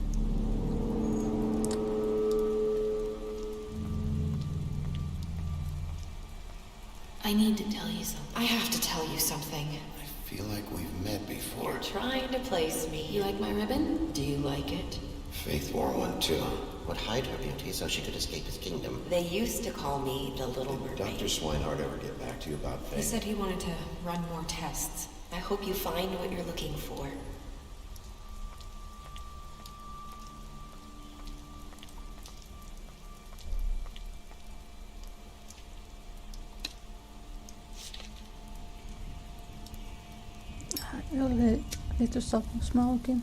I need to tell you something. I have to tell you something. I feel like we've met before. You're trying to place me. You like my ribbon? Do you like it? Faith wore one too. Would hide her beauty so she could escape his kingdom. They used to call me the Little Mermaid. Dr. Swinehart ever get back to you about Faith? He said he wanted to run more tests. I hope you find what you're looking for. I really need to stop smoking.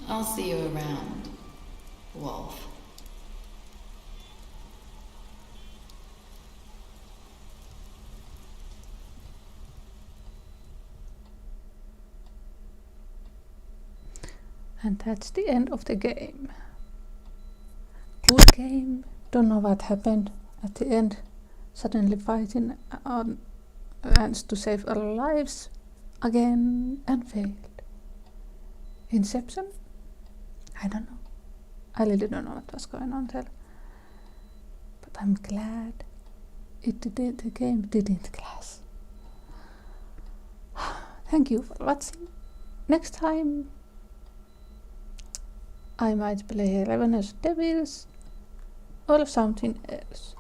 I'll see you around, Wolf. And that's the end of the game. Good game. Don't know what happened at the end. Suddenly fighting on ants to save our lives again and failed. Inception? I don't know. I really don't know what was going on there. But I'm glad the game didn't clash. Thank you for watching. Next time I might play Ravenous Devils or something else.